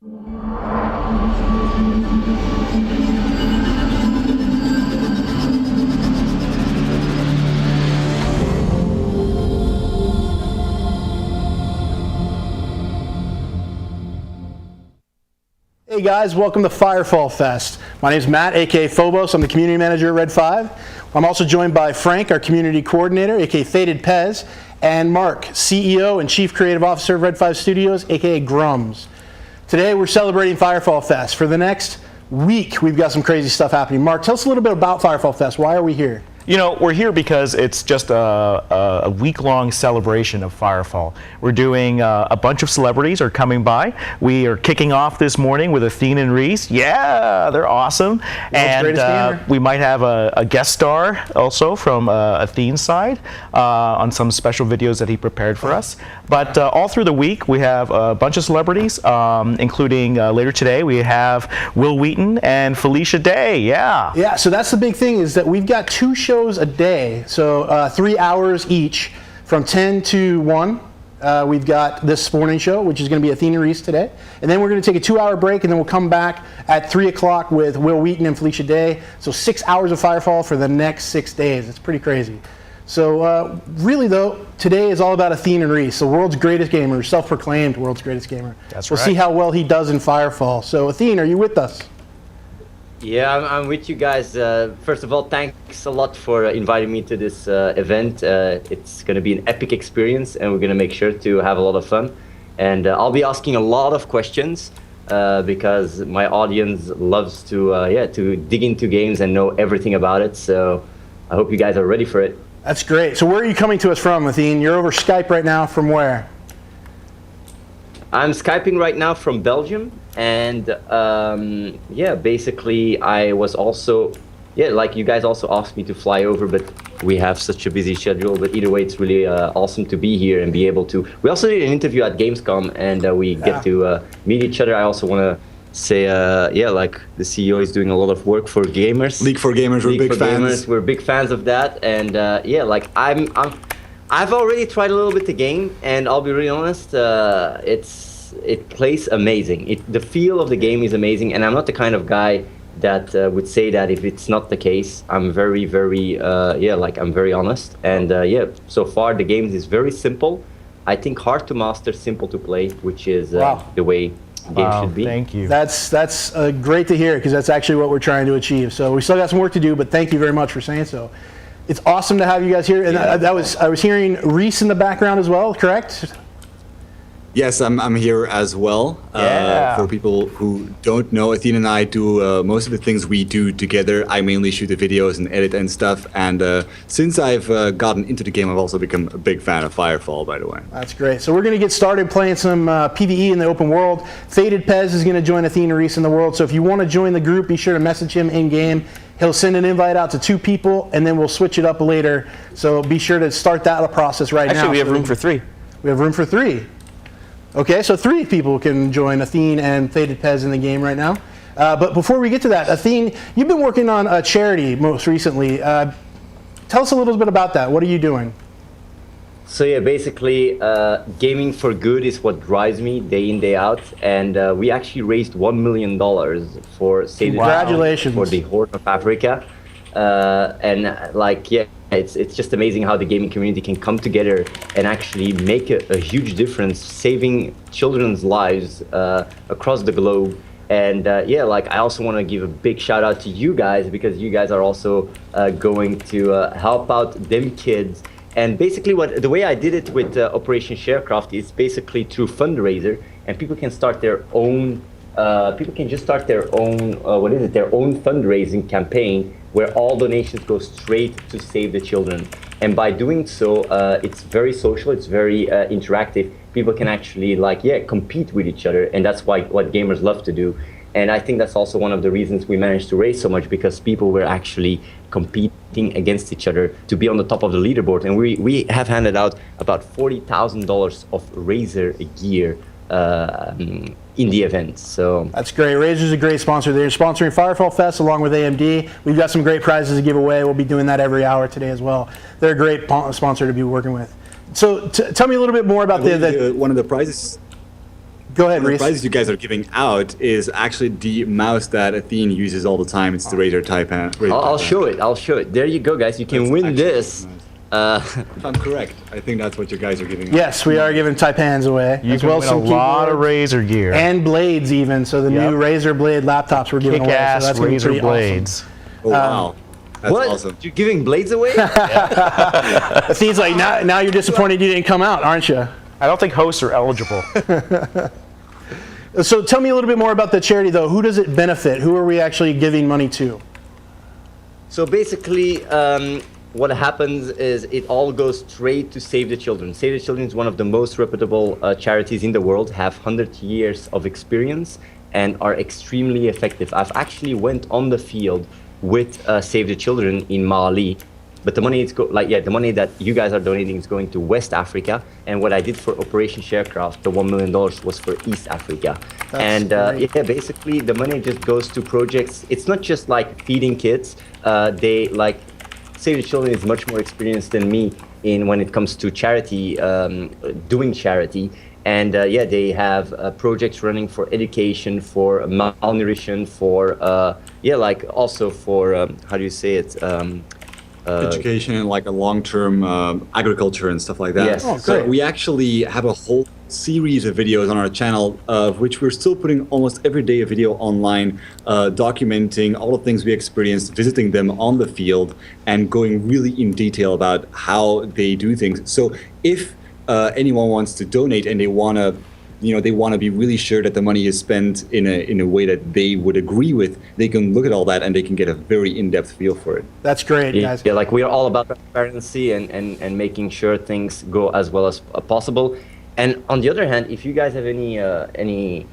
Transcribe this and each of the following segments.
Hey guys, welcome to Firefall Fest. My name is Matt, aka Phobos. I'm the community manager at Red 5. I'm also joined by Frank, our community coordinator, aka Faded Pez, and Mark, CEO and Chief Creative Officer of Red 5 Studios, aka Grums. Today we're celebrating Firefall Fest. For the next week, we've got some crazy stuff happening. Mark, tell us a little bit about Firefall Fest. Why are we here? You know, we're here because it's just a week-long celebration of Firefall. We're doing a bunch of celebrities are coming by. We are kicking off this morning with Athene and Reese. Yeah, they're awesome. And we might have a guest star also from Athene's side on some special videos that he prepared for us. But all through the week, we have a bunch of celebrities, including later today, we have Will Wheaton and Felicia Day. Yeah, so that's the big thing, is that we've got 2 shows a day, so 3 hours each from 10 to 1. We've got this morning show, which is going to be Athene and Reese today, and then we're going to take a 2-hour break, and then we'll come back at 3 o'clock with Will Wheaton and Felicia Day. So 6 hours of Firefall for the next 6 days. It's pretty crazy. So really though, today is all about Athene and Reese, the world's greatest gamer, self-proclaimed world's greatest gamer. That's right. We'll see how well he does in Firefall. So Athene, are you with us? Yeah, I'm with you guys. First of all, thanks a lot for inviting me to this event. It's going to be an epic experience, and we're going to make sure to have a lot of fun. And I'll be asking a lot of questions because my audience loves to dig into games and know everything about it. So I hope you guys are ready for it. That's great. So where are you coming to us from, Athene? You're over Skype right now. From where? I'm Skyping right now from Belgium, and basically I was also, like you guys also asked me to fly over, but we have such a busy schedule. But either way, it's really awesome to be here and be able to. We also did an interview at Gamescom, and we get to meet each other. I also want to say, like the CEO is doing a lot of work for gamers. League for Gamers, we're big fans. We're big fans of that, and like I've already tried a little bit the game, and I'll be really honest, it plays amazing. The feel of the game is amazing, and I'm not the kind of guy that would say that if it's not the case. I'm very, very, I'm very honest. And so far the game is very simple. I think hard to master, simple to play, which is the way games should be. Thank you. That's great to hear, because that's actually what we're trying to achieve. So we still got some work to do, but thank you very much for saying so. It's awesome to have you guys here, and I was hearing Reese in the background as well, correct? Yes, I'm here as well. For people who don't know, Athene and I do most of the things we do together. I mainly shoot the videos and edit and stuff. And since I've gotten into the game, I've also become a big fan of Firefall, by the way. That's great. So we're going to get started playing some PvE in the open world. Faded Pez is going to join Athene and Reese in the world. So if you want to join the group, be sure to message him in-game. He'll send an invite out to 2 people, and then we'll switch it up later. So be sure to start that process now. Actually, we have room for 3. We have room for 3. Okay, so 3 people can join Athene and Faded Pez in the game right now. But before we get to that, Athene, you've been working on a charity most recently. Tell us a little bit about that. What are you doing? So yeah, basically, gaming for good is what drives me day in, day out. And we actually raised $1 million for Save the Congratulations. For the Horn of Africa. It's just amazing how the gaming community can come together and actually make a huge difference, saving children's lives across the globe. And I also want to give a big shout out to you guys, because you guys are also going to help out them kids. And basically the way I did it with Operation Sharecraft is basically through fundraiser, and people can start their own, their own fundraising campaign, where all donations go straight to save the children. And by doing so, it's very social, it's very interactive. People can actually compete with each other, and that's what gamers love to do. And I think that's also one of the reasons we managed to raise so much, because people were actually competing against each other to be on the top of the leaderboard. And we have handed out about $40,000 of Razer gear in the event. So that's great. Razer's a great sponsor. They're sponsoring Firefall Fest along with AMD. We've got some great prizes to give away. We'll be doing that every hour today as well. They're a great sponsor to be working with. So tell me a little bit more about one of the prizes. Go ahead, One of the Reese. prizes you guys are giving out is actually the mouse that Athene uses all the time. It's the Razer Taipan. I'll show it. I'll show it. There you go, guys. You can That's win actually this. nice. If I'm correct, I think that's what you guys are giving out. Yes, we are giving Taipans away, You as can well win as a some lot of keyboards Razer gear. and blades even. So the Yep. new Razer Blade laptops we're giving away. So Kick-ass that's gonna be Razer pretty blades. Oh, wow. That's What? awesome. You're giving blades away? Awesome. It seems like now you're disappointed you didn't come out, aren't you? I don't think hosts are eligible. So tell me a little bit more about the charity, though. Who does it benefit? Who are we actually giving money to? So basically, what happens is it all goes straight to Save the Children. Save the Children is one of the most reputable charities in the world, have 100 years of experience, and are extremely effective. I've actually went on the field with Save the Children in Mali, but the money the money that you guys are donating is going to West Africa, and what I did for Operation Sharecraft, the $1 million, was for East Africa. That's great. Yeah, basically the money just goes to projects. It's not just like feeding kids. They like Save the Children is much more experienced than me in when it comes to charity, doing charity. And yeah, they have projects running for education, for malnutrition, for yeah, like also for how do you say it? Education and like a long-term agriculture and stuff like that. Yes. Oh, So great. we actually have a whole series of videos on our channel, of which we're still putting almost every day a video online, documenting all the things we experienced, visiting them on the field, and going really in detail about how they do things. So if anyone wants to donate and they want to, they want to be really sure that the money is spent in a way that they would agree with, they can look at all that and they can get a very in-depth feel for it. That's great, guys. Yeah, like we are all about transparency and making sure things go as well as possible. And on the other hand, if you guys have any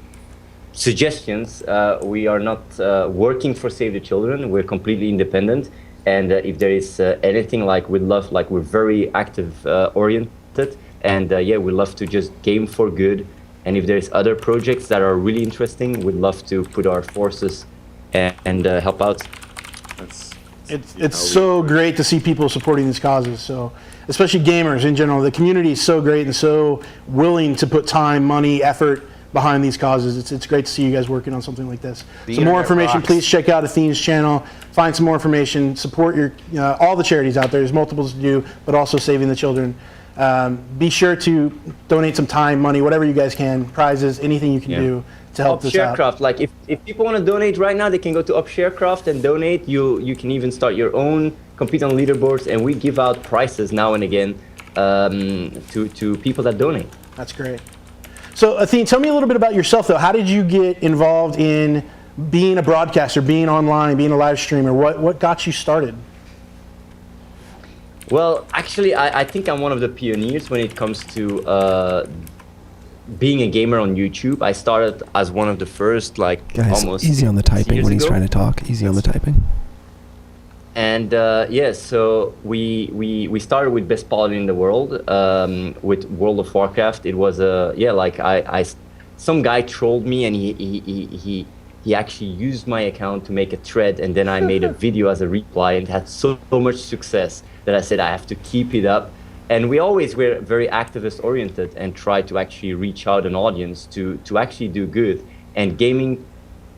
suggestions, we are not working for Save the Children. We're completely independent. And if there is anything like we'd love, like we're very active oriented, and yeah, we love to just game for good. And if there's other projects that are really interesting, we'd love to put our forces and help out. It's so great to see people supporting these causes. So, especially gamers in general, the community is so great and so willing to put time, money, effort behind these causes. It's great to see you guys working on something like this. The Some more internet information, rocks. please check out Athene's channel. Find some more information. Support your all the charities out there. There's multiples to do, but also Saving the Children. Be sure to donate some time, money, whatever you guys can, prizes, anything you can do to help this out. Upsharecraft, like if people want to donate right now, they can go to Upsharecraft and donate. You can even start your own, compete on leaderboards, and we give out prizes now and again to people that donate. That's great. So, Athene, tell me a little bit about yourself, though. How did you get involved in being a broadcaster, being online, being a live streamer? What got you started? Well, actually, I think I'm one of the pioneers when it comes to being a gamer on YouTube. I started as one of the first, like, Guys, almost easy on the 6 typing years when he's ago. trying to talk. Easy on the typing. And yeah, so we started with best quality in the world with World of Warcraft. It was yeah, like some guy trolled me, and he actually used my account to make a thread, and then I made a video as a reply, and it had so much success that I said I have to keep it up. And we always were very activist oriented and try to actually reach out an audience to actually do good. And gaming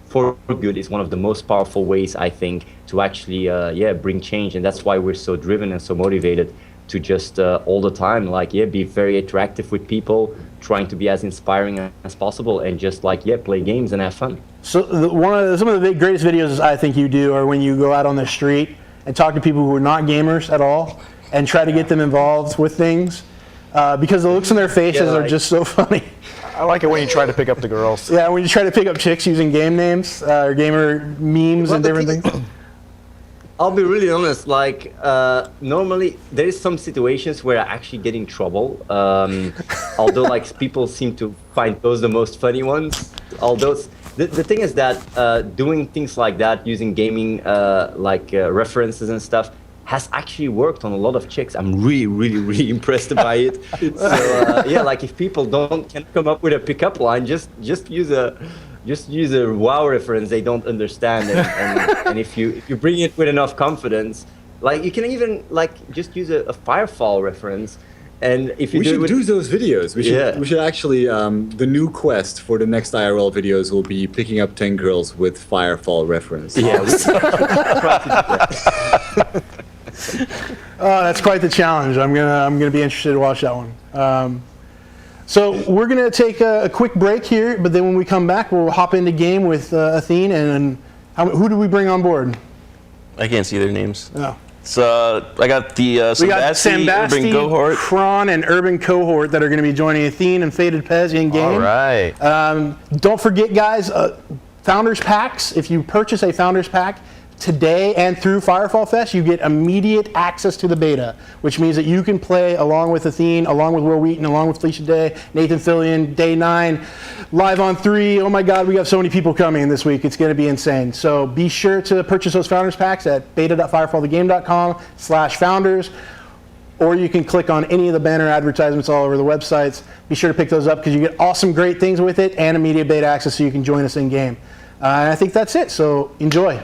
for good is one of the most powerful ways, I think, to actually yeah, bring change. And that's why we're so driven and so motivated to just all the time, like, yeah, be very interactive with people, trying to be as inspiring as possible, and just like, yeah, play games and have fun. So some of the greatest videos I think you do are when you go out on the street and talk to people who are not gamers at all and try to get them involved with things because the looks on their faces are just so funny. I like it when you try to pick up the girls. Yeah, when you try to pick up chicks using game names or gamer memes and different things. I'll be really honest, like, normally there is some situations where I actually get in trouble, although like people seem to find those the most funny ones. Although the thing is that doing things like that, using gaming references and stuff, has actually worked on a lot of chicks. I'm really impressed by it. So yeah, like if people can't come up with a pickup line, just use a WoW reference they don't understand, and if you bring it with enough confidence, like you can even like just use a Firefall reference, And if you We should do those videos. We should actually, the new quest for the next IRL videos will be picking up 10 girls with Firefall reference. Yeah. That's quite the challenge. I'm gonna be interested to watch that one. So we're gonna take a quick break here, but then when we come back, we'll hop into game with Athene. And who do we bring on board? I can't see their names. Oh. So I got the We got Sambasti, Urban Cohort. Kron, and Urban Cohort that are going to be joining Athene and Faded Pez in game. All right. Don't forget, guys, Founders Packs. If you purchase a Founders Pack today and through Firefall Fest, you get immediate access to the beta, which means that you can play along with Athene, along with Will Wheaton, along with Felicia Day, Nathan Fillion, Day 9, live on 3. Oh my God, we have so many people coming this week. It's going to be insane. So be sure to purchase those Founders Packs at beta.firefallthegame.com/founders, or you can click on any of the banner advertisements all over the websites. Be sure to pick those up because you get awesome, great things with it and immediate beta access so you can join us in game. And I think that's it. So enjoy.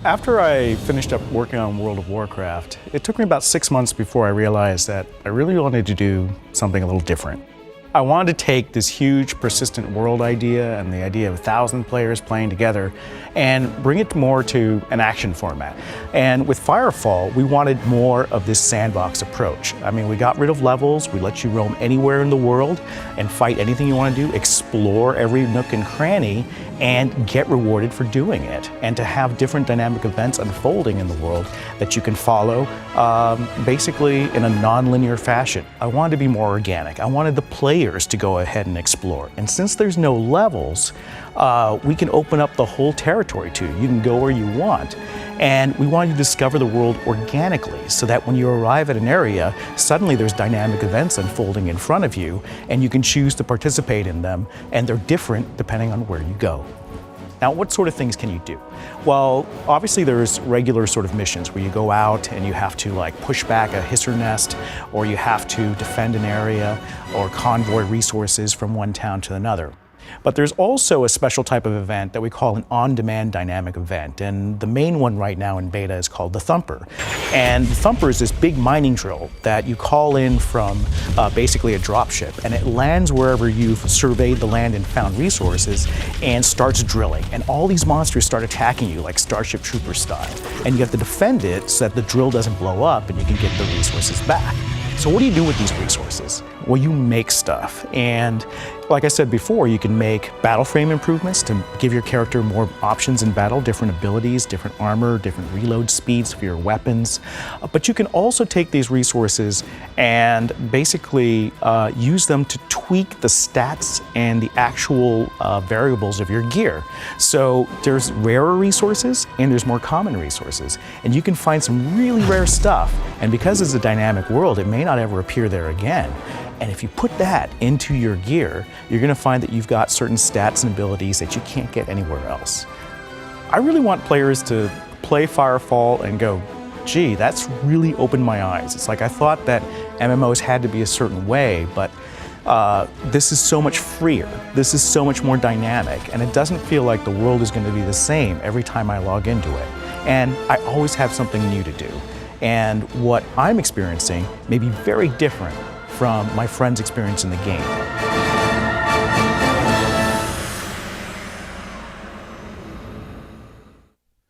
After I finished up working on World of Warcraft, it took me about 6 months before I realized that I really wanted to do something a little different. I wanted to take this huge persistent world idea and the idea of 1,000 players playing together and bring it more to an action format. And with Firefall, we wanted more of this sandbox approach. I mean, we got rid of levels, we let you roam anywhere in the world and fight anything you want to do, explore every nook and cranny, and get rewarded for doing it. And to have different dynamic events unfolding in the world that you can follow basically in a non-linear fashion. I wanted to be more organic. I wanted the players to go ahead and explore. And since there's no levels, we can open up the whole territory to you. You can go where you want. And we wanted to discover the world organically so that when you arrive at an area, suddenly there's dynamic events unfolding in front of you and you can choose to participate in them, and they're different depending on where you go. Now, what sort of things can you do? Well, obviously there's regular sort of missions where you go out and you have to like push back a hisser nest, or you have to defend an area or convoy resources from one town to another. But there's also a special type of event that we call an on-demand dynamic event. And the main one right now in beta is called the Thumper. And the Thumper is this big mining drill that you call in from basically a dropship. And it lands wherever you've surveyed the land and found resources and starts drilling. And all these monsters start attacking you like Starship Troopers style. And you have to defend it so that the drill doesn't blow up and you can get the resources back. So what do you do with these resources? Well, you make stuff. And like I said before, you can make battle frame improvements to give your character more options in battle, different abilities, different armor, different reload speeds for your weapons. But you can also take these resources and basically use them to tweak the stats and the actual variables of your gear. So there's rarer resources and there's more common resources. And you can find some really rare stuff. And because it's a dynamic world, it may not ever appear there again. And if you put that into your gear, you're going to find that you've got certain stats and abilities that you can't get anywhere else. I really want players to play Firefall and go, gee, that's really opened my eyes. It's like I thought that MMOs had to be a certain way, but this is so much freer. This is so much more dynamic, and it doesn't feel like the world is going to be the same every time I log into it. And I always have something new to do. And what I'm experiencing may be very different from my friend's experience in the game.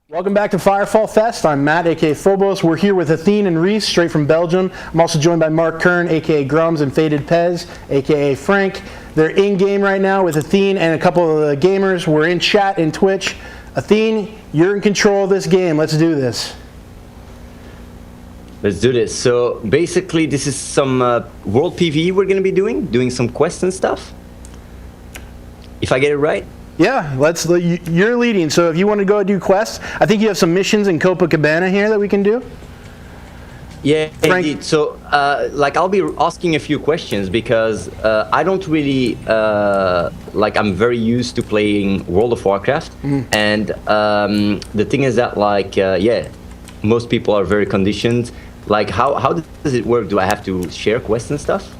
Welcome back to Firefall Fest. I'm Matt, aka Phobos. We're here with Athene and Reese, straight from Belgium. I'm also joined by Mark Kern, aka Grums, and Faded Pez, aka Frank. They're in-game right now with Athene and a couple of the gamers. We're in chat in Twitch. Athene, you're in control of this game. Let's do this. Let's do this. So basically, this is some world PvE we're going to be doing some quests and stuff. If I get it right. Yeah, you're leading. So if you want to go do quests, I think you have some missions in Copacabana here that we can do. Yeah, Frank? indeed. So like I'll be asking a few questions because I don't really like I'm very used to playing World of Warcraft, and the thing is that like yeah, most people are very conditioned. Like, how does it work? Do I have to share quests and stuff?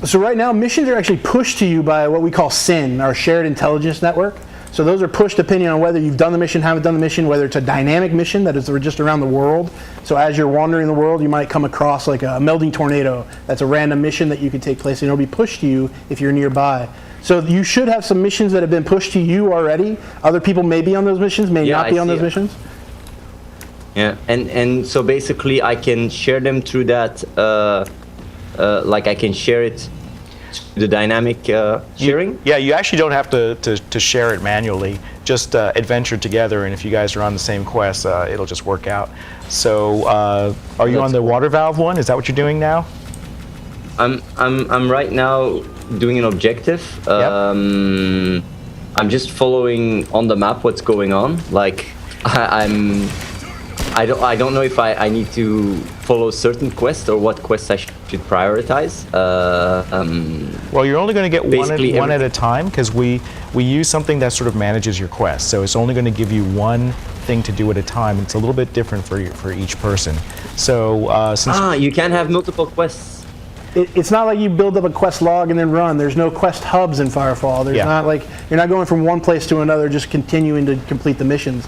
So right now, missions are actually pushed to you by what we call SIN, our Shared Intelligence Network. So those are pushed depending on whether you've done the mission, haven't done the mission, whether it's a dynamic mission that is just around the world. So as you're wandering the world, you might come across like a Melding Tornado. That's a random mission that you could take place, and it'll be pushed to you if you're nearby. So you should have some missions that have been pushed to you already. Other people may be on those missions, may not be on those missions. Yeah, and so basically I can share them through that, like I can share it to the dynamic sharing? Yeah, you actually don't have to share it manually. Just adventure together, and if you guys are on the same quest, it'll just work out. So are you on the water valve one? Is that what you're doing now? I'm right now doing an objective. Yep. I'm just following on the map what's going on. Like I don't know if I need to follow certain quests or what quests I should prioritize. Well, you're only going to get one at a time because we use something that sort of manages your quest. So it's only going to give you one thing to do at a time. It's a little bit different for each person. So since you can have multiple quests. It's not like you build up a quest log and then run. There's no quest hubs in Firefall. There's not like you're not going from one place to another, just continuing to complete the missions.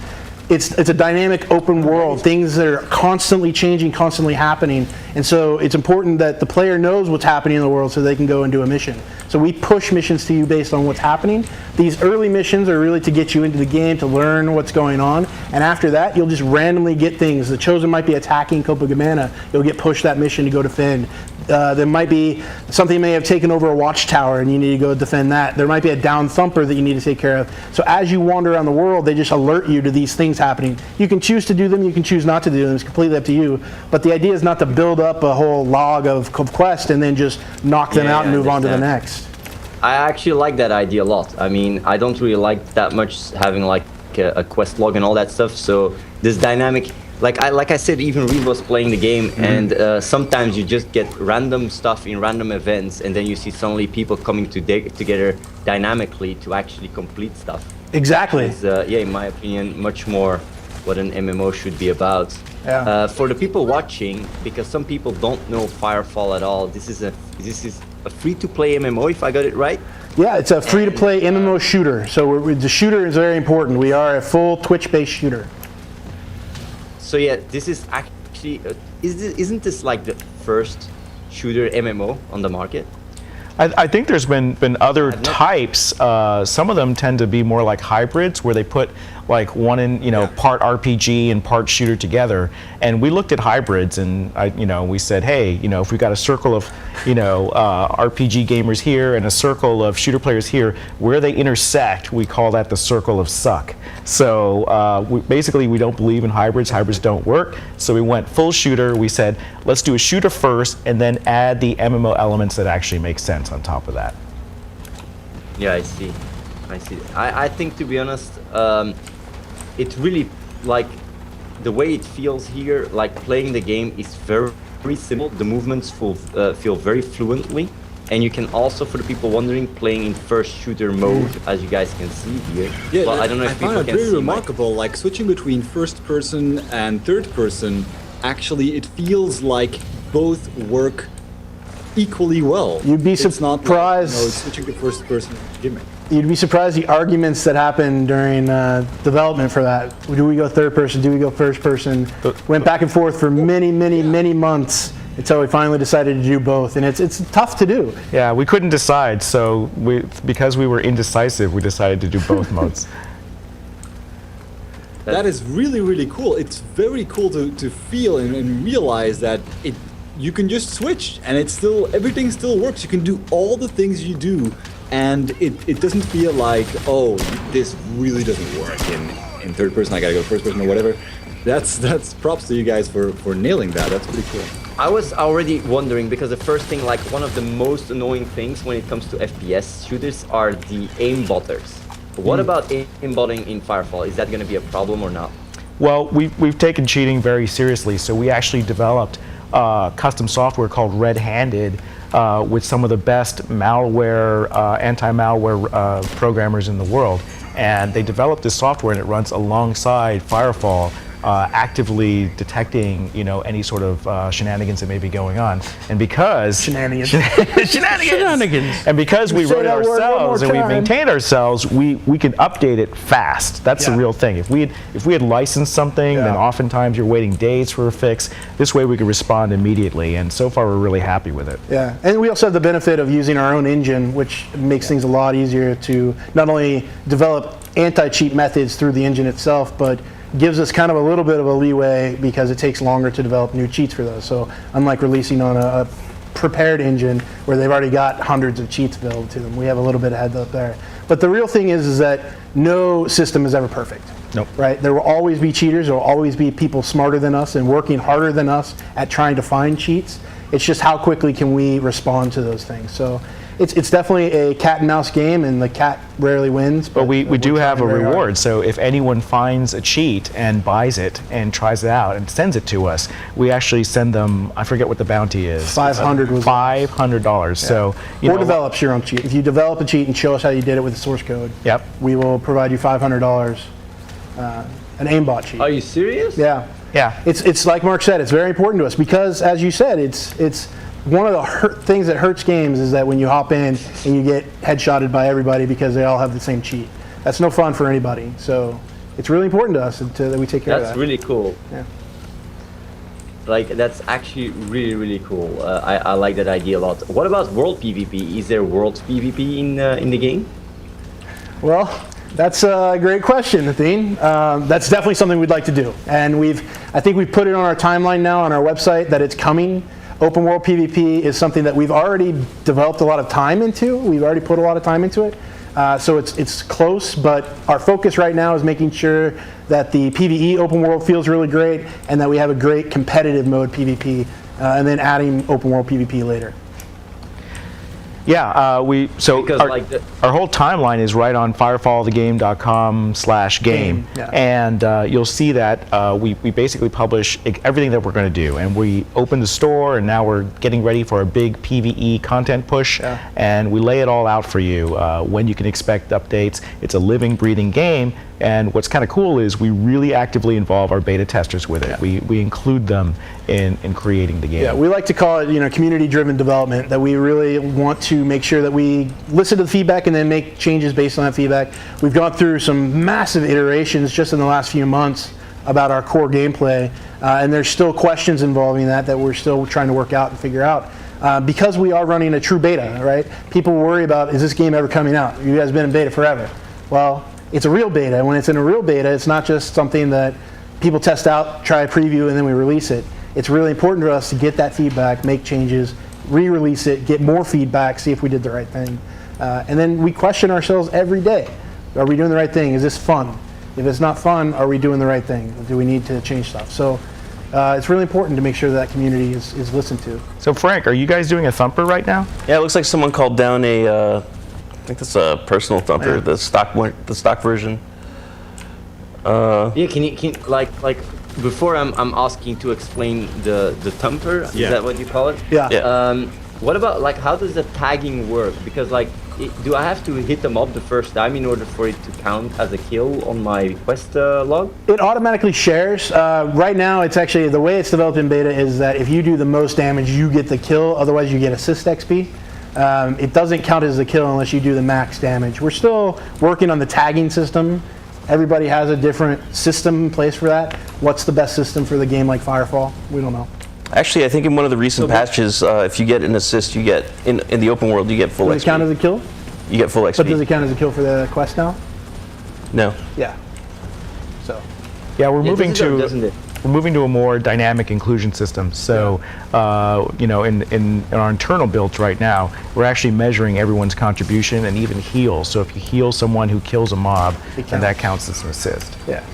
It's a dynamic open world, things that are constantly changing, constantly happening, and so it's important that the player knows what's happening in the world so they can go and do a mission. So we push missions to you based on what's happening. These early missions are really to get you into the game, to learn what's going on, and after that you'll just randomly get things. The Chosen might be attacking Copacabana, you'll get pushed that mission to go defend. There might be something may have taken over a watchtower and you need to go defend that. There might be a down thumper that you need to take care of. So as you wander around the world, they just alert you to these things happening. You can choose to do them, you can choose not to do them. It's completely up to you. But the idea is not to build up a whole log of quests and then just knock them out and move on to the next. I actually like that idea a lot. I mean, I don't really like that much having like a quest log and all that stuff. So this dynamic, like I said, even Reese was playing the game, and sometimes you just get random stuff in random events, and then you see suddenly people coming together dynamically to actually complete stuff. Exactly. It's, yeah, in my opinion, much more what an MMO should be about. Yeah. For the people watching, because some people don't know Firefall at all, this is a free-to-play MMO, if I got it right. Yeah, it's a free-to-play MMO shooter. So the shooter is very important. We are a full Twitch-based shooter. So yeah, this is actually, isn't this like the first shooter MMO on the market? I think there's been other types. Some of them tend to be more like hybrids, where they put like one in, part RPG and part shooter together. And we looked at hybrids, and we said, hey, if we've got a circle of, RPG gamers here and a circle of shooter players here, where they intersect, we call that the circle of suck. So basically, we don't believe in hybrids. Hybrids don't work. So we went full shooter. We said, let's do a shooter first, and then add the MMO elements that actually make sense on top of that. Yeah, I see. I think, to be honest, it really, like, the way it feels here, like playing the game is very, very simple. The movements feel very fluently. And you can also, for the people wondering, playing in first shooter mode, as you guys can see here. Yeah, well, I don't know if I people found it can very see remarkable, like switching between first person and third person, actually it feels like both work equally well. You'd be It's not surprised. like, switching to first person gimmick. You'd be surprised the arguments that happen during development for that. Do we go third person? Do we go first person? Went back and forth for many, many, many months until we finally decided to do both, and it's tough to do. Yeah, we couldn't decide, so because we were indecisive, we decided to do both modes. That is really, really cool. It's very cool to feel and realize that you can just switch and everything still works. You can do all the things you do, and it doesn't feel like, oh, this really doesn't work in third person. I gotta go first person or whatever. That's props to you guys for nailing that. That's pretty cool. I was already wondering, because the first thing, like one of the most annoying things when it comes to FPS shooters are the aimbotters. What about aimbotting in Firefall? Is that going to be a problem or not? Well, we've taken cheating very seriously, so we actually developed custom software called Red Handed with some of the best malware, anti-malware programmers in the world. And they developed this software, and it runs alongside Firefall, actively detecting, any sort of shenanigans that may be going on. And because Shenanigans. And because we Say wrote it that word one more ourselves and we time. maintained ourselves, we can update it fast. That's the Yeah. real thing. If we had licensed something, then oftentimes you're waiting days for a fix. This way we could respond immediately, and so far we're really happy with it. Yeah, and we also have the benefit of using our own engine, which makes things a lot easier to not only develop anti-cheat methods through the engine itself, but gives us kind of a little bit of a leeway because it takes longer to develop new cheats for those. So unlike releasing on a prepared engine where they've already got hundreds of cheats available to them, we have a little bit of heads up there. But the real thing is that no system is ever perfect. Nope. Right? There will always be cheaters. There will always be people smarter than us and working harder than us at trying to find cheats. It's just how quickly can we respond to those things. So it's definitely a cat and mouse game, and the cat rarely wins. But we do we're have a trying very hard. reward. So if anyone finds a cheat and buys it and tries it out and sends it to us, we actually send them, I forget what the bounty is. $500 was $500. So, or develops your own cheat. If you develop a cheat and show us how you did it with the source code, Yep. we will provide you $500, an aimbot cheat. Are you serious? Yeah. Yeah. It's like Mark said, it's very important to us because, as you said, it's one of the things that hurts games is that when you hop in and you get headshotted by everybody because they all have the same cheat. That's no fun for anybody. So it's really important to us that we take care of that. That's really cool. Yeah. Like, that's actually really, really cool. I like that idea a lot. What about world PvP? Is there world PvP in the game? Well, that's a great question, Athene. That's definitely something we'd like to do. And I think we've put it on our timeline now on our website that it's coming. Open world PvP is something that we've already developed a lot of time into. We've already put a lot of time into it. So it's close, but our focus right now is making sure that the PvE open world feels really great and that we have a great competitive mode PvP, and then adding open world PvP later. Yeah, Because, like, our whole timeline is right on firefallthegame.com/game, Yeah. and you'll see that we basically publish everything that we're going to do, and we open the store, and now we're getting ready for a big PvE content push, and we lay it all out for you when you can expect updates. It's a living, breathing game, And what's kind of cool is we really actively involve our beta testers with it. We include them in creating the game. Yeah, we like to call it, community-driven development, that we really want to make sure that we listen to the feedback and then make changes based on that feedback. We've gone through some massive iterations just in the last few months about our core gameplay, and there's still questions involving that we're still trying to work out and figure out. Because we are running a true beta, right? People worry about, is this game ever coming out? You guys have been in beta forever. Well, it's a real beta, and when it's in a real beta, it's not just something that people test out, try a preview, and then we release it. It's really important to us to get that feedback, make changes, re-release it, get more feedback, see if we did the right thing. And then we question ourselves every day. Are we doing the right thing? Is this fun? If it's not fun, are we doing the right thing? Do we need to change stuff? So it's really important to make sure that community is listened to. So Frank, are you guys doing a thumper right now? Yeah, it looks like someone called down a, I think that's a personal thumper, the stock version. Yeah, can you before I'm asking to explain the thumper, is that what you call it? Yeah. What about how does the tagging work? Because do I have to hit them up the first time in order for it to count as a kill on my quest log? It automatically shares. Right now, it's actually, the way it's developed in beta is that if you do the most damage, you get the kill. Otherwise, you get assist XP. It doesn't count as a kill unless you do the max damage. We're still working on the tagging system. Everybody has a different system in place for that. What's the best system for the game like Firefall? We don't know. Actually, I think in one of the recent patches, if you get an assist, you get, in the open world, you get full XP. Does it count as a kill? You get full XP. But does it count as a kill for the quest now? No. Yeah. So. Yeah, we're moving doesn't to it? we're moving to a more dynamic inclusion system. So, in our internal builds right now, we're actually measuring everyone's contribution and even heal. So if you heal someone who kills a mob, then that counts as an assist. Yeah.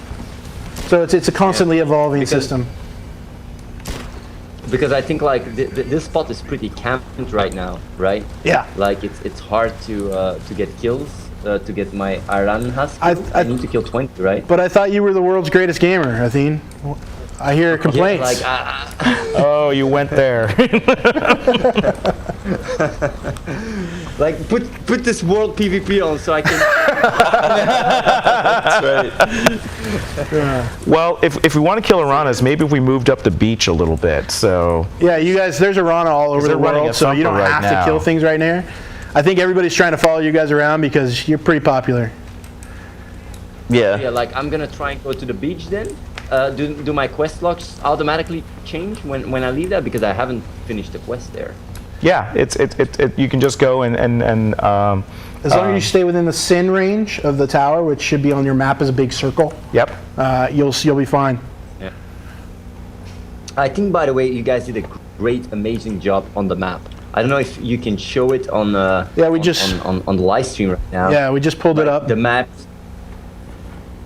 So it's a constantly evolving system. Because I think this spot is pretty camped right now, right? Yeah. It's hard to get kills, to get my Iron Husk. I need to kill 20, right? But I thought you were the world's greatest gamer, Athene. I hear complaints. Oh, you went there. Put this world PvP on so I can. That's right. Well, if we want to kill Aranas, maybe if we moved up the beach a little bit. So. Yeah, you guys, there's Arana all over the world, so you don't have to kill things right now. I think everybody's trying to follow you guys around because you're pretty popular. Yeah. Yeah, I'm gonna try and go to the beach then. Do my quest logs automatically change when I leave that, because I haven't finished the quest there? Yeah, you can just go and as long as you stay within the sin range of the tower, which should be on your map as a big circle. Yep. You'll be fine. Yeah. I think, by the way, you guys did a great, amazing job on the map. I don't know if you can show it on on the live stream right now. Yeah, we just pulled it up. The map.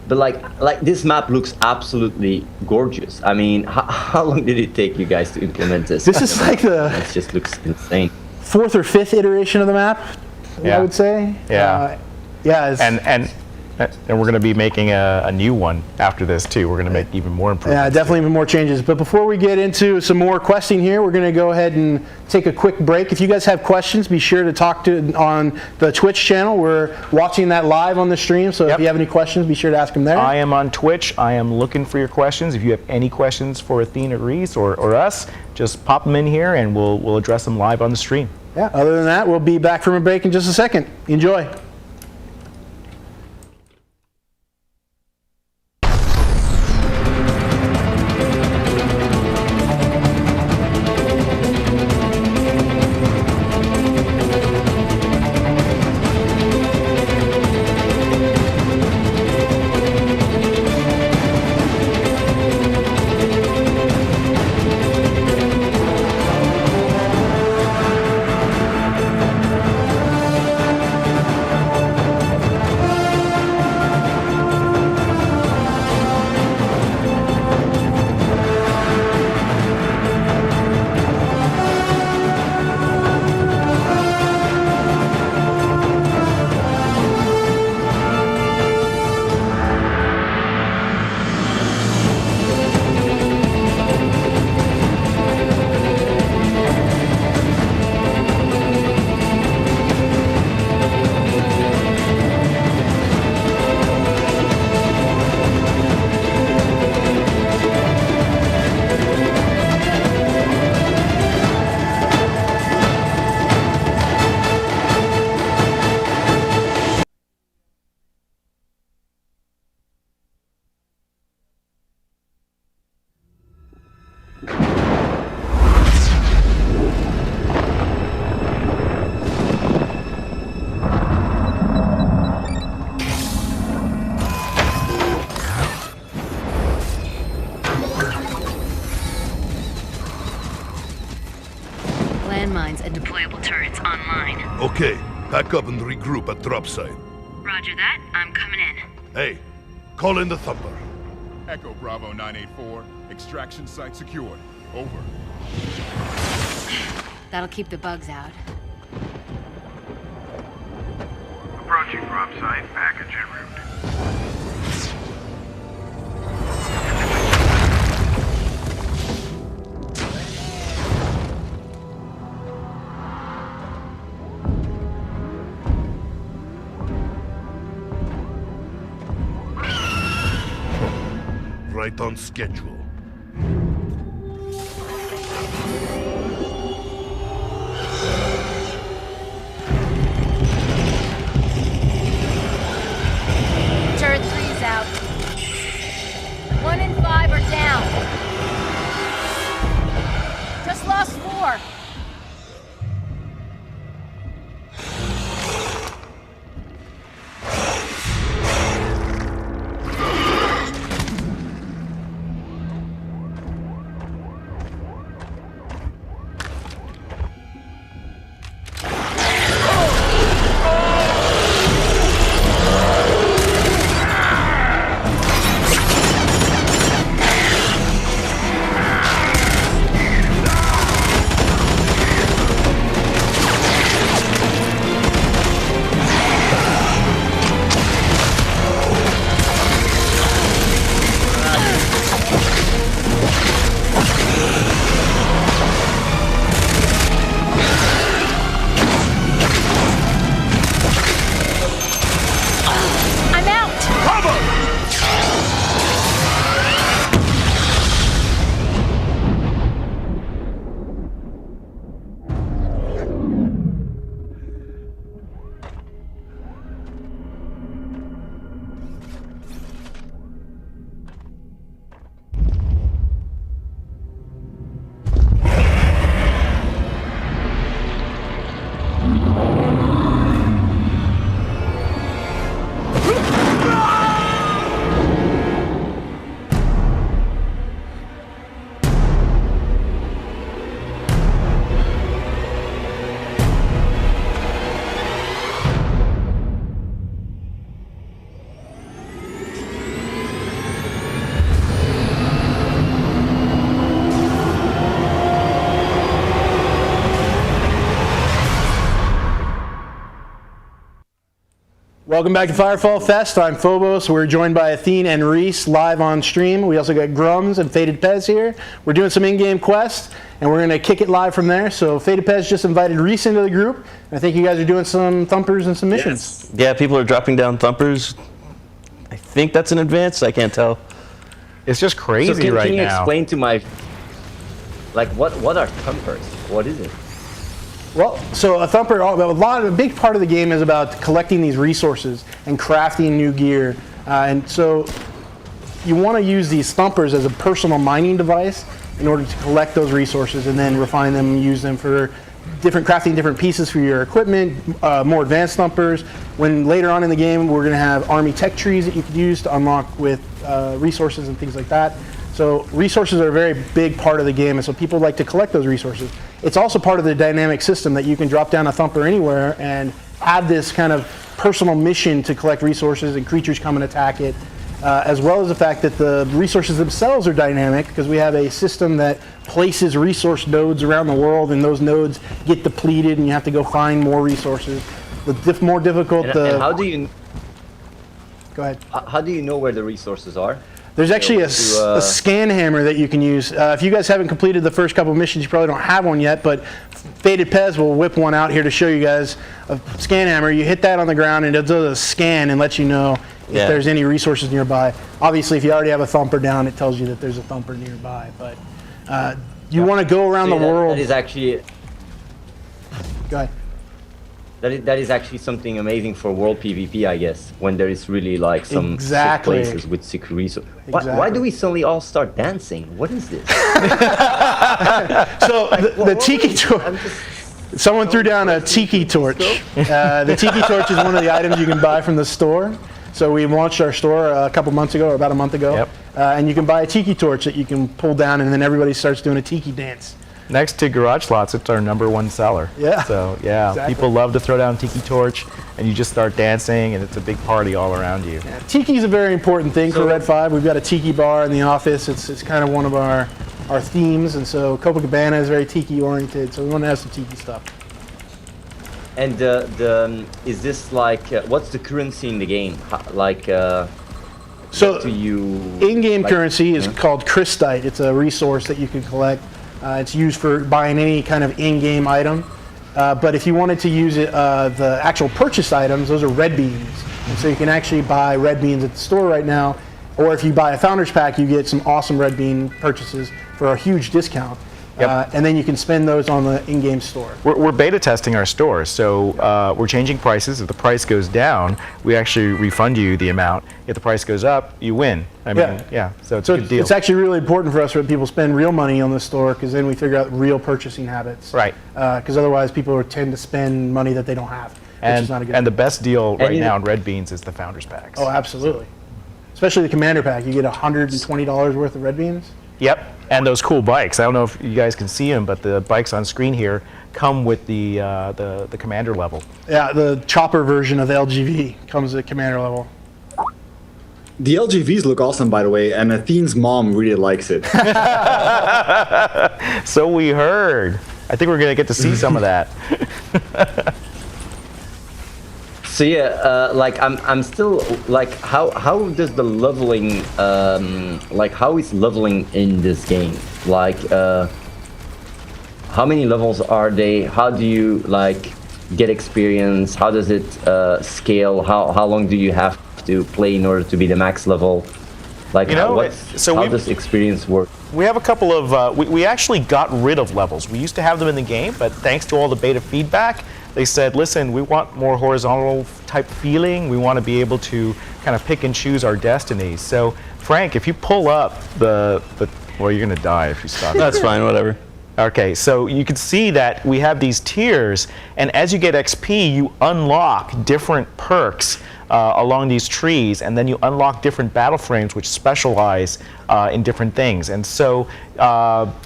But this map looks absolutely gorgeous. I mean, how long did it take you guys to implement this? This is like it just looks insane. 4th or 5th iteration of the map, I would say. Yeah. Yeah. And we're going to be making a new one after this too. We're going to make even more improvements. Yeah, definitely even more changes. But before we get into some more questing here, we're going to go ahead and take a quick break. If you guys have questions, be sure to talk to on the Twitch channel. We're watching that live on the stream, so if you have any questions, be sure to ask them there. I am on Twitch. I am looking for your questions. If you have any questions for Athene or Reese or us, just pop them in here and we'll address them live on the stream. Yeah, other than that, we'll be back from a break in just a second. Enjoy. landmines and deployable turrets online. Okay, pack up and regroup at drop site. Roger that. I'm coming in. Hey, call in the Thumper. Echo Bravo 984. Extraction site secured. Over. That'll keep the bugs out. Approaching drop site. Package en route. Right on schedule. Turret 3's out. 1 and 5 are down. Just lost 4. I'm out! Welcome back to Firefall Fest. I'm Phobos. We're joined by Athene and Reese live on stream. We also got Grums and Faded Pez here. We're doing some in-game quests, and we're going to kick it live from there. So Faded Pez just invited Reese into the group. And I think you guys are doing some thumpers and some missions. Yes. Yeah, people are dropping down thumpers. I think that's in advance. I can't tell. It's just crazy So can right you now. explain to my, like, what are thumpers? What is it? Well, so a thumper, a big part of the game is about collecting these resources and crafting new gear. And so you want to use these thumpers as a personal mining device in order to collect those resources and then refine them and use them for crafting different pieces for your equipment, more advanced thumpers. When later on in the game, we're going to have army tech trees that you could use to unlock with resources and things like that. So resources are a very big part of the game, and so people like to collect those resources. It's also part of the dynamic system that you can drop down a thumper anywhere and have this kind of personal mission to collect resources and creatures come and attack it, as well as the fact that the resources themselves are dynamic because we have a system that places resource nodes around the world, and those nodes get depleted and you have to go find more resources. The more difficult And how do you... Go ahead. How do you know where the resources are? There's actually a scan hammer that you can use. If you guys haven't completed the first couple of missions, you probably don't have one yet, but Faded Pez will whip one out here to show you guys. A scan hammer, you hit that on the ground and it does a scan and lets you know if there's any resources nearby. Obviously, if you already have a thumper down, it tells you that there's a thumper nearby, but you want to go around the world. That is actually... Go ahead. That is actually something amazing for world PvP, I guess, when there is really like some sick places with sick resources. Why do we suddenly all start dancing? What is this? So the tiki torch. Someone threw down a tiki torch. The tiki torch is one of the items you can buy from the store. So we launched our store a couple months ago, or about a month ago, and you can buy a tiki torch that you can pull down, and then everybody starts doing a tiki dance. Next to garage slots, it's our #1 seller. Yeah. So yeah, Exactly. people love to throw down tiki torch, and you just start dancing, and it's a big party all around you. Tiki is a very important thing for Red 5. We've got a tiki bar in the office. It's kind of one of our themes, and so Copacabana is very tiki oriented, so we want to have some tiki stuff. And is this like what's the currency in the game? So what do you in-game like- currency is called Crystite. It's a resource that you can collect. It's used for buying any kind of in-game item. But if you wanted to use it, the actual purchase items, those are red beans. And so you can actually buy red beans at the store right now. Or if you buy a Founders Pack, you get some awesome red bean purchases for a huge discount. Yep. And then you can spend those on the in-game store. We're beta testing our store, so we're changing prices. If the price goes down, we actually refund you the amount. If the price goes up, you win. I mean, yeah. So it's a good deal. It's actually really important for us when people spend real money on the store, because then we figure out real purchasing habits. Right. Because otherwise, people tend to spend money that they don't have, which is not a good And the thing. best deal right now in Red Beans is the Founders Packs. Oh, absolutely. Especially the Commander Pack. You get $120 worth of red beans. Yep, and those cool bikes. I don't know if you guys can see them, but the bikes on screen here come with the commander level. Yeah, the chopper version of the LGV comes at Commander level. The LGVs look awesome, by the way, and Athene's mom really likes it. So we heard. I think we're gonna get to see some of that. So yeah, like I'm still like how does the leveling like how is leveling in this game? Like how many levels are they? How do you like get experience? How does it scale? How long do you have to play in order to be the max level? Like how does experience work? We have a couple of, we actually got rid of levels. We used to have them in the game, but thanks to all the beta feedback, they said, listen, we want more horizontal type feeling. We want to be able to kind of pick and choose our destinies. So, Frank, if you pull up well, you're going to die if you stop. That's fine, whatever. Okay, so you can see that we have these tiers, and as you get XP, you unlock different perks along these trees, and then you unlock different battle frames which specialize in different things. And so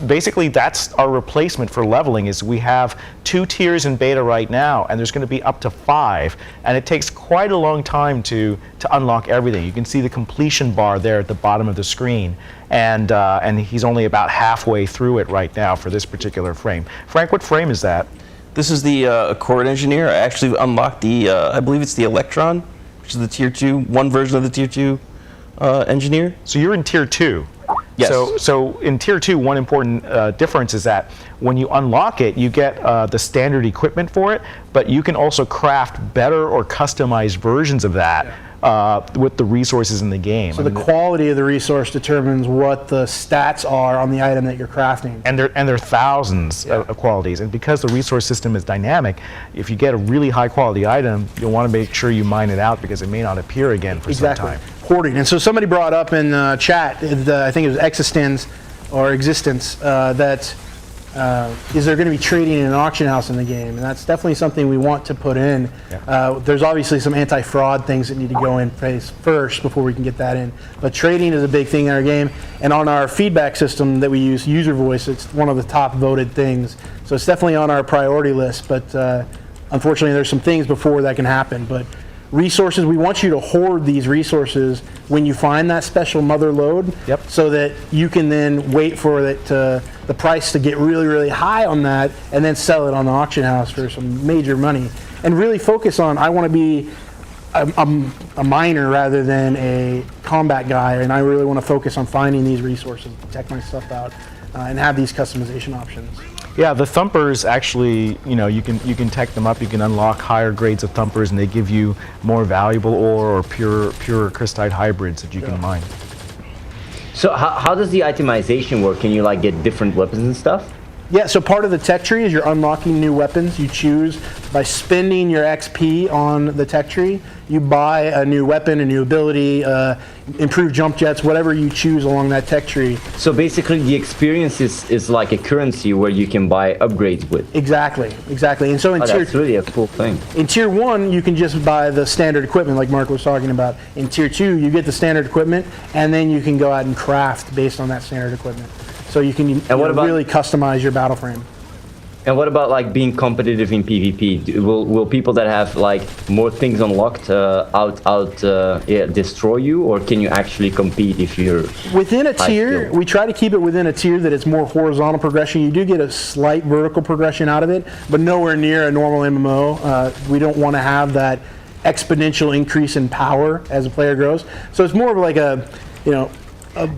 basically that's our replacement for leveling. Is we have 2 tiers in beta right now, and there's going to be up to 5, and it takes quite a long time to unlock everything. You can see the completion bar there at the bottom of the screen, and he's only about halfway through it right now for this particular frame. Frank, what frame is that? This is the Accord Engineer. I actually unlocked the, I believe it's the Electron, which is the Tier 2, one version of the Tier 2 Engineer. So you're in Tier 2. Yes. So in Tier 2, one important difference is that when you unlock it, you get the standard equipment for it, but you can also craft better or customized versions of that with the resources in the game. So the quality of the resource determines what the stats are on the item that you're crafting. And there are thousands of qualities. And because the resource system is dynamic, if you get a really high quality item, you'll want to make sure you mine it out because it may not appear again for some time. Hoarding. And so somebody brought up in chat, I think it was Existence, that is there going to be trading in an auction house in the game? And that's definitely something we want to put in. Yeah. There's obviously some anti-fraud things that need to go in place first before we can get that in. But trading is a big thing in our game. And on our feedback system that we use, User Voice, it's one of the top voted things. So it's definitely on our priority list. But unfortunately, there's some things before that can happen. But resources, we want you to hoard these resources when you find that special mother lode, so that you can then wait for it the price to get really, really high on that, and then sell it on the auction house for some major money. And really focus on, I want to be a miner rather than a combat guy, and I really want to focus on finding these resources, tech my stuff out, and have these customization options. Yeah, the thumpers actually, you can tech them up. You can unlock higher grades of thumpers, and they give you more valuable ore or pure crystite hybrids that you can mine. So how does the itemization work? Can you like get different weapons and stuff? Yeah, so part of the tech tree is you're unlocking new weapons. You choose by spending your XP on the tech tree. You buy a new weapon, a new ability, improved jump jets, whatever you choose along that tech tree. So basically the experience is like a currency where you can buy upgrades with. Exactly. And so that's really a cool thing. In Tier 1, you can just buy the standard equipment like Mark was talking about. In Tier 2, you get the standard equipment, and then you can go out and craft based on that standard equipment. So you can really customize your battle frame. And what about like being competitive in PvP? Will people that have like more things unlocked destroy you, or can you actually compete if you're within a tier? We try to keep it within a tier that it's more horizontal progression. You do get a slight vertical progression out of it, but nowhere near a normal MMO. We don't want to have that exponential increase in power as a player grows. So it's more of like a, you know,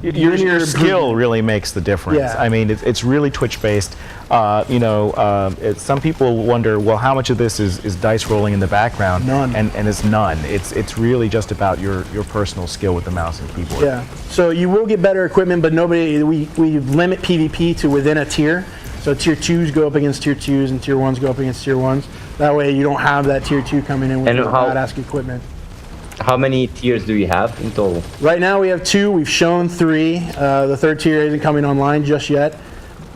your skill really makes the difference. Yeah. I mean, it's really Twitch based. Some people wonder, well, how much of this is dice rolling in the background? None. And it's none. It's really just about your personal skill with the mouse and keyboard. Yeah. So you will get better equipment, but we limit PvP to within a tier. So tier 2s go up against tier 2s and tier 1s go up against tier 1s. That way you don't have that tier 2 coming in with badass equipment. How many tiers do you have in total? Right now we have 2. We've shown 3. The third tier isn't coming online just yet.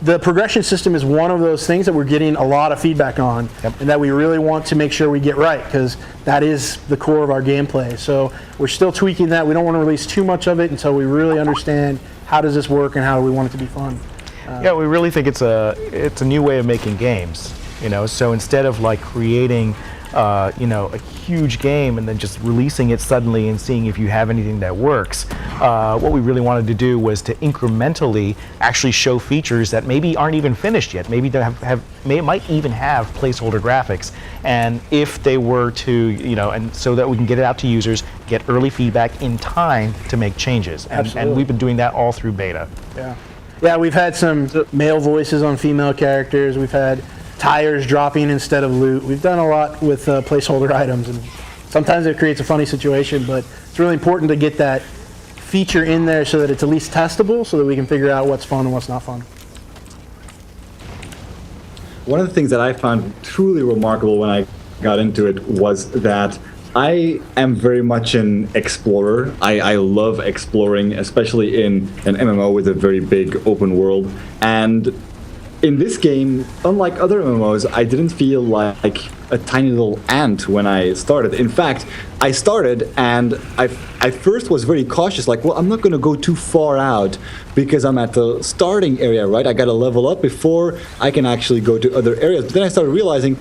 The progression system is one of those things that we're getting a lot of feedback on, and that we really want to make sure we get right, because that is the core of our gameplay. So we're still tweaking that. We don't want to release too much of it until we really understand how does this work and how do we want it to be fun. Yeah, we really think it's a new way of making games. So instead of like creating a huge game and then just releasing it suddenly and seeing if you have anything that works. What we really wanted to do was to incrementally actually show features that maybe aren't even finished yet. Maybe they might even have placeholder graphics. And if they were to, and so that we can get it out to users, get early feedback in time to make changes. And we've been doing that all through beta. Yeah. Yeah, we've had some male voices on female characters. We've had tires dropping instead of loot. We've done a lot with placeholder items, and sometimes it creates a funny situation, but it's really important to get that feature in there so that it's at least testable, so that we can figure out what's fun and what's not fun. One of the things that I found truly remarkable when I got into it was that I am very much an explorer. I love exploring, especially in an MMO with a very big open world. And in this game, unlike other MMOs, I didn't feel like a tiny little ant when I started. In fact, I started and I first was very cautious, like, well, I'm not going to go too far out because I'm at the starting area, right? I got to level up before I can actually go to other areas. But then I started realizing,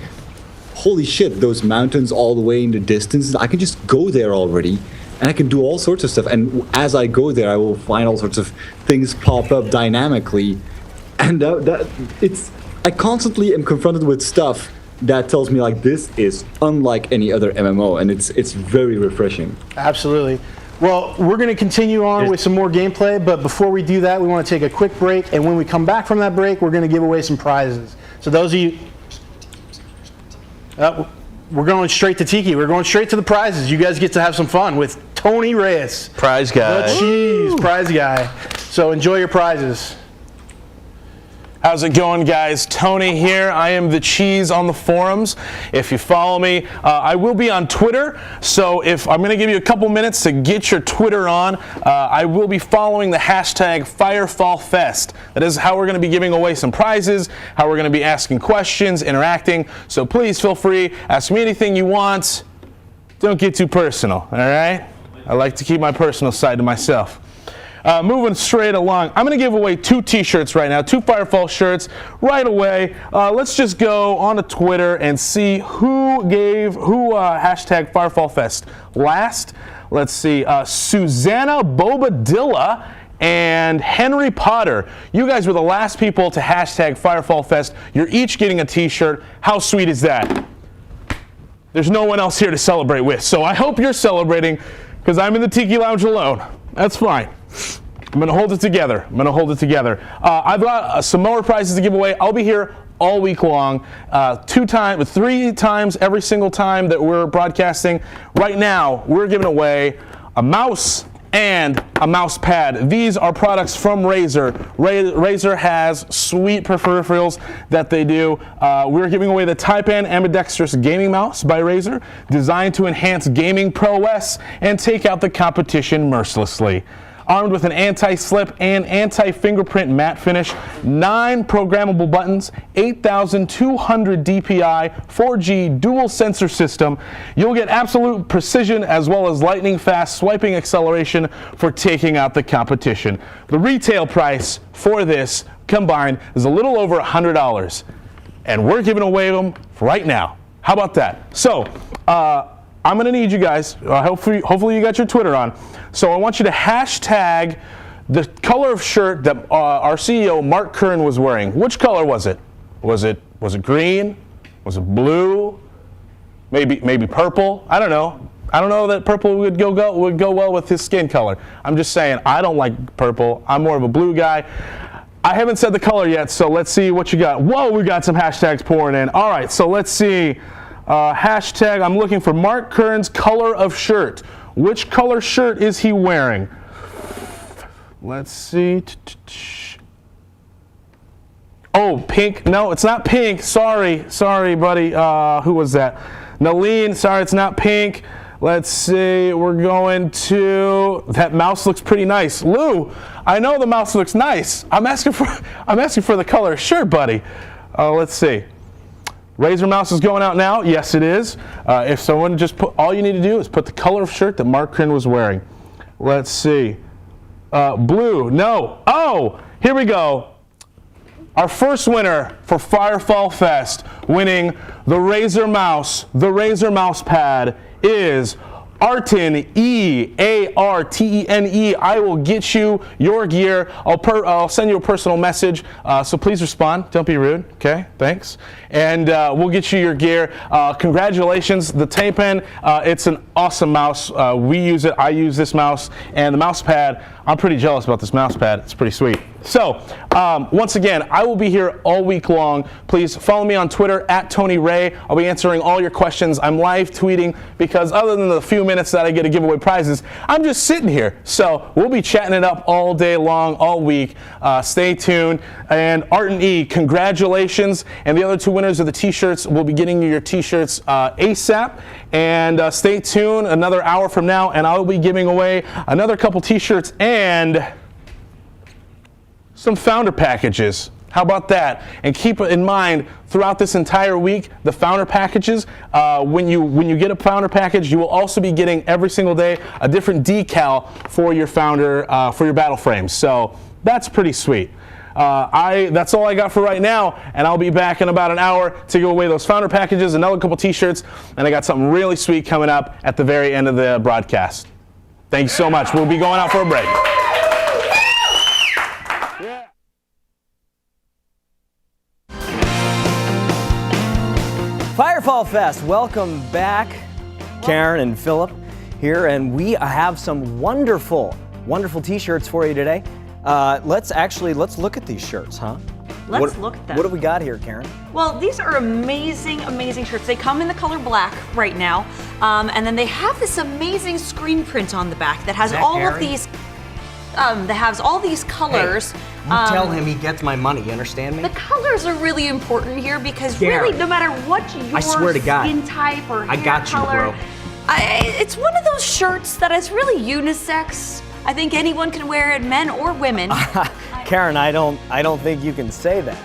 holy shit, those mountains all the way in the distance, I can just go there already. And I can do all sorts of stuff. And as I go there, I will find all sorts of things pop up dynamically. And I constantly am confronted with stuff that tells me, like, this is unlike any other MMO, and it's very refreshing. Absolutely. Well, we're going to continue on with some more gameplay, but before we do that, we want to take a quick break, and when we come back from that break, we're going to give away some prizes. So those of you... we're going straight to Tiki. We're going straight to the prizes. You guys get to have some fun with Tony Reyes. Prize guy. The cheese prize guy. So enjoy your prizes. How's it going, guys? Tony here. I am the cheese on the forums. If you follow me, I will be on Twitter. So if I'm going to give you a couple minutes to get your Twitter on, I will be following the hashtag FirefallFest. That is how we're going to be giving away some prizes, how we're going to be asking questions, interacting. So please feel free, ask me anything you want. Don't get too personal, all right? I like to keep my personal side to myself. Moving straight along, I'm going to give away 2 t-shirts right now, 2 Firefall shirts right away. Let's just go on to Twitter and see who hashtag FirefallFest last. Let's see, Susanna Bobadilla and Henry Potter. You guys were the last people to hashtag FirefallFest. You're each getting a t-shirt. How sweet is that? There's no one else here to celebrate with, so I hope you're celebrating, because I'm in the Tiki Lounge alone. That's fine. I'm going to hold it together. I've got some more prizes to give away. I'll be here all week long, 3 times every single time that we're broadcasting. Right now, we're giving away a mouse and a mouse pad. These are products from Razer. Razer has sweet peripherals that they do. We're giving away the Taipan Ambidextrous Gaming Mouse by Razer, designed to enhance gaming prowess and take out the competition mercilessly. armed with an anti-slip and anti-fingerprint matte finish, 9 programmable buttons, 8,200 DPI, 4G dual sensor system. You'll get absolute precision as well as lightning fast swiping acceleration for taking out the competition. The retail price for this combined is a little over $100, and we're giving away them right now. How about that? So, I'm going to need you guys, hopefully you got your Twitter on, so I want you to hashtag the color of shirt that our CEO Mark Kern was wearing. Which color was it? Was it green? Was it blue? Maybe purple? I don't know. I don't know that purple would go well with his skin color. I'm just saying, I don't like purple. I'm more of a blue guy. I haven't said the color yet, so let's see what you got. Whoa, we got some hashtags pouring in. All right, so let's see. Hashtag, I'm looking for Mark Kern's color of shirt. Which color shirt is he wearing? Let's see. Oh, pink. No, it's not pink. Sorry, buddy. Who was that? Nalene. Sorry, it's not pink. Let's see. We're going to. That mouse looks pretty nice. Lou, I know the mouse looks nice. I'm asking for the color shirt, buddy. Let's see. Razer mouse is going out now. Yes, it is. If someone just put, all you need to do is put the color of shirt that Mark Kern was wearing. Let's see. Blue. No. Oh, here we go. Our first winner for Firefall Fest, winning the Razer mouse pad, is Artene, E-A-R-T-E-N-E. I will get you your gear. I'll send you a personal message, so please respond. Don't be rude, okay? Thanks. And we'll get you your gear. Congratulations. The Tapen, it's an awesome mouse. We use it. I use this mouse. And the mouse pad, I'm pretty jealous about this mouse pad. It's pretty sweet. So, once again, I will be here all week long. Please follow me on Twitter, @TonyRay. I'll be answering all your questions. I'm live tweeting because other than the few minutes that I get to give away prizes, I'm just sitting here. So, we'll be chatting it up all day long, all week. Stay tuned. And Artene E, congratulations. And the other 2 winners of the t-shirts, will be getting you your t-shirts ASAP. And stay tuned another hour from now, and I'll be giving away another couple t-shirts and some founder packages. How about that? And keep in mind, throughout this entire week, the founder packages, when you get a founder package, you will also be getting every single day a different decal for your founder, for your battle frames. So that's pretty sweet. That's all I got for right now, and I'll be back in about an hour to give away those founder packages, another couple t-shirts, and I got something really sweet coming up at the very end of the broadcast. Thank you so much. We'll be going out for a break. Firefall Fest, welcome back. Karen and Philip here, and we have some wonderful t-shirts for you today. Let's look at these shirts, huh? Let's look at them. What do we got here, Karen? Well, these are amazing shirts. They come in the color black right now, and then they have this amazing screen print on the back that has all of these. That has all these colors. Hey, you tell him he gets my money. You understand me? The colors are really important here because really, no matter what your skin type or hair color, bro. It's one of those shirts that is really unisex. I think anyone can wear it, men or women. Karen, I don't think you can say that.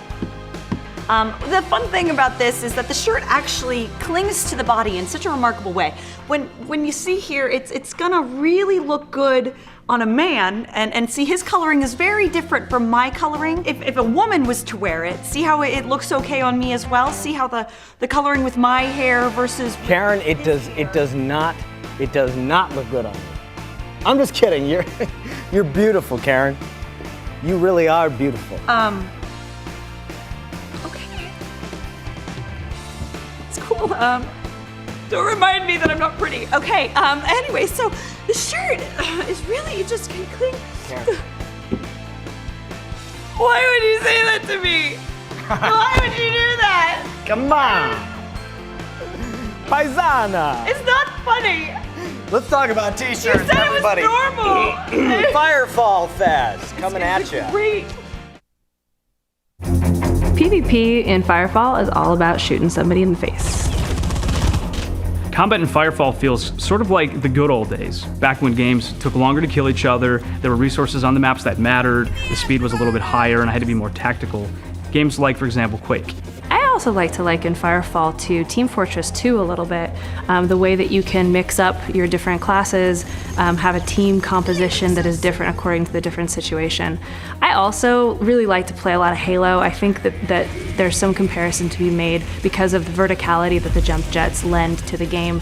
The fun thing about this is that the shirt actually clings to the body in such a remarkable way. When you see here, it's gonna really look good on a man, and see his coloring is very different from my coloring. If a woman was to wear it, see how it looks okay on me as well? See how the coloring with my hair versus Karen, it does not look good on you. I'm just kidding. You're beautiful, Karen. You really are beautiful. Okay. It's cool. Don't remind me that I'm not pretty. Okay, anyway, so the shirt is really, it just can cling. Karen. Why would you say that to me? Why would you do that? Come on. Paisana. It's not funny. Let's talk about t-shirts, you said everybody. It was normal. Firefall Fest coming at you. Great. PvP in Firefall is all about shooting somebody in the face. Combat in Firefall feels sort of like the good old days, back when games took longer to kill each other, there were resources on the maps that mattered, the speed was a little bit higher, and I had to be more tactical. Games like, for example, Quake. I also like to liken Firefall to Team Fortress 2 a little bit. The way that you can mix up your different classes, have a team composition that is different according to the different situation. I also really like to play a lot of Halo. I think that there's some comparison to be made because of the verticality that the jump jets lend to the game,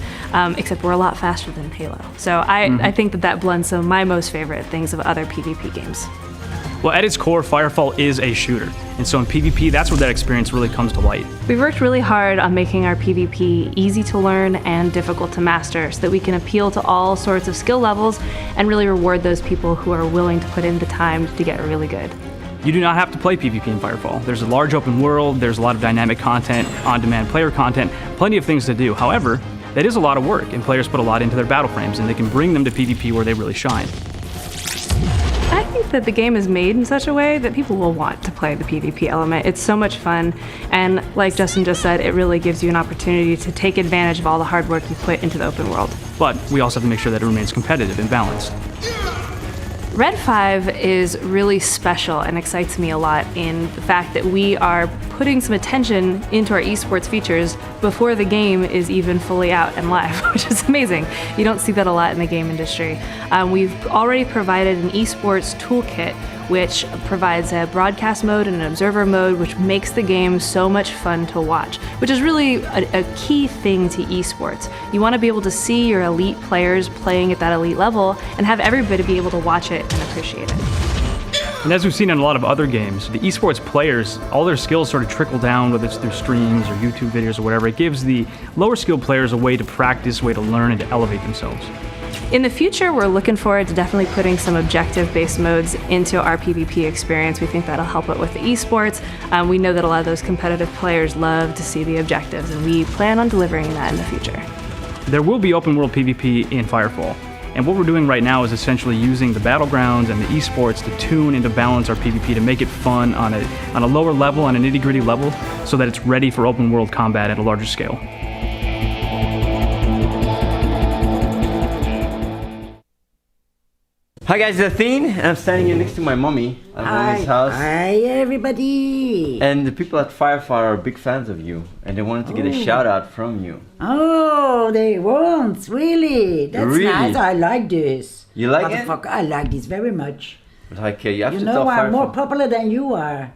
except we're a lot faster than Halo. So I think that blends some of my most favorite things of other PvP games. Well, at its core, Firefall is a shooter, and so in PvP, that's where that experience really comes to light. We've worked really hard on making our PvP easy to learn and difficult to master so that we can appeal to all sorts of skill levels and really reward those people who are willing to put in the time to get really good. You do not have to play PvP in Firefall. There's a large open world, there's a lot of dynamic content, on-demand player content, plenty of things to do. However, that is a lot of work, and players put a lot into their battle frames, and they can bring them to PvP where they really shine. I think that the game is made in such a way that people will want to play the PvP element. It's so much fun, and like Justin just said, it really gives you an opportunity to take advantage of all the hard work you put into the open world. But we also have to make sure that it remains competitive and balanced. Red 5 is really special and excites me a lot in the fact that we are putting some attention into our esports features before the game is even fully out and live, which is amazing. You don't see that a lot in the game industry. We've already provided an esports toolkit which provides a broadcast mode and an observer mode, which makes the game so much fun to watch, which is really a key thing to esports. You want to be able to see your elite players playing at that elite level and have everybody be able to watch it and appreciate it. And as we've seen in a lot of other games, the esports players, all their skills sort of trickle down, whether it's through streams or YouTube videos or whatever. It gives the lower skilled players a way to practice, a way to learn, and to elevate themselves. In the future, we're looking forward to definitely putting some objective-based modes into our PvP experience. We think that'll help it with the esports. We know that a lot of those competitive players love to see the objectives, and we plan on delivering that in the future. There will be open world PvP in Firefall. And what we're doing right now is essentially using the battlegrounds and the esports to tune and to balance our PvP to make it fun on a lower level, on a nitty-gritty level, so that it's ready for open world combat at a larger scale. Hi guys, it's Athene, and I'm standing here next to my mommy at mommy's house. Hi everybody! And the people at Firefall are big fans of you, and they wanted to get a shout out from you. Oh, they want, really? That's Really? nice, I like this. You like it? Motherfucker, I like this very much. Like, you have You to know, tell I'm more Firefall. popular than you are.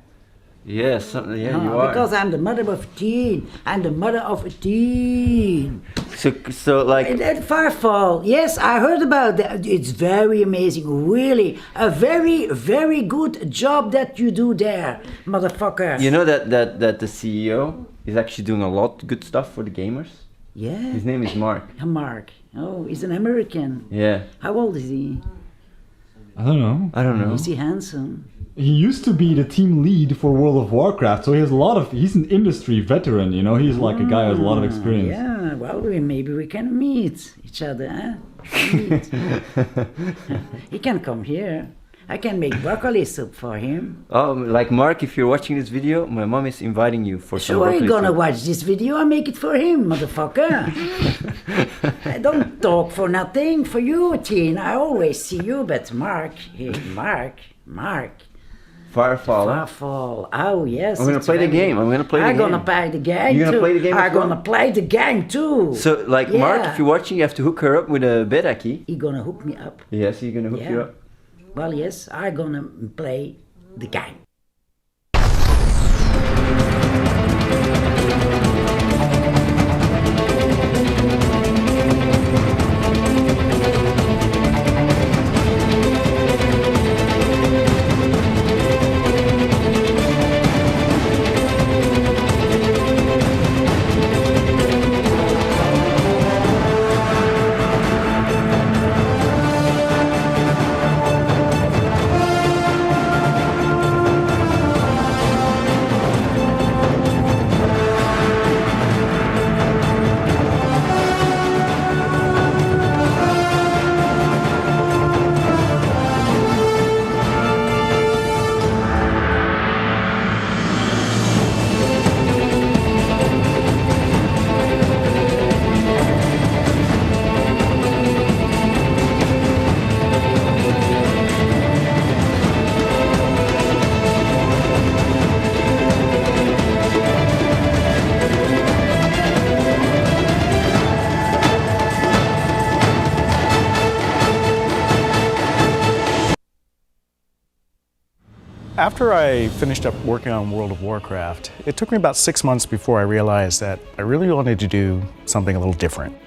Yeah, you are. Because I'm the mother of Athene. I'm the mother of Athene. So like... At Firefall, yes, I heard about that. It's very amazing, really. A very, very good job that you do there, motherfucker. You know that the CEO is actually doing a lot of good stuff for the gamers? Yeah. His name is Mark. Mark. Oh, he's an American. Yeah. How old is he? I don't know. I don't know. Is he handsome? He used to be the team lead for World of Warcraft, so he has he's an industry veteran, you know, he's like a guy who has a lot of experience. Yeah, well, maybe we can meet each other, huh? Meet. He can come here. I can make broccoli soup for him. Oh, like Mark, if you're watching this video, my mom is inviting you for some So are broccoli you gonna soup. watch this video? I make it for him, motherfucker. I don't talk for nothing. For you, Teen, I always see you, but Mark, hey, Mark. Firefall. Oh yes. I'm gonna play the game. I'm gonna play the game. I'm gonna play the game. You're gonna too. play the game as I'm well? gonna play the game too. So, like, Mark, Yeah. if you're watching, you have to hook her up with a beta key. He gonna hook me up. Yes, he's gonna hook you up. Well, yes, I'm gonna play the game. After I finished up working on World of Warcraft, it took me about 6 months before I realized that I really wanted to do something a little different.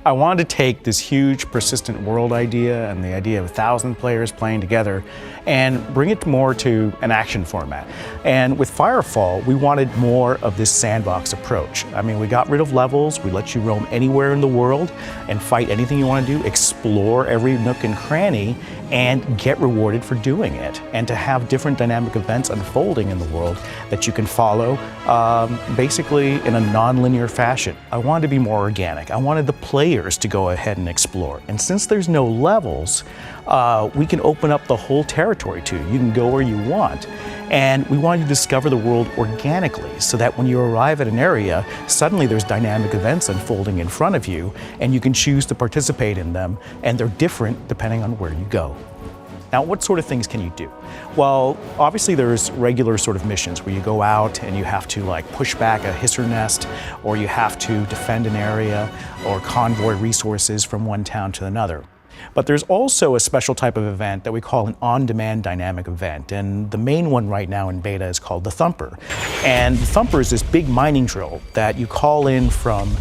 I wanted to take this huge persistent world idea and the idea of 1,000 players playing together and bring it more to an action format. And with Firefall, we wanted more of this sandbox approach. I mean, we got rid of levels, we let you roam anywhere in the world and fight anything you want to do, explore every nook and cranny, and get rewarded for doing it. And to have different dynamic events unfolding in the world that you can follow basically in a non-linear fashion. I wanted to be more organic. I wanted the players to go ahead and explore. And since there's no levels, we can open up the whole territory to you. You can go where you want. And we wanted to discover the world organically so that when you arrive at an area, suddenly there's dynamic events unfolding in front of you and you can choose to participate in them, and they're different depending on where you go. Now, what sort of things can you do? Well, obviously there's regular sort of missions where you go out and you have to like push back a hisser nest, or you have to defend an area or convoy resources from one town to another. But there's also a special type of event that we call an on-demand dynamic event, and the main one right now in beta is called the Thumper. And the Thumper is this big mining drill that you call in from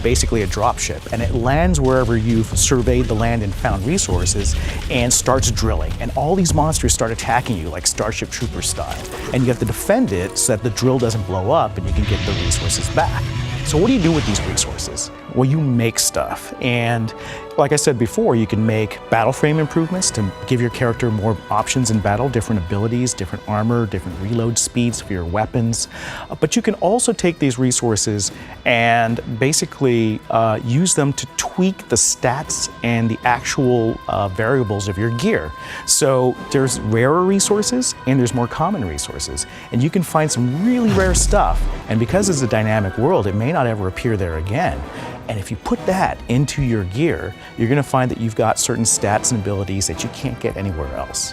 basically a dropship, and it lands wherever you've surveyed the land and found resources and starts drilling. And all these monsters start attacking you like Starship Troopers style, and you have to defend it so that the drill doesn't blow up and you can get the resources back. So what do you do with these resources? Well, you make stuff. And like I said before, you can make battle frame improvements to give your character more options in battle, different abilities, different armor, different reload speeds for your weapons. But you can also take these resources and basically use them to tweak the stats and the actual variables of your gear. So there's rarer resources and there's more common resources. And you can find some really rare stuff. And because it's a dynamic world, it may not ever appear there again. And if you put that into your gear, you're going to find that you've got certain stats and abilities that you can't get anywhere else.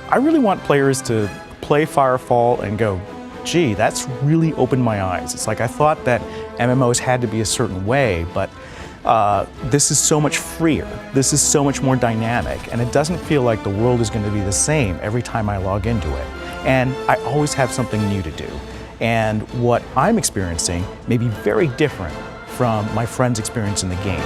I really want players to play Firefall and go, gee, that's really opened my eyes. It's like I thought that MMOs had to be a certain way, but this is so much freer. This is so much more dynamic, and it doesn't feel like the world is going to be the same every time I log into it. And I always have something new to do. And what I'm experiencing may be very different from my friend's experience in the game.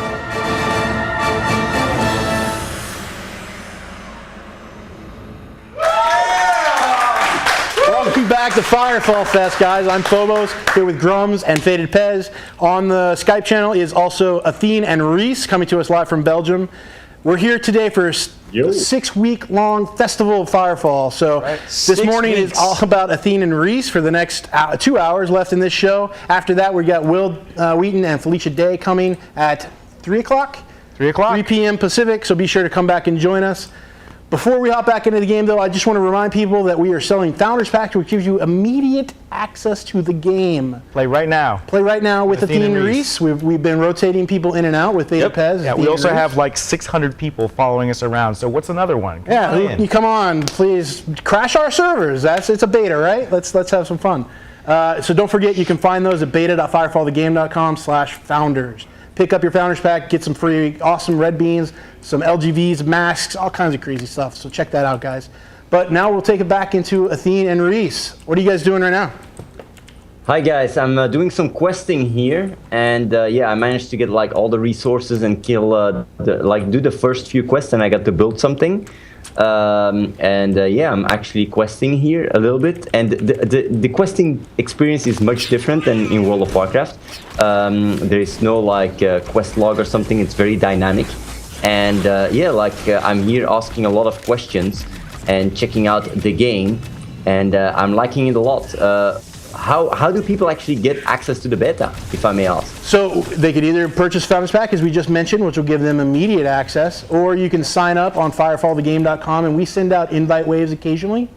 Welcome back to Firefall Fest, guys. I'm Phobos, here with Grums and Faded Pez. On the Skype channel is also Athene and Reese, coming to us live from Belgium. We're here today for a 6-week-long festival of Firefall. So this morning is all about Athene and Reese for the next 2 hours left in this show. After that, we got Will Wheaton and Felicia Day coming at 3 o'clock? 3 p.m. Pacific, so be sure to come back and join us. Before we hop back into the game, though, I just want to remind people that we are selling Founders Pack, which gives you immediate access to the game. Play right now. Play right now with Athene and Reese. We've been rotating people in and out with Beta Pez. Yeah, we also have like 600 people following us around. So what's another one? You come on, please crash our servers. It's a beta, right? Let's have some fun. So don't forget, you can find those at beta.firefallthegame.com/founders. Pick up your Founders Pack, get some free awesome red beans, some LGVs, masks, all kinds of crazy stuff. So check that out, guys. But now we'll take it back into Athene and Reese. What are you guys doing right now? Hi guys, I'm doing some questing here, and yeah, I managed to get like all the resources and kill do the first few quests, and I got to build something. Yeah, I'm actually questing here a little bit, and the questing experience is much different than in World of Warcraft. There is no like quest log or something. It's very dynamic, and yeah, I'm here asking a lot of questions and checking out the game, and I'm liking it a lot. How do people actually get access to the beta, if I may ask? So they could either purchase Founders Pack, as we just mentioned, which will give them immediate access, or you can sign up on firefallthegame.com, and we send out invite waves occasionally.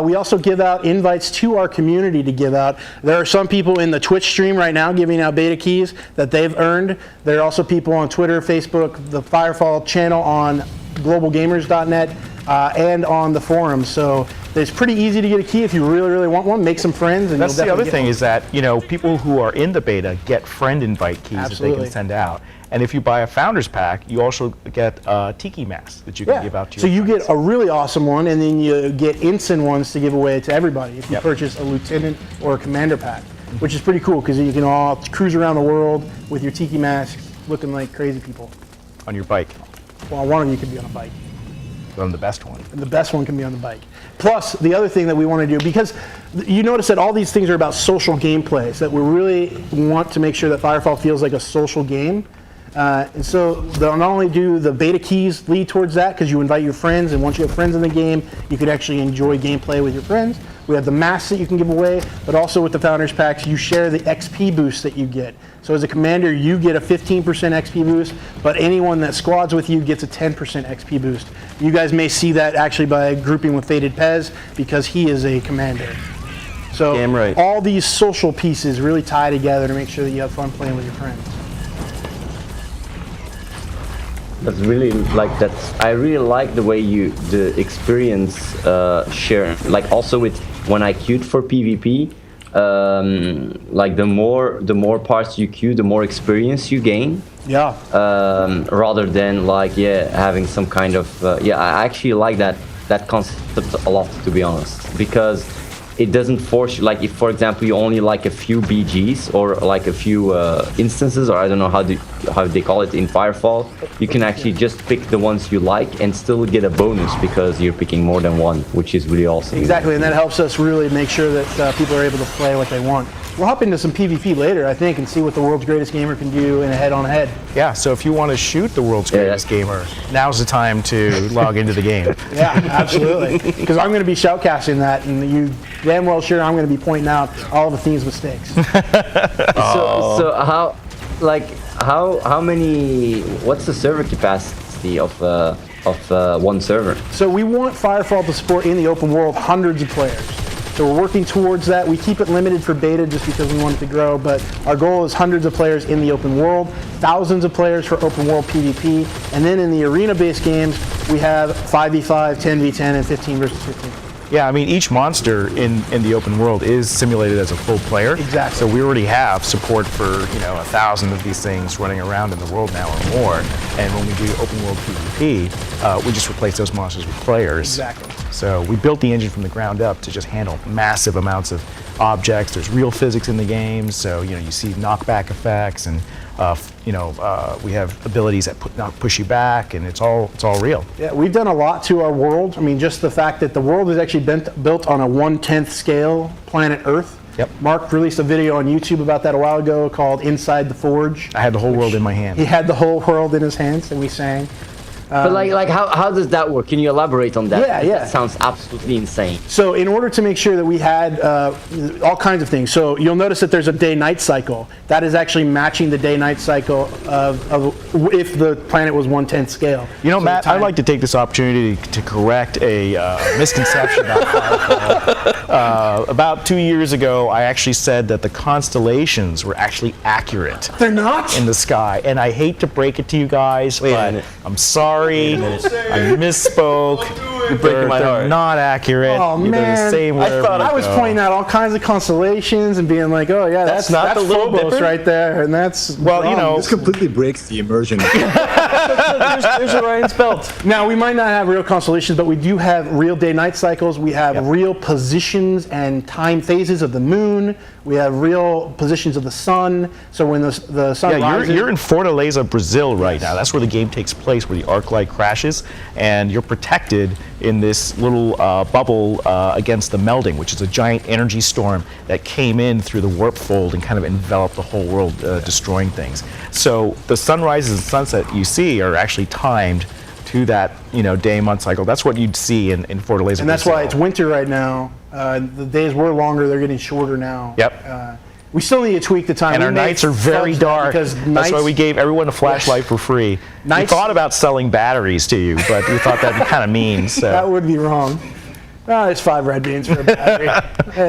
We also give out invites to our community to give out. There are some people in the Twitch stream right now giving out beta keys that they've earned. There are also people on Twitter, Facebook, the Firefall channel on globalgamers.net. and on the forums. So it's pretty easy to get a key if you really, really want one. Make some friends, and That's you'll the other definitely thing get is that, you know, people who are in the beta get friend invite keys that they Absolutely. can send out. And if you buy a Founders Pack, you also get a Tiki Mask that you can give out to So your you get a really awesome one, and then you get ensign ones to give away to everybody if you purchase a lieutenant or a commander pack, which is pretty cool because you can all cruise around the world with your Tiki masks looking like crazy people. on your bike. Well, one of you can be on a bike. On the best one. And the best one can be on the bike. Plus, the other thing that we want to do, because you notice that all these things are about social gameplay, so that we really want to make sure that Firefall feels like a social game. And so they'll not only do the beta keys lead towards that, because you invite your friends, and once you have friends in the game, you could actually enjoy gameplay with your friends. We have the masks that you can give away, but also with the Founders Packs, you share the XP boost that you get. So as a commander, you get a 15% XP boost, but anyone that squads with you gets a 10% XP boost. You guys may see that actually by grouping with Faded Pez, because he is a commander. So all these social pieces really tie together to make sure that you have fun playing with your friends. That's really I really like the way the experience share. Like also with when I queued for PvP, like the more parts you queue, the more experience you gain. Yeah. Rather than having some kind of I actually like that concept a lot, to be honest, because it doesn't force you, like if for example you only like a few BGs or like a few instances, or I don't know how they call it in Firefall, you can actually just pick the ones you like and still get a bonus because you're picking more than one, which is really awesome. Exactly, and that helps us really make sure that people are able to play what they want. We'll hop into some PvP later, I think, and see what the world's greatest gamer can do in a head-on-head. Yeah, so if you want to shoot the world's greatest gamer, now's the time to log into the game. Yeah, absolutely. Because I'm going to be shoutcasting that, and you damn well sure I'm going to be pointing out all of Athene's mistakes. So how many? What's the server capacity of one server? So we want Firefall to support in the open world hundreds of players. So we're working towards that. We keep it limited for beta just because we want it to grow, but our goal is hundreds of players in the open world, thousands of players for open world PvP, and then in the arena-based games, we have 5v5, 10v10, and 15 versus 15. Yeah, I mean, each monster in the open world is simulated as a full player. Exactly. So we already have support for 1,000 of these things running around in the world now or more. And when we do open world PvP, we just replace those monsters with players. Exactly. So we built the engine from the ground up to just handle massive amounts of objects. There's real physics in the game, so you see knockback effects, and we have abilities that push you back, and it's all real. Yeah, we've done a lot to our world. I mean, just the fact that the world is actually built on a 1/10 scale planet Earth. Yep. Mark released a video on YouTube about that a while ago called Inside the Forge. I had the whole world in my hand. He had the whole world in his hands, and we sang. But how does that work? Can you elaborate on that? Yeah. That sounds absolutely insane. So in order to make sure that we had all kinds of things, so you'll notice that there's a day-night cycle. That is actually matching the day-night cycle of if the planet was 1/10 scale. You know, Matt, I'd like to take this opportunity to correct a misconception about Firefall. About 2 years ago, I actually said that the constellations were actually accurate. They're not? In the sky. And I hate to break it to you guys, but I'm sorry. I misspoke. You're breaking my heart. They're not accurate. Oh, They're man. the same I was pointing out all kinds of constellations and being like, oh yeah, that's not the Little Phobos Dipper? right there, and that's wrong. This completely breaks the immersion. There's Orion's belt. Now, we might not have real constellations, but we do have real day-night cycles. We have real positions and time phases of the moon. We have real positions of the sun. So when the sun rises... You're in Fortaleza, Brazil right now. That's where the game takes place, where the arc light crashes, and you're protected in this little bubble against the melding, which is a giant energy storm that came in through the warp fold and kind of enveloped the whole world, destroying things. So the sunrises and sunset you see are actually timed to that day-month cycle. That's what you'd see in Fortaleza. And that's why it's winter right now. The days were longer, they're getting shorter now. Yep. We still need to tweak the time. And our nights are very dark. That's why we gave everyone a flashlight for free. We thought about selling batteries to you, but we thought that'd be kind of mean. So. That would be wrong. It's 5 red beans for a battery.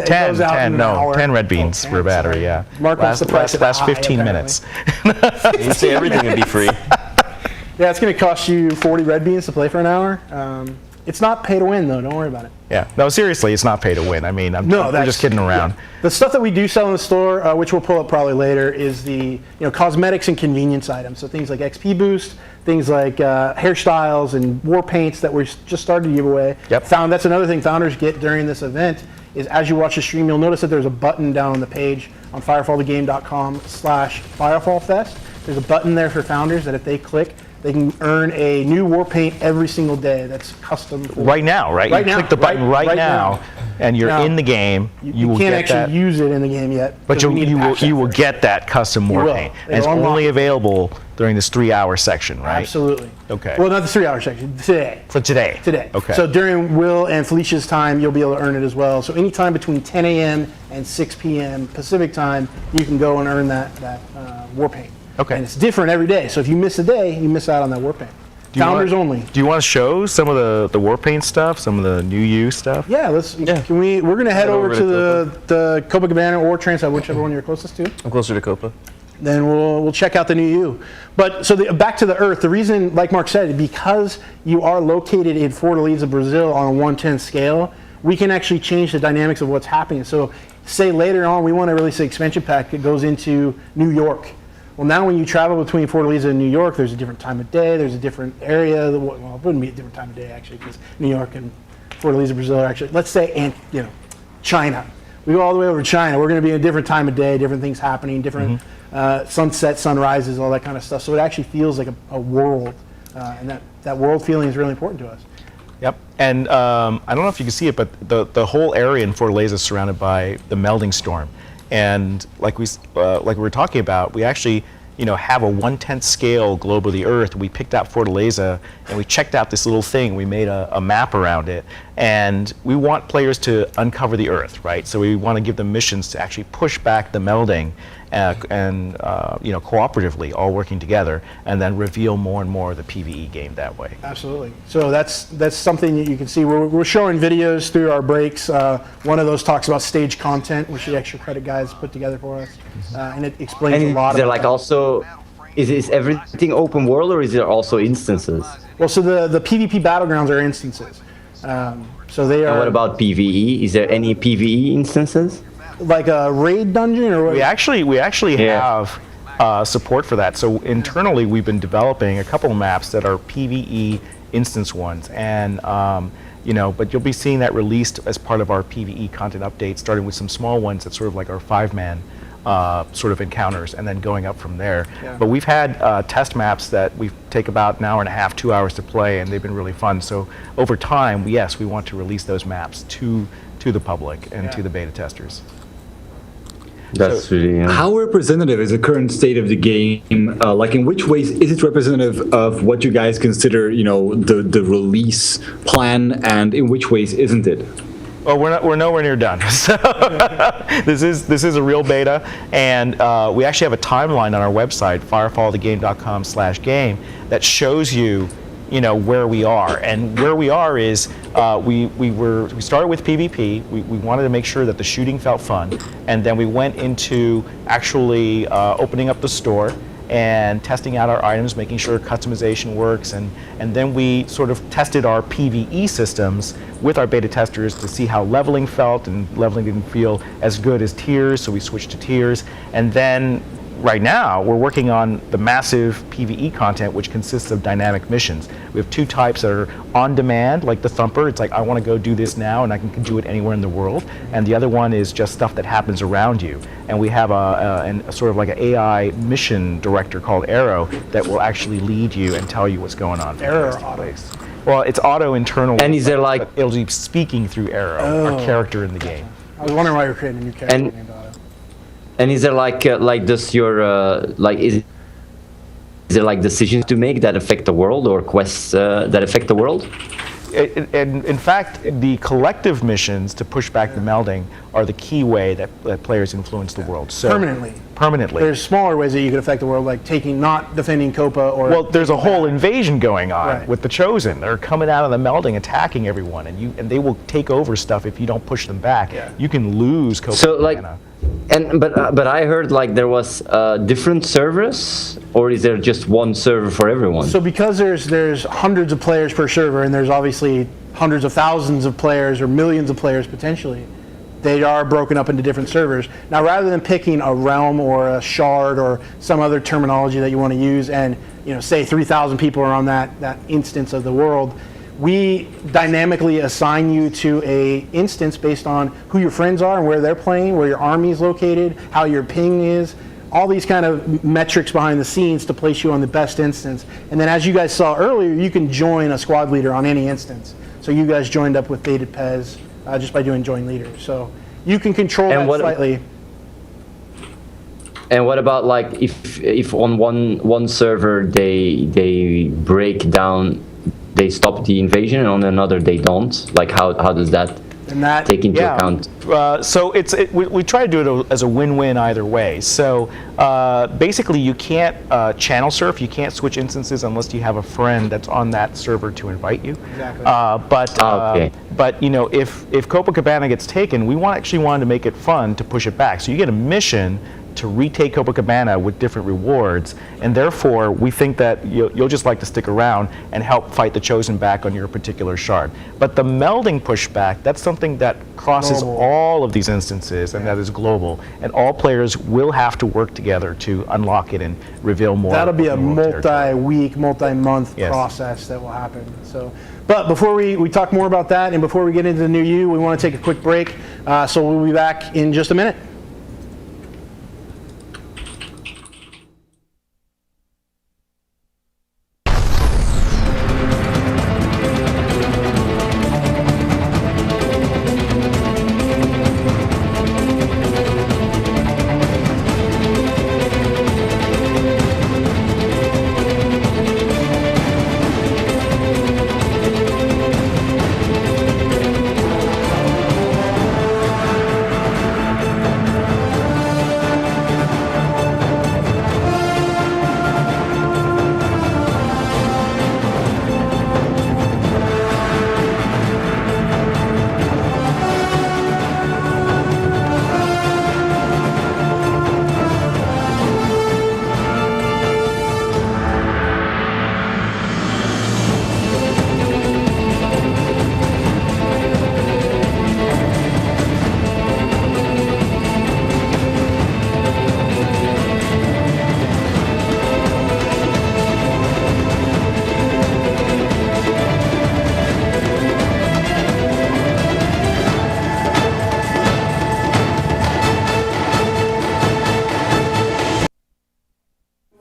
10 red beans for a battery, yeah. Mark wants the price last 15 minutes. You say everything would be free. Yeah, it's going to cost you 40 red beans to play for an hour. It's not pay to win though. Don't worry about it. Yeah. No, seriously, it's not pay to win. I mean, I'm just kidding around. Yeah. The stuff that we do sell in the store, which we'll pull up probably later, is the cosmetics and convenience items. So things like XP boost, things like hairstyles and war paints that we're just started to give away. Yep. That's another thing founders get during this event. Is as you watch the stream, you'll notice that there's a button down on the page on firefallthegame.com/firefallfest. There's a button there for founders that if they click, they can earn a new war paint every single day that's custom. Right now, right? You click the button right now, and you're in the game. You will can't get actually that. use it in the game yet. But you will get that custom war paint. And it's only available during this 3-hour section, right? Absolutely. Okay. Well, not the 3-hour section, today. For today? Today. Okay. So during Will and Felicia's time, you'll be able to earn it as well. So anytime between 10 a.m. and 6 p.m. Pacific time, you can go and earn that war paint. Okay. And it's different every day. So if you miss a day, you miss out on that war paint. Founders only. Do you want to show some of the war paint stuff, some of the new you stuff? Yeah, Can we? We're gonna head over to the Copacabana or Transat, whichever one you're closest to. I'm closer to Copa. Then we'll check out the new you. But so back to the Earth. The reason, like Mark said, because you are located in Fortaleza, Brazil, on a 1/10 scale, we can actually change the dynamics of what's happening. So, say later on we want to release an expansion pack that goes into New York. Well, now when you travel between Fortaleza and New York, there's a different time of day, there's a different area. Well, it wouldn't be a different time of day, actually, because New York and Fortaleza, Brazil are actually, let's say, China. We go all the way over to China. We're going to be in a different time of day, different things happening, different sunset, sunrises, all that kind of stuff. So it actually feels like a world, and that world feeling is really important to us. Yep. And I don't know if you can see it, but the whole area in Fortaleza is surrounded by the melding storm. And like we were talking about, we actually have a 1/10 scale globe of the Earth. We picked out Fortaleza and we checked out this little thing. We made a map around it, and we want players to uncover the Earth, right? So we want to give them missions to actually push back the melding, and cooperatively, all working together, and then reveal more and more of the PvE game that way. Absolutely. So that's something that you can see. We're showing videos through our breaks. One of those talks about stage content, which the extra credit guys put together for us, and it explains a lot. Is there is everything open world, or is there also instances? Well, so the PvP battlegrounds are instances. So they are. And what about PvE? Is there any PvE instances? Like a raid dungeon, or what? We actually have support for that. So internally, we've been developing a couple of maps that are PvE instance ones, and but you'll be seeing that released as part of our PvE content update, starting with some small ones that's sort of like our 5-man sort of encounters, and then going up from there. Yeah. But we've had test maps that we take about an hour and a half, 2 hours to play, and they've been really fun. So over time, yes, we want to release those maps to the public and to the beta testers. That's really. How representative is the current state of the game? Like, in which ways is it representative of what you guys consider, the release plan, and in which ways isn't it? Oh, we're nowhere near done. So this is a real beta, and we actually have a timeline on our website, firefallthegame.com/game, that shows you, where we are. And where we are is we started with PvP. We wanted to make sure that the shooting felt fun, and then we went into actually opening up the store and testing out our items, making sure customization works, and then we sort of tested our PvE systems with our beta testers to see how leveling felt, and leveling didn't feel as good as tiers, so we switched to tiers. And then right now, we're working on the massive PvE content, which consists of dynamic missions. We have 2 types that are on demand, like the Thumper. It's like, I want to go do this now, and I can do it anywhere in the world. And the other one is just stuff that happens around you. And we have a sort of like an AI mission director called Arrow that will actually lead you and tell you what's going on. Arrow or Auto? Well, it's Auto internal. And is there like... It'll be speaking through Arrow, our character in the game. I was wondering why you're creating a new character named Auto. And is there like does your is there like decisions to make that affect the world, or quests that affect the world? In fact, the collective missions to push back the melding are the key way that players influence the world. So permanently. There's smaller ways that you could affect the world, like not defending Copa, or... Well, there's a whole invasion going on with the Chosen. They're coming out of the melding, attacking everyone, and they will take over stuff if you don't push them back. Yeah. You can lose Copa. So but I heard like there was different servers, or is there just one server for everyone? So because there's hundreds of players per server, and there's obviously hundreds of thousands of players or millions of players potentially. They are broken up into different servers. Now, rather than picking a realm or a shard or some other terminology that you want to use and say 3,000 people are on that instance of the world, we dynamically assign you to a instance based on who your friends are and where they're playing, where your army is located, how your ping is, all these kind of metrics behind the scenes to place you on the best instance. And then as you guys saw earlier, you can join a squad leader on any instance. So you guys joined up with Dated Pez just by doing join leader. So you can control that slightly. And what about like if on one server they break down, they stop the invasion, and on another they don't? Like how does that take into account? So we try to do it as a win-win either way. So basically you can't channel surf, you can't switch instances unless you have a friend that's on that server to invite you. Exactly. But if Copacabana gets taken, we actually wanted to make it fun to push it back. So you get a mission to retake Copacabana with different rewards, and therefore we think that you'll just like to stick around and help fight the Chosen back on your particular shard. But the melding pushback, that's something that crosses all of these instances, and that is global, and all players will have to work together to unlock it and reveal more. That'll be a multi-week, multi-month process that will happen. So, but before we talk more about that, and before we get into the new you, we want to take a quick break. So we'll be back in just a minute.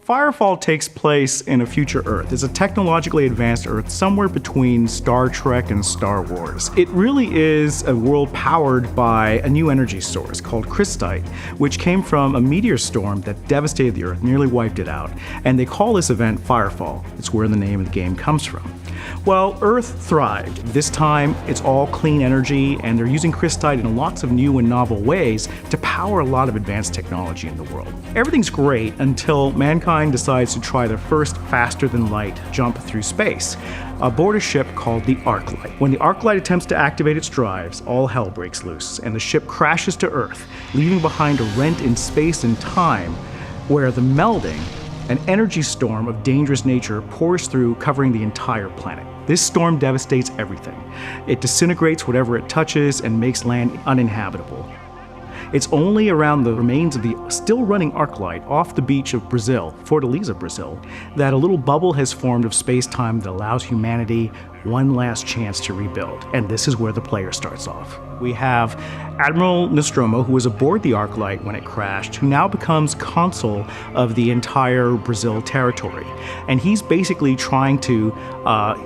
Firefall takes place in a future Earth. It's a technologically advanced Earth somewhere between Star Trek and Star Wars. It really is a world powered by a new energy source called crystite, which came from a meteor storm that devastated the Earth, nearly wiped it out. And they call this event Firefall. It's where the name of the game comes from. Well, Earth thrived. This time, it's all clean energy, and they're using crystite in lots of new and novel ways to power a lot of advanced technology in the world. Everything's great until mankind decides to try their first faster-than-light jump through space, aboard a ship called the Arclight. When the Arclight attempts to activate its drives, all hell breaks loose, and the ship crashes to Earth, leaving behind a rent in space and time where the melding, an energy storm of dangerous nature, pours through, covering the entire planet. This storm devastates everything. It disintegrates whatever it touches and makes land uninhabitable. It's only around the remains of the still running Arclight off the beach of Brazil, Fortaleza, Brazil, that a little bubble has formed of space-time that allows humanity one last chance to rebuild. And this is where the player starts off. We have Admiral Nostromo, who was aboard the Arclight when it crashed, who now becomes consul of the entire Brazil territory. And he's basically trying to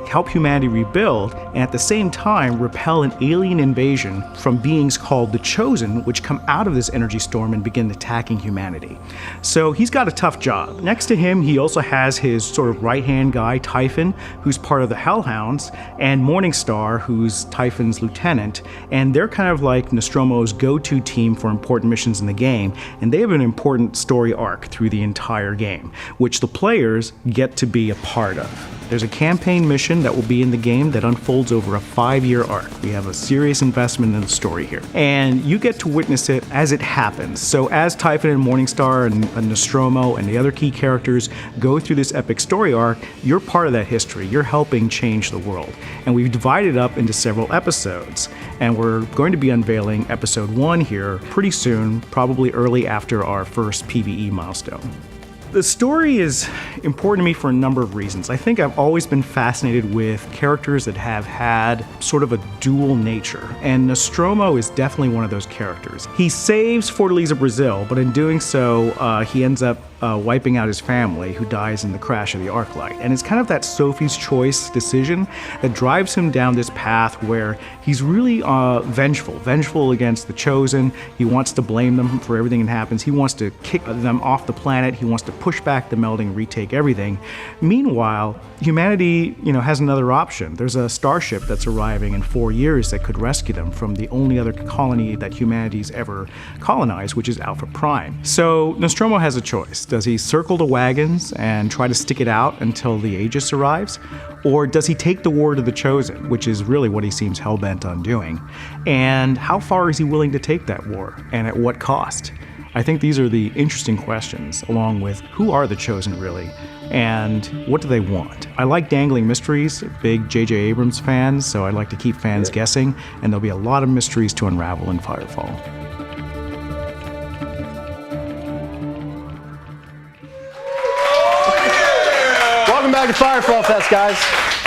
help humanity rebuild and at the same time repel an alien invasion from beings called the Chosen, which come out of this energy storm and begin attacking humanity. So he's got a tough job. Next to him, he also has his sort of right-hand guy, Typhon, who's part of the Hellhounds, and Morningstar, who's Typhon's lieutenant, and they're they're kind of like Nostromo's go-to team for important missions in the game, and they have an important story arc through the entire game, which the players get to be a part of. There's a campaign mission that will be in the game that unfolds over a 5-year arc. We have a serious investment in the story here. And you get to witness it as it happens. So as Typhon and Morningstar and Nostromo and the other key characters go through this epic story arc, you're part of that history. You're helping change the world. And we've divided up into several episodes. And we're going to be unveiling episode 1 here pretty soon, probably early after our first PvE milestone. The story is important to me for a number of reasons. I think I've always been fascinated with characters that have had sort of a dual nature, and Nostromo is definitely one of those characters. He saves Fortaleza, Brazil, but in doing so, he ends up wiping out his family, who dies in the crash of the Arclight. And it's kind of that Sophie's Choice decision that drives him down this path where he's really vengeful against the Chosen. He wants to blame them for everything that happens. He wants to kick them off the planet. He wants to push back the melding, retake everything. Meanwhile, humanity, has another option. There's a starship that's arriving in 4 years that could rescue them from the only other colony that humanity's ever colonized, which is Alpha Prime. So Nostromo has a choice. Does he circle the wagons and try to stick it out until the Aegis arrives? Or does he take the war to the Chosen, which is really what he seems hell-bent on doing? And how far is he willing to take that war, and at what cost? I think these are the interesting questions, along with who are the Chosen really, and what do they want? I like dangling mysteries, big J.J. Abrams fans, so I like to keep fans guessing, and there'll be a lot of mysteries to unravel in Firefall. Welcome back to Firefall Fest, guys.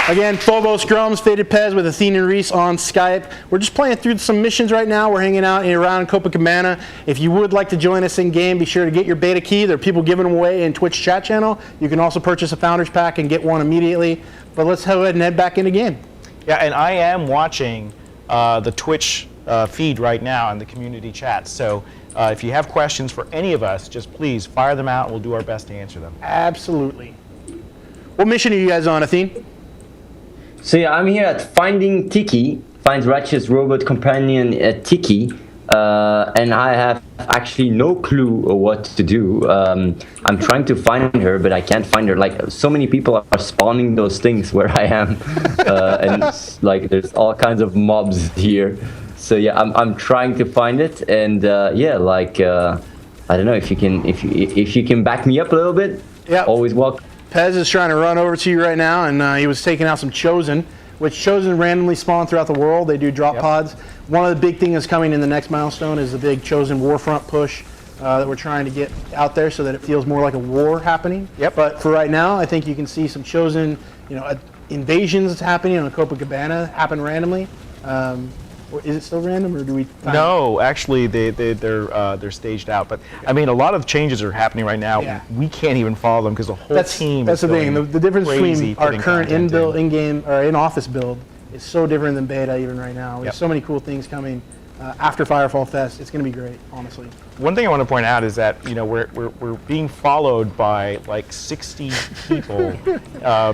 Again, Phobos Scrums, Faded Pez with Athene and Reese on Skype. We're just playing through some missions right now. We're hanging out around Copacabana. If you would like to join us in game, be sure to get your beta key. There are people giving them away in Twitch chat channel. You can also purchase a Founders Pack and get one immediately. But let's go ahead and head back into game. Yeah, and I am watching the Twitch feed right now in the community chat. So if you have questions for any of us, just please fire them out and we'll do our best to answer them. Absolutely. What mission are you guys on, Athene? So yeah, I'm here at Finding Tiki, find Ratchet's robot companion Tiki, and I have actually no clue what to do. I'm trying to find her, but I can't find her. Like, so many people are spawning those things where I am, and it's like there's all kinds of mobs here. So yeah, I'm trying to find it, and yeah, like I don't know if you can back me up a little bit. Yeah. Always welcome. Pez is trying to run over to you right now, and he was taking out some Chosen, which Chosen randomly spawn throughout the world. They do drop pods. One of the big things that's coming in the next milestone is the big Chosen Warfront push that we're trying to get out there so that it feels more like a war happening. Yep. But for right now, I think you can see some Chosen, invasions happening on Copacabana happen randomly. Is it still random, or do we? No, actually, they're staged out. But I mean, a lot of changes are happening right now. Yeah. We can't even follow them because the whole team. That's the thing. The difference between our current in-game or in-office build is so different than beta even right now. We have so many cool things coming after Firefall Fest. It's going to be great, honestly. One thing I want to point out is that we're being followed by like 60 people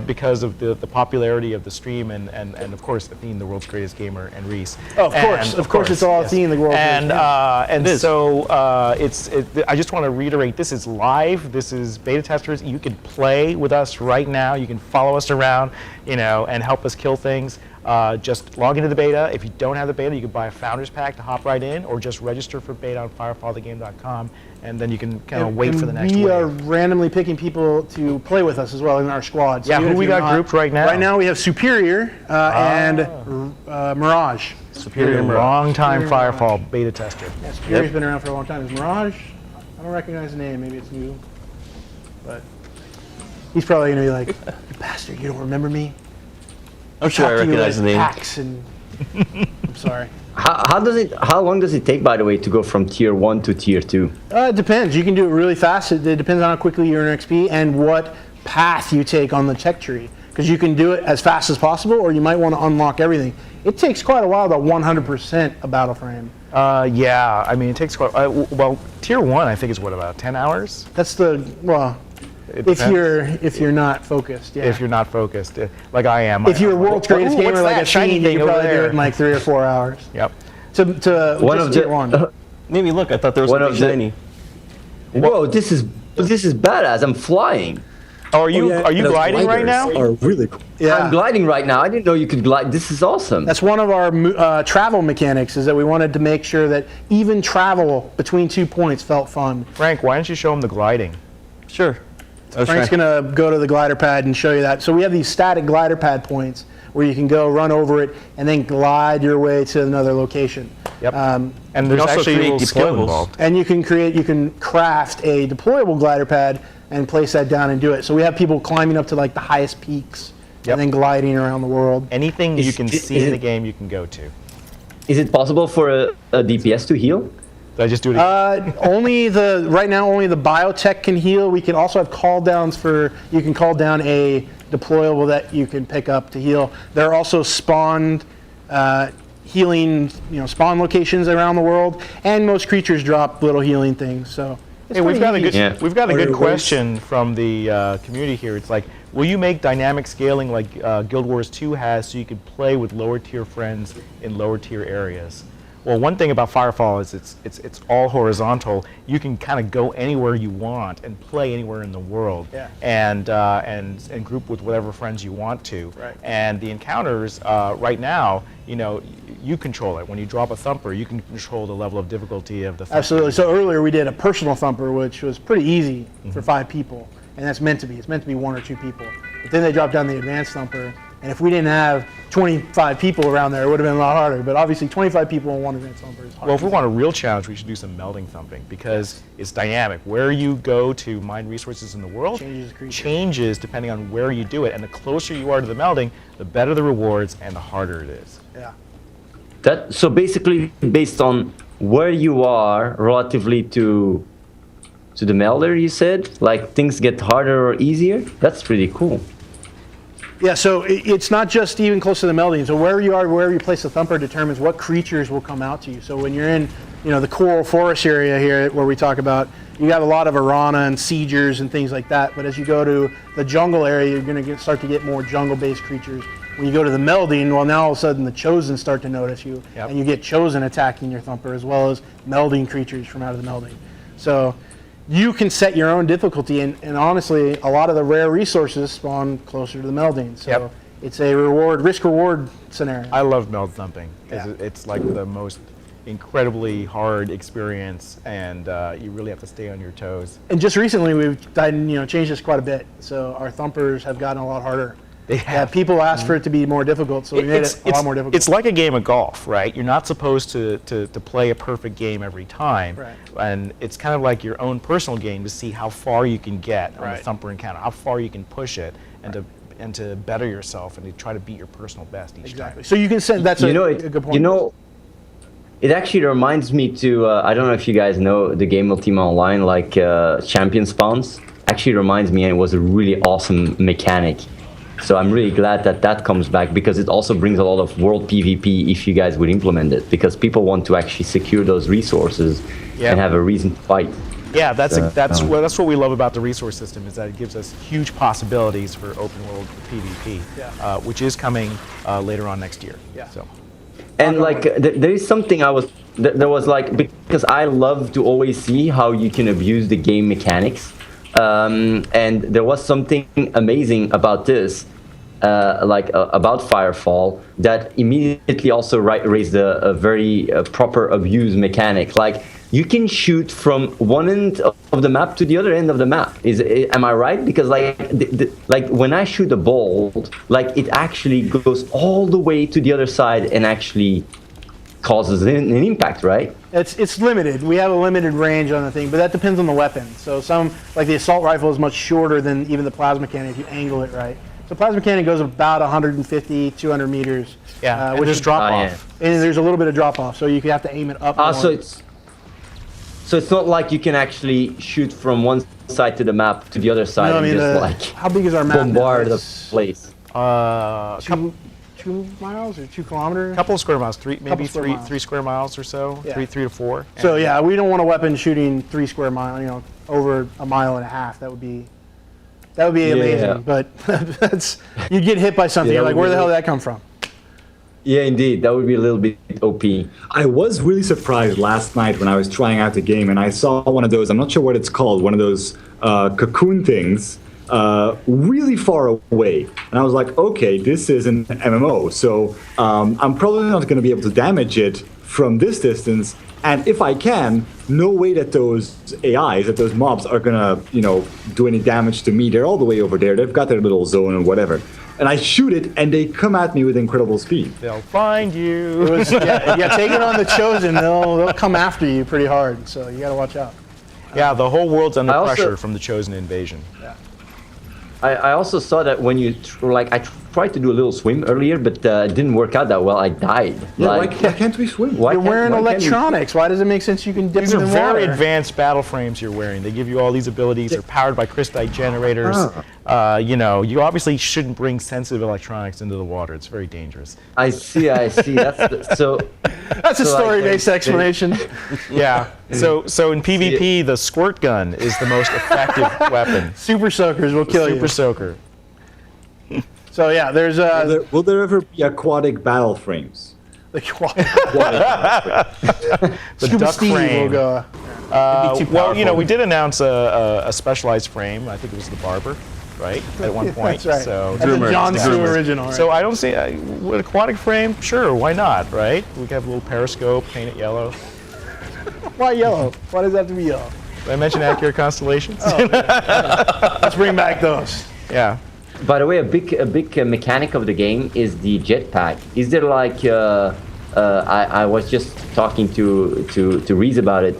because of the popularity of the stream and of course Athene, the world's greatest gamer, and Reese. Oh, of course, it's all Athene, the world's greatest gamer. And so I just want to reiterate: this is live. This is beta testers. You can play with us right now. You can follow us around, and help us kill things. Just log into the beta. If you don't have the beta, you can buy a Founders Pack to hop right in, or just register for beta on firefallthegame.com, and then you can kind of wait for the next wave. We are randomly picking people to play with us as well in our squad. So yeah, who we got grouped right now? Right now we have Superior and Mirage. Superior, long-time Firefall beta tester. Yeah, Superior's been around for a long time. Is Mirage? I don't recognize the name. Maybe it's new. But he's probably going to be like, "You bastard, you don't remember me?" I'm sure I recognize the name. I'm sorry. How long does it take, by the way, to go from tier 1 to tier 2? It depends. You can do it really fast. It depends on how quickly you earn XP and what path you take on the tech tree. Because you can do it as fast as possible, or you might want to unlock everything. It takes quite a while to 100% a battle frame. Yeah, I mean, it takes quite. Well, tier 1, I think, is what, about 10 hours? That's if you're not focused, yeah. If you're not focused, like I am. If you're world's greatest gamer like Athene, you can probably do it in like 3 or 4 hours. Yep. to One just of tier the- one. Maybe look, I thought there was One something of the- shiny. Whoa, this is badass. I'm flying. Oh, are you gliding right now? Are really cool. Yeah. I'm gliding right now. I didn't know you could glide. This is awesome. That's one of our travel mechanics, is that we wanted to make sure that even travel between 2 points felt fun. Frank, why don't you show him the gliding? Sure. Frank's going to go to the glider pad and show you that. So we have these static glider pad points where you can go run over it and then glide your way to another location. Yep. Um, And there's also actually a create little skill deployables. involved. and you can craft a deployable glider pad and place that down and do it. So we have people climbing up to like the highest peaks Yep. and then gliding around the world. Anything you can see in the it- game, you can go to. Is it possible for a DPS to heal? Did I just do it? Right now only the biotech can heal. We can also have call downs you can call down a deployable that you can pick up to heal. There are also spawned healing, spawn locations around the world, and most creatures drop little healing things. So it's Hey, we've got a pretty good easy. we've got a Are good there question from the community here. It's like, will you make dynamic scaling like Guild Wars 2 has, so you could play with lower tier friends in lower tier areas? Well, one thing about Firefall is it's all horizontal. You can kind of go anywhere you want and play anywhere in the world, Yeah. and group with whatever friends you want to. Right. And the encounters right now, you control it. When you drop a thumper, you can control the level of difficulty of the thumper. Absolutely. So earlier we did a personal thumper, which was pretty easy for 5 people, and that's meant to be. It's meant to be 1 or 2 people. But then they dropped down the advanced thumper, and if we didn't have 25 people around there, it would have been a lot harder. But obviously 25 people in 1 advanced thumper is hard. Well, if we want a real challenge, we should do some melding thumping, because it's dynamic. Where you go to mine resources in the world changes depending on where you do it, and the closer you are to the melding, the better the rewards and the harder it is. Yeah. So basically, based on where you are relatively to the melder, you said, like things get harder or easier. That's pretty cool. Yeah, so it's not just even close to the melding. So wherever you are, wherever you place the thumper determines what creatures will come out to you. So when you're in, the coral forest area here where we talk about, you have a lot of Arana and Siegers and things like that. But as you go to the jungle area, you're going to start to get more jungle-based creatures. When you go to the melding, well, now all of a sudden the chosen start to notice you, and you get chosen attacking your thumper, as well as melding creatures from out of the melding. So you can set your own difficulty, and honestly, a lot of the rare resources spawn closer to the melding. So it's a risk-reward scenario. I love meld thumping. Yeah. It's like the most incredibly hard experience, and you really have to stay on your toes. And just recently, we've changed this quite a bit. So our thumpers have gotten a lot harder. They have. People asked for it to be more difficult, so we made it a lot more difficult. It's like a game of golf, right? You're not supposed to play a perfect game every time. Right. And it's kind of like your own personal game to see how far you can get on Right. the thumper encounter, how far you can push it, and to better yourself and to try to beat your personal best each time. So you can send, that's a good point. It actually reminds me to, I don't know if you guys know the game Ultima Online, like Champion Spawns. Actually reminds me, and it was a really awesome mechanic. So I'm really glad that comes back, because it also brings a lot of world PvP if you guys would implement it, because people want to actually secure those resources and have a reason to fight. Yeah, that's what we love about the resource system, is that it gives us huge possibilities for open world PvP, which is coming later on next year. Yeah. So. And like there is something there was like, because I love to always see how you can abuse the game mechanics, and there was something amazing about this, about Firefall, that immediately also raised a very proper abuse mechanic. Like, you can shoot from one end of the map to the other end of the map. Am I right? Because like when I shoot a bolt, like it actually goes all the way to the other side and actually causes an impact, right? It's limited. We have a limited range on the thing, but that depends on the weapon. So like the assault rifle is much shorter than even the plasma cannon if you angle it right. So plasma cannon goes about 150, 200 meters. Yeah, which there's is drop off. And there's a little bit of drop off, so you have to aim it up more. So it's not like you can actually shoot from one side to the map to the other side how big is our map? bombard the place. 2 miles or 2 kilometers? A couple of square miles, three miles. square miles or so, Yeah. 3 to 4. So yeah, we don't want a weapon shooting 3 square miles, over a mile and a half. That would be amazing. But you'd get hit by something. You're like, where the hell did that come from? Yeah, indeed. That would be a little bit OP. I was really surprised last night when I was trying out the game and I saw one of those, I'm not sure what it's called, one of those cocoon things really far away. And I was like, okay, this is an MMO, so I'm probably not going to be able to damage it from this distance. And if I can, no way that those AIs, that those mobs are going to, do any damage to me. They're all the way over there. They've got their little zone and whatever. And I shoot it, and they come at me with incredible speed. They'll find you. Take it on the Chosen. They'll come after you pretty hard, so you got to watch out. Yeah, the whole world's under pressure from the Chosen invasion. Yeah. I also saw that when you I tried to do a little swim earlier, but it didn't work out that well. I died. Yeah, why can't we swim? You're wearing electronics. Why does it make sense you can dip These in are the very water? advanced battle frames you're wearing. They give you all these abilities. They're powered by crystite generators. You obviously shouldn't bring sensitive electronics into the water. It's very dangerous. I see. That's That's a story-based explanation. Yeah. So in PvP, the squirt gun is the most effective weapon. Super soakers will kill you. Super soaker. So yeah, there's will there ever be aquatic battle frames? The duck frame. Will go. We did announce a specialized frame. I think it was the Barber, right? At one point. That's right. So That's a John Sue original. Right? So I don't see with aquatic frame. Sure, why not? Right? We could have a little periscope, paint it yellow. Why yellow? Why does that have to be yellow? Did I mention accurate constellations? Oh, let's bring back those. Yeah. By the way, a big mechanic of the game is the jetpack. Is there I was just talking to Reese about it.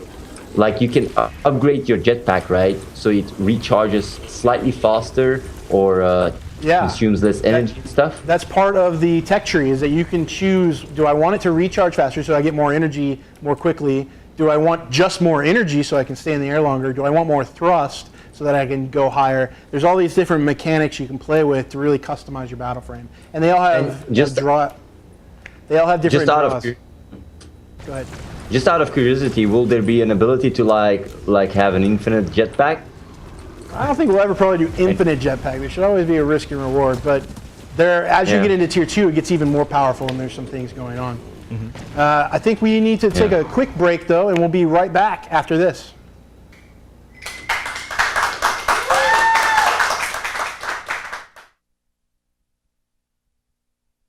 Like you can upgrade your jetpack, right? So it recharges slightly faster or consumes less energy and stuff. That's part of the tech tree, is that you can choose, do I want it to recharge faster so I get more energy more quickly? Do I want just more energy so I can stay in the air longer? Do I want more thrust so that I can go higher? There's all these different mechanics you can play with to really customize your battle frame. And they all have they all have different draws. Go ahead. Just out of curiosity, will there be an ability to like have an infinite jetpack? I don't think we'll ever probably do infinite jetpack. There should always be a risk and reward, but as you get into tier 2, it gets even more powerful and there's some things going on. Mm-hmm. I think we need to take a quick break though, and we'll be right back after this.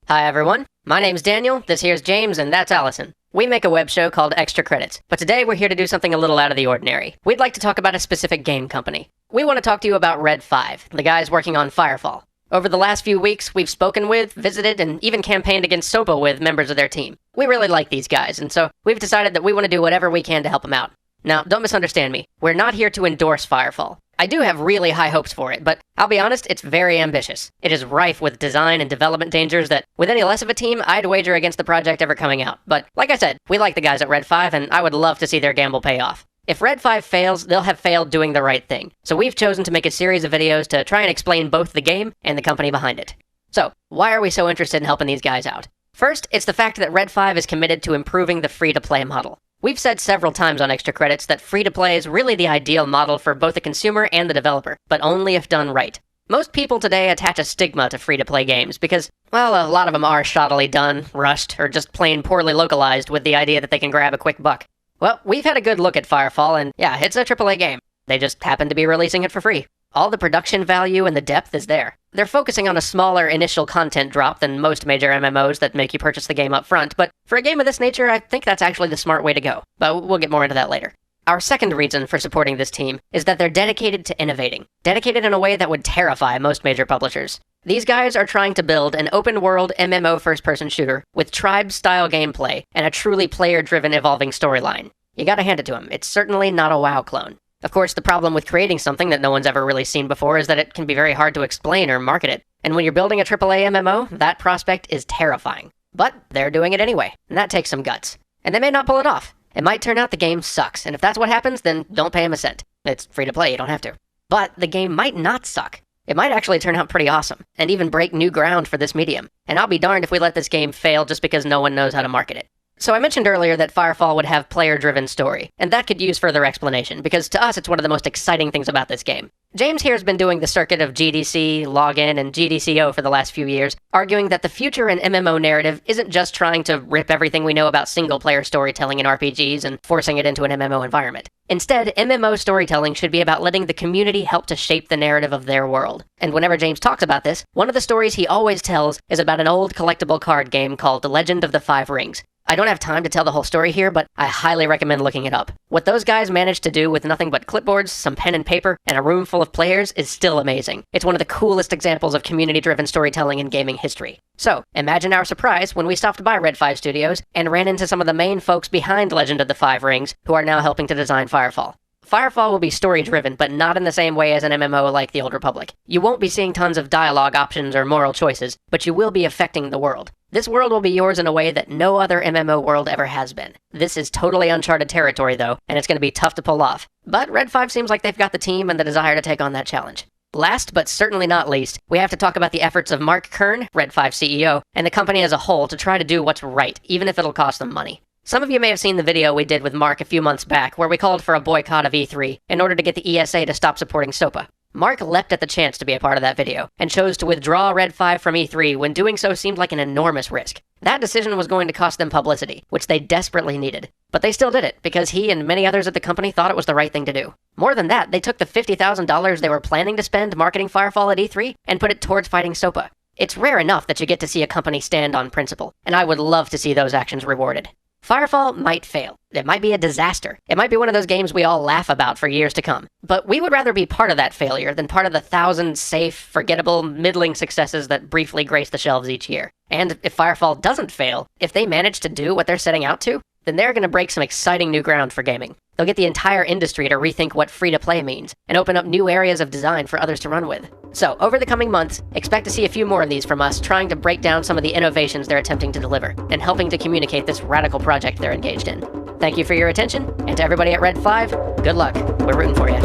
Hi everyone, my name's Daniel, this here's James, and that's Allison. We make a web show called Extra Credits, but today we're here to do something a little out of the ordinary. We'd like to talk about a specific game company. We want to talk to you about Red 5, the guys working on Firefall. Over the last few weeks, we've spoken with, visited, and even campaigned against Sopo with members of their team. We really like these guys, and so we've decided that we want to do whatever we can to help them out. Now, don't misunderstand me. We're not here to endorse Firefall. I do have really high hopes for it, but I'll be honest, it's very ambitious. It is rife with design and development dangers that, with any less of a team, I'd wager against the project ever coming out. But, like I said, we like the guys at Red 5, and I would love to see their gamble pay off. If Red 5 fails, they'll have failed doing the right thing. So we've chosen to make a series of videos to try and explain both the game and the company behind it. So, why are we so interested in helping these guys out? First, it's the fact that Red 5 is committed to improving the free-to-play model. We've said several times on Extra Credits that free-to-play is really the ideal model for both the consumer and the developer, but only if done right. Most people today attach a stigma to free-to-play games because, well, a lot of them are shoddily done, rushed, or just plain poorly localized with the idea that they can grab a quick buck. Well, we've had a good look at Firefall, and yeah, it's a AAA game. They just happen to be releasing it for free. All the production value and the depth is there. They're focusing on a smaller initial content drop than most major MMOs that make you purchase the game up front, but for a game of this nature, I think that's actually the smart way to go. But we'll get more into that later. Our second reason for supporting this team is that they're dedicated to innovating. Dedicated in a way that would terrify most major publishers. These guys are trying to build an open-world MMO first-person shooter with tribe-style gameplay and a truly player-driven evolving storyline. You gotta hand it to them, it's certainly not a WoW clone. Of course, the problem with creating something that no one's ever really seen before is that it can be very hard to explain or market it. And when you're building a AAA MMO, that prospect is terrifying. But they're doing it anyway, and that takes some guts. And they may not pull it off. It might turn out the game sucks, and if that's what happens, then don't pay them a cent. It's free to play, you don't have to. But the game might not suck. It might actually turn out pretty awesome, and even break new ground for this medium. And I'll be darned if we let this game fail just because no one knows how to market it. So I mentioned earlier that Firefall would have player-driven story, and that could use further explanation, because to us it's one of the most exciting things about this game. James here has been doing the circuit of GDC, Login, and GDCO for the last few years, arguing that the future in MMO narrative isn't just trying to rip everything we know about single-player storytelling in RPGs and forcing it into an MMO environment. Instead, MMO storytelling should be about letting the community help to shape the narrative of their world. And whenever James talks about this, one of the stories he always tells is about an old collectible card game called The Legend of the Five Rings. I don't have time to tell the whole story here, but I highly recommend looking it up. What those guys managed to do with nothing but clipboards, some pen and paper, and a room full of players is still amazing. It's one of the coolest examples of community-driven storytelling in gaming history. So, imagine our surprise when we stopped by Red 5 Studios and ran into some of the main folks behind Legend of the Five Rings, who are now helping to design Firefall. Firefall will be story-driven, but not in the same way as an MMO like the Old Republic. You won't be seeing tons of dialogue options or moral choices, but you will be affecting the world. This world will be yours in a way that no other MMO world ever has been. This is totally uncharted territory, though, and it's going to be tough to pull off. But Red 5 seems like they've got the team and the desire to take on that challenge. Last, but certainly not least, we have to talk about the efforts of Mark Kern, Red 5 CEO, and the company as a whole to try to do what's right, even if it'll cost them money. Some of you may have seen the video we did with Mark a few months back, where we called for a boycott of E3 in order to get the ESA to stop supporting SOPA. Mark leapt at the chance to be a part of that video, and chose to withdraw Red 5 from E3 when doing so seemed like an enormous risk. That decision was going to cost them publicity, which they desperately needed. But they still did it, because he and many others at the company thought it was the right thing to do. More than that, they took the $50,000 they were planning to spend marketing Firefall at E3 and put it towards fighting SOPA. It's rare enough that you get to see a company stand on principle, and I would love to see those actions rewarded. Firefall might fail. It might be a disaster. It might be one of those games we all laugh about for years to come. But we would rather be part of that failure than part of the thousands safe, forgettable, middling successes that briefly grace the shelves each year. And if Firefall doesn't fail, if they manage to do what they're setting out to, then they're going to break some exciting new ground for gaming. They'll get the entire industry to rethink what free-to-play means, and open up new areas of design for others to run with. So, over the coming months, expect to see a few more of these from us, trying to break down some of the innovations they're attempting to deliver, and helping to communicate this radical project they're engaged in. Thank you for your attention, and to everybody at Red 5, good luck. We're rooting for you.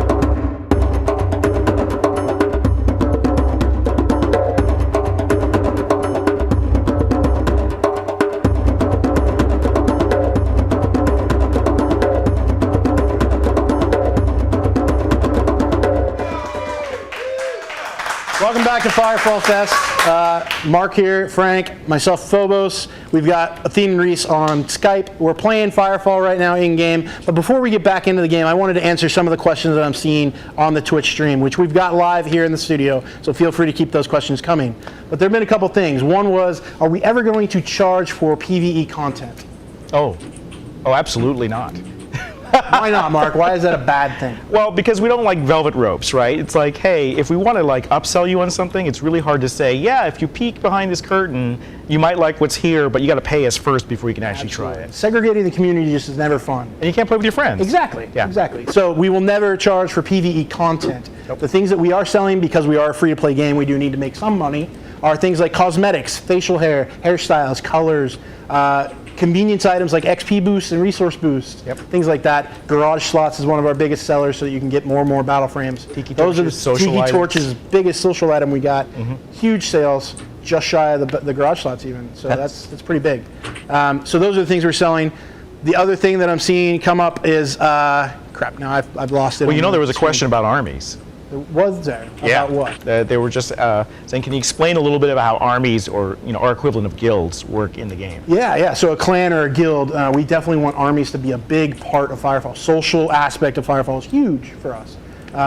Welcome back to Firefall Fest. Mark here, Frank, myself, Phobos. We've got Athene and Reese on Skype. We're playing Firefall right now in-game. But before we get back into the game, I wanted to answer some of the questions that I'm seeing on the Twitch stream, which we've got live here in the studio. So feel free to keep those questions coming. But there have been a couple things. One was, are we ever going to charge for PvE content? Oh, absolutely not. Why not, Mark? Why is that a bad thing? Well, because we don't like velvet ropes, right? It's like, hey, if we want to like upsell you on something, it's really hard to say, yeah, if you peek behind this curtain, you might like what's here, but you got to pay us first before you can actually try it. Segregating the community just is never fun. And you can't play with your friends. Exactly. Yeah. Exactly. So we will never charge for PvE content. Nope. The things that we are selling, because we are a free-to-play game, we do need to make some money, are things like cosmetics, facial hair, hairstyles, colors, convenience items like XP boosts and resource boosts, things like that. Garage slots is one of our biggest sellers, so that you can get more and more battle frames. Those are the Tiki Torches, biggest social item we got. Huge sales, just shy of the garage slots even. So that's pretty big. So those are the things we're selling. The other thing that I'm seeing come up is crap. Now I've lost it. Well, you know, there was a question about armies. Was there? Yeah. About what? They were just saying, can you explain a little bit about how armies, or our equivalent of guilds, work in the game? Yeah. So a clan or a guild, we definitely want armies to be a big part of Firefall. Social aspect of Firefall is huge for us.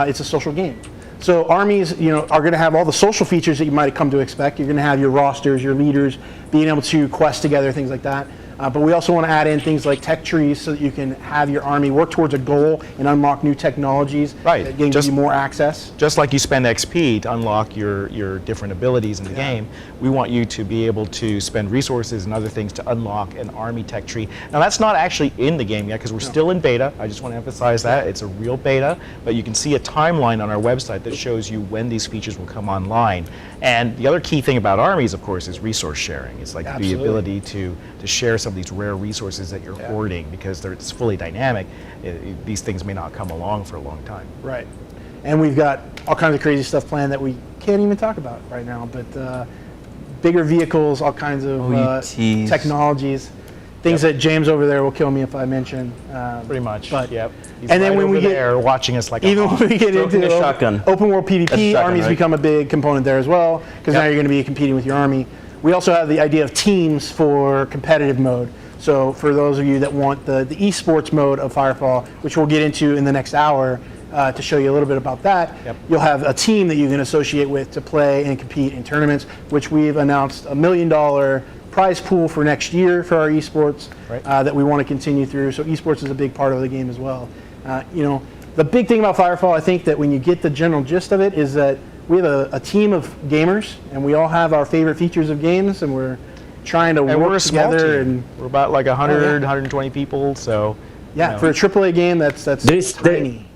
It's a social game. So armies, are going to have all the social features that you might have come to expect. You're going to have your rosters, your leaders, being able to quest together, things like that. But we also want to add in things like tech trees so that you can have your army work towards a goal and unlock new technologies that give you more access. Just like you spend XP to unlock your different abilities in the game, we want you to be able to spend resources and other things to unlock an army tech tree. Now that's not actually in the game yet because we're still in beta. I just want to emphasize that. It's a real beta, but you can see a timeline on our website that shows you when these features will come online. And the other key thing about armies, of course, is resource sharing. It's like the ability to share some of these rare resources that you're hoarding, because it's fully dynamic. These things may not come along for a long time. Right. And we've got all kinds of crazy stuff planned that we can't even talk about right now, but bigger vehicles, all kinds of technologies. things that James over there will kill me if I mention. Pretty much. But, yep. He's and then right when we over get there watching us like even when we get Stroking into a shotgun. open world PvP, That's a shotgun, armies right? become a big component there as well, because now you're going to be competing with your army. We also have the idea of teams for competitive mode. So for those of you that want the esports mode of Firefall, which we'll get into in the next hour, to show you a little bit about that, you'll have a team that you can associate with to play and compete in tournaments, which we've announced $1 million prize pool for next year for our esports that we want to continue through. So esports is a big part of the game as well. The big thing about Firefall, I think that when you get the general gist of it, is that we have a team of gamers, and we all have our favorite features of games, and we're trying to work together. And we're about like 100, 120 people. So for a AAA game, that's tiny.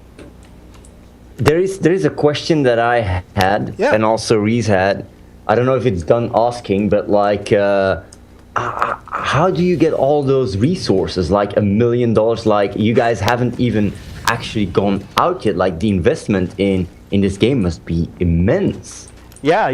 There is a question that I had, and also Reese had. I don't know if it's done asking, but like, how do you get all those resources? Like $1 million? Like you guys haven't even actually gone out yet. Like the investment in this game must be immense. Yeah,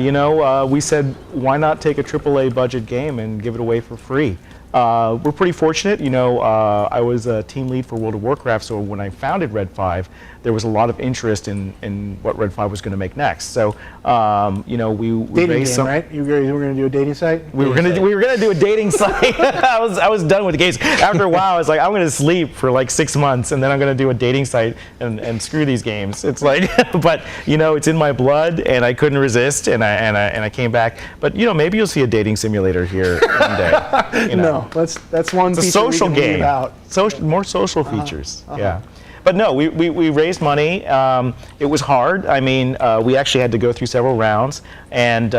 we said why not take a AAA budget game and give it away for free. We're pretty fortunate. I was a team lead for World of Warcraft, so when I founded Red 5, there was a lot of interest in what Red 5 was going to make next. So, we dating raised game, right? You were going to do a dating site? We were going to do a dating site. I was done with the games. After a while, I was like, I'm going to sleep for like 6 months, and then I'm going to do a dating site and screw these games. It's like, but it's in my blood, and I couldn't resist, and I came back. But maybe you'll see a dating simulator here one day. No, that's one. It's a social game. More social features. Yeah. But no, we raised money. It was hard. I mean, we actually had to go through several rounds, but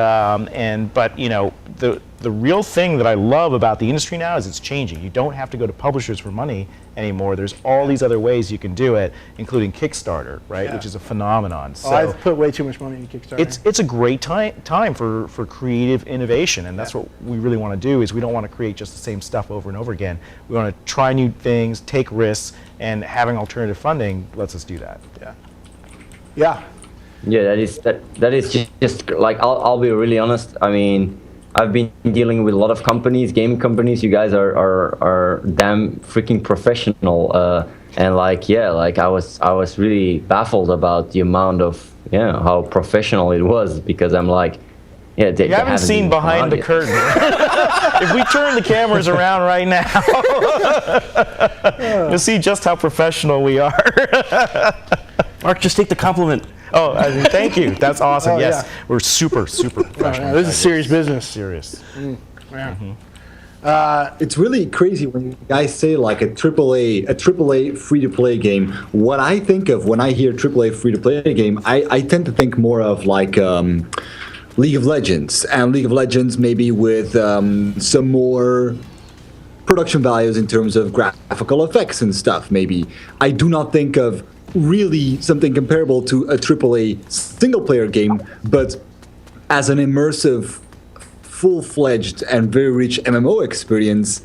the real thing that I love about the industry now is it's changing. You don't have to go to publishers for money anymore. There's all these other ways you can do it, including Kickstarter, right? Which is a phenomenon. So I've put way too much money into Kickstarter. It's a great time for creative innovation, and that's what we really want to do. Is we don't want to create just the same stuff over and over again. We want to try new things, take risks, and having alternative funding lets us do that. Yeah. That is just like I'll be really honest. I mean, I've been dealing with a lot of companies, gaming companies. You guys are damn freaking professional, and I was really baffled about the amount of how professional it was, because I'm like, you haven't seen behind the curtain. If we turn the cameras around right now, you'll see just how professional we are. Mark, just take the compliment. Oh, thank you. That's awesome. Yes, we're super professional. This is serious business. Serious. It's really crazy when you guys say like a AAA free-to-play game. What I think of when I hear AAA free-to-play game, I tend to think more of like League of Legends, and League of Legends maybe with some more production values in terms of graphical effects and stuff. Maybe I do not think of really something comparable to a AAA single-player game, but as an immersive, full-fledged and very rich MMO experience,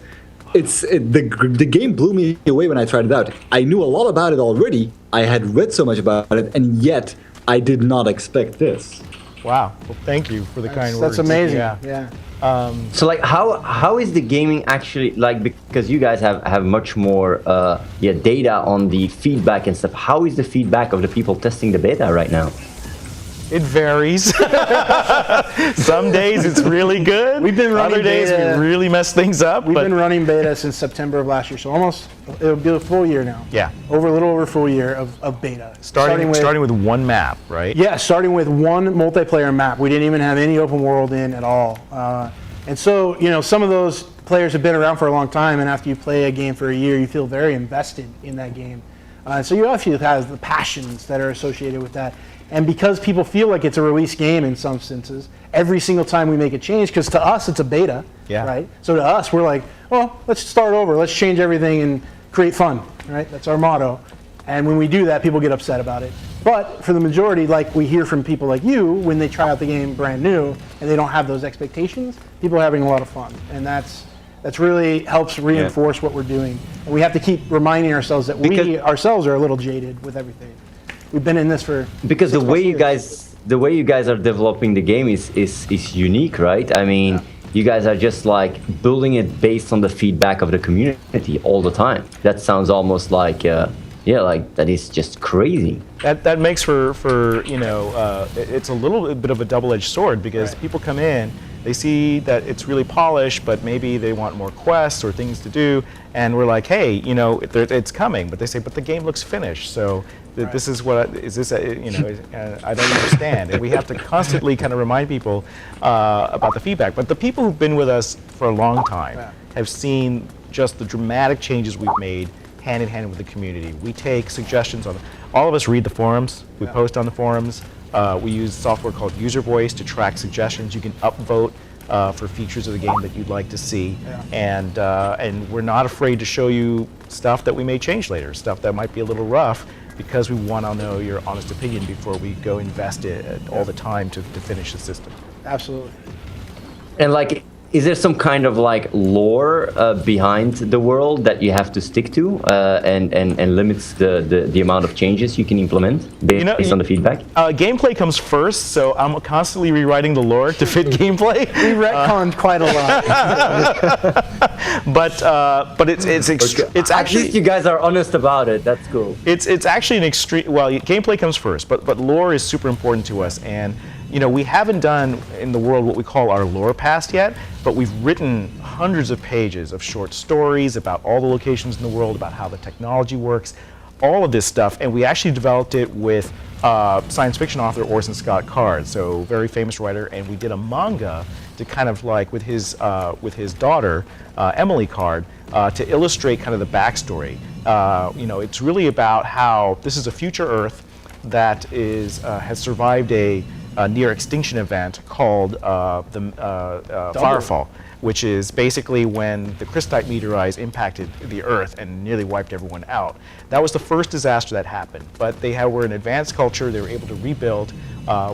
the game blew me away when I tried it out. I knew a lot about it already. I had read so much about it, and yet I did not expect this. Wow. Well, thank you for the kind words. That's amazing. Yeah. So like how is the gaming actually, like, because you guys have much more data on the feedback and stuff. How is the feedback of the people testing the beta right now? It varies. Some days it's really good. We've been running Other days beta. we really mess things up. We've been running beta since September of last year, so it'll be a full year now. Yeah. A little over a full year of beta. Starting with one map, right? Yeah, starting with one multiplayer map. We didn't even have any open world in at all. And so, some of those players have been around for a long time, and after you play a game for a year, you feel very invested in that game. So you actually have the passions that are associated with that. And because people feel like it's a release game in some senses, every single time we make a change, because to us it's a beta, right? So to us, we're like, well, let's start over. Let's change everything and create fun, right? That's our motto. And when we do that, people get upset about it. But for the majority, like we hear from people like you, when they try out the game brand new and they don't have those expectations, people are having a lot of fun. And that's really helps reinforce what we're doing. And we have to keep reminding ourselves that we ourselves are a little jaded with everything. We've been in this for the way you guys are developing the game is unique, right? I mean, you guys are just like building it based on the feedback of the community all the time. That sounds almost like, like that is just crazy. That makes for it's a little bit of a double-edged sword, because people come in, they see that it's really polished, but maybe they want more quests or things to do, and we're like, hey, it's coming, but they say, but the game looks finished, so this is what is this? I don't understand, and we have to constantly kind of remind people about the feedback. But the people who've been with us for a long time have seen just the dramatic changes we've made hand in hand with the community. We take suggestions on. All of us read the forums. We post on the forums. We use software called User Voice to track suggestions. You can upvote for features of the game that you'd like to see, and we're not afraid to show you stuff that we may change later, stuff that might be a little rough, because we want to know your honest opinion before we go invest it all the time to finish the system. Absolutely. And like, is there some kind of like lore behind the world that you have to stick to and limits the amount of changes you can implement based on the feedback? Gameplay comes first, so I'm constantly rewriting the lore to fit gameplay. We retconned quite a lot. but it's actually, at least you guys are honest about it. That's cool. It's actually an extreme. Well, gameplay comes first, but lore is super important to us, and we haven't done in the world what we call our lore pass yet, but we've written hundreds of pages of short stories about all the locations in the world, about how the technology works, all of this stuff, and we actually developed it with science fiction author Orson Scott Card, so very famous writer, and we did a manga to kind of like with his daughter Emily Card to illustrate kind of the backstory. It's really about how this is a future Earth that has survived a near extinction event called Firefall, which is basically when the crystite meteorites impacted the Earth and nearly wiped everyone out. That was the first disaster that happened, but they were an advanced culture. They were able to rebuild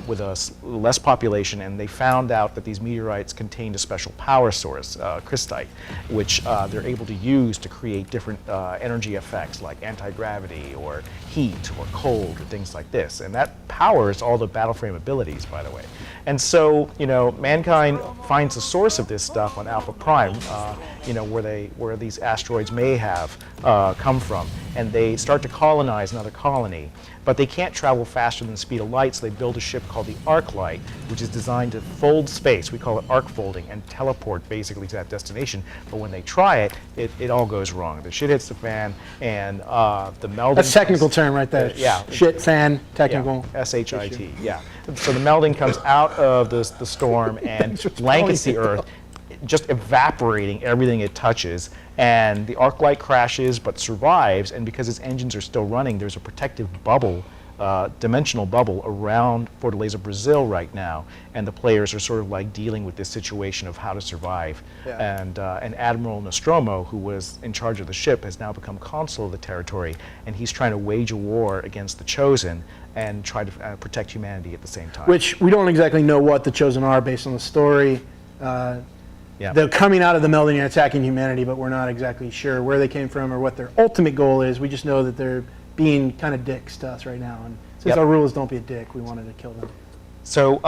with a less population, and they found out that these meteorites contained a special power source, crystite, which they're able to use to create different energy effects like anti-gravity or heat or cold or things like this. And that powers all the battle frame abilities, by the way. And so, mankind finds the source of this stuff on Alpha Prime, where these asteroids may have come from, and they start to colonize another colony. But they can't travel faster than the speed of light, so they build a ship called the Arclight, which is designed to fold space. We call it arc folding, and teleport basically to that destination. But when they try it, it all goes wrong. The shit hits the fan, and the melding. That's a technical term right there. Yeah. Shit, fan, technical. Yeah. SHIT. Yeah. So the melding comes out of the storm and blankets the Earth, just evaporating everything it touches, and the Arclight crashes but survives, and because its engines are still running, there's a protective bubble, dimensional bubble around Fortaleza Brazil right now, and the players are sort of like dealing with this situation of how to survive. Yeah. And Admiral Nostromo, who was in charge of the ship, has now become consul of the territory, and he's trying to wage a war against the Chosen and try to protect humanity at the same time. Which we don't exactly know what the Chosen are based on the story. They're coming out of the melding and attacking humanity, but we're not exactly sure where they came from or what their ultimate goal is. We just know that they're being kind of dicks to us right now. And since our rule is don't be a dick, we wanted to kill them. So,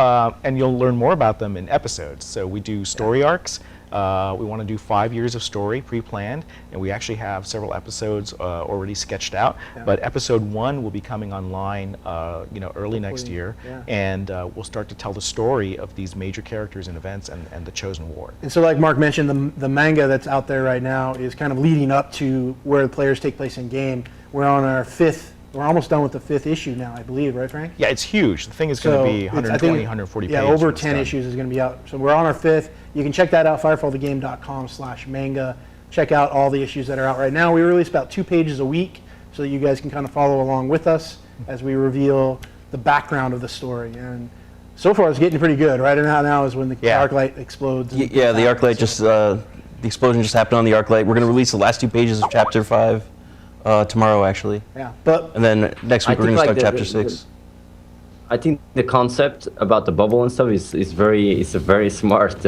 and you'll learn more about them in episodes. So we do story arcs. We want to do 5 years of story pre-planned, and we actually have several episodes already sketched out. Yeah. But episode 1 will be coming online, early next year, and we'll start to tell the story of these major characters and events and the Chosen War. And so, like Mark mentioned, the manga that's out there right now is kind of leading up to where the players take place in game. We're on our 5th. We're almost done with the 5th issue now, I believe, right, Frank? Yeah, it's huge. The thing is going to be 120, 140 pages. Yeah, over 10 issues is going to be out. So we're on our 5th. You can check that out, firefallthegame.com/manga. Check out all the issues that are out right now. We release about 2 pages a week so that you guys can kind of follow along with us as we reveal the background of the story. And so far, it's getting pretty good. Right now is when the Arclight explodes. Yeah, the Arclight the explosion just happened on the Arclight. We're going to release the last 2 pages of Chapter 5. Tomorrow, actually. Yeah, and then next week we're going to start Chapter 6. I think the concept about the bubble and stuff is a very smart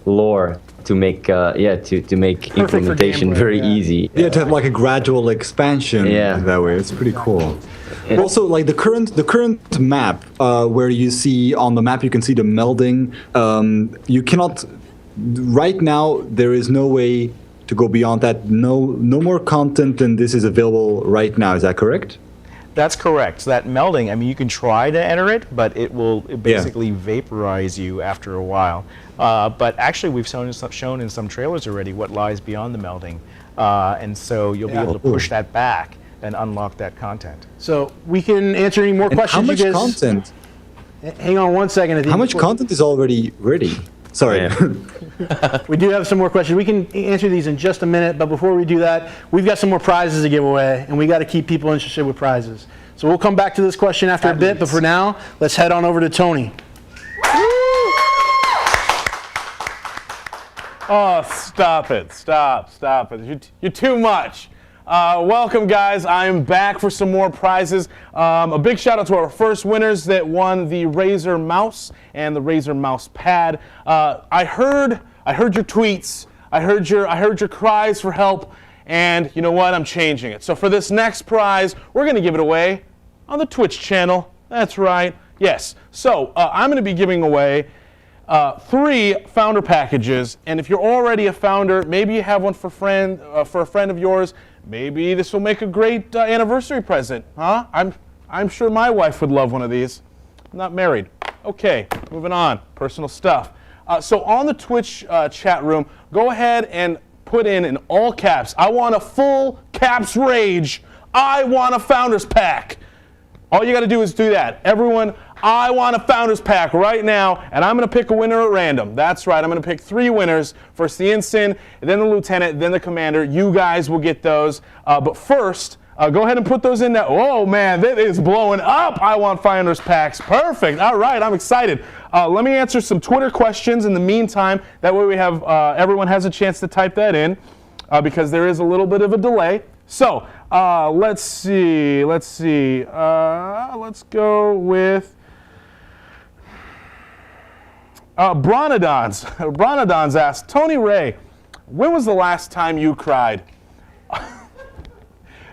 lore to make to make implementation very easy. Yeah, to have like a gradual expansion that way. It's pretty cool. Yeah. Also, like the current map, where you see on the map, you can see the melding. You cannot right now there is no way to go beyond that. No more content than this is available right now. Is that correct? That's correct. So that melding, I mean, you can try to enter it, but it will basically vaporize you after a while. But actually, we've shown in some trailers already what lies beyond the melding. And so you'll be able to push that back and unlock that content. So we can answer any more questions. How much you guys, content? Hang on one second. How much content is already ready? Sorry. We do have some more questions. We can answer these in just a minute, but before we do that, we've got some more prizes to give away, and we got to keep people interested with prizes. So we'll come back to this question after a bit, but for now, let's head on over to Tony. Oh, stop it. Stop it. You're too much. Welcome, guys. I am back for some more prizes. A big shout out to our first winners that won the Razer mouse and the Razer mouse pad. I heard your tweets. I heard your cries for help, and you know what? I'm changing it. So for this next prize, we're going to give it away on the Twitch channel. That's right. Yes. So I'm going to be giving away 3 founder packages, and if you're already a founder, maybe you have one for a friend of yours. Maybe this will make a great anniversary present, huh? I'm sure my wife would love one of these. I'm not married. Okay, moving on. Personal stuff. So on the Twitch chat room, go ahead and put in all caps. I want a full caps rage. I want a founders pack. All you got to do is do that. Everyone, I want a founders pack right now, and I'm going to pick a winner at random. That's right. I'm going to pick 3 winners. First the ensign, then the lieutenant, then the commander. You guys will get those. But first, go ahead and put those in there. Oh, man, that is blowing up. I want founders packs. Perfect. All right, I'm excited. Let me answer some Twitter questions in the meantime. That way we have everyone has a chance to type that in because there is a little bit of a delay. So let's see. Let's go with Bronodons. Bronodons asked, Tony Ray, when was the last time you cried?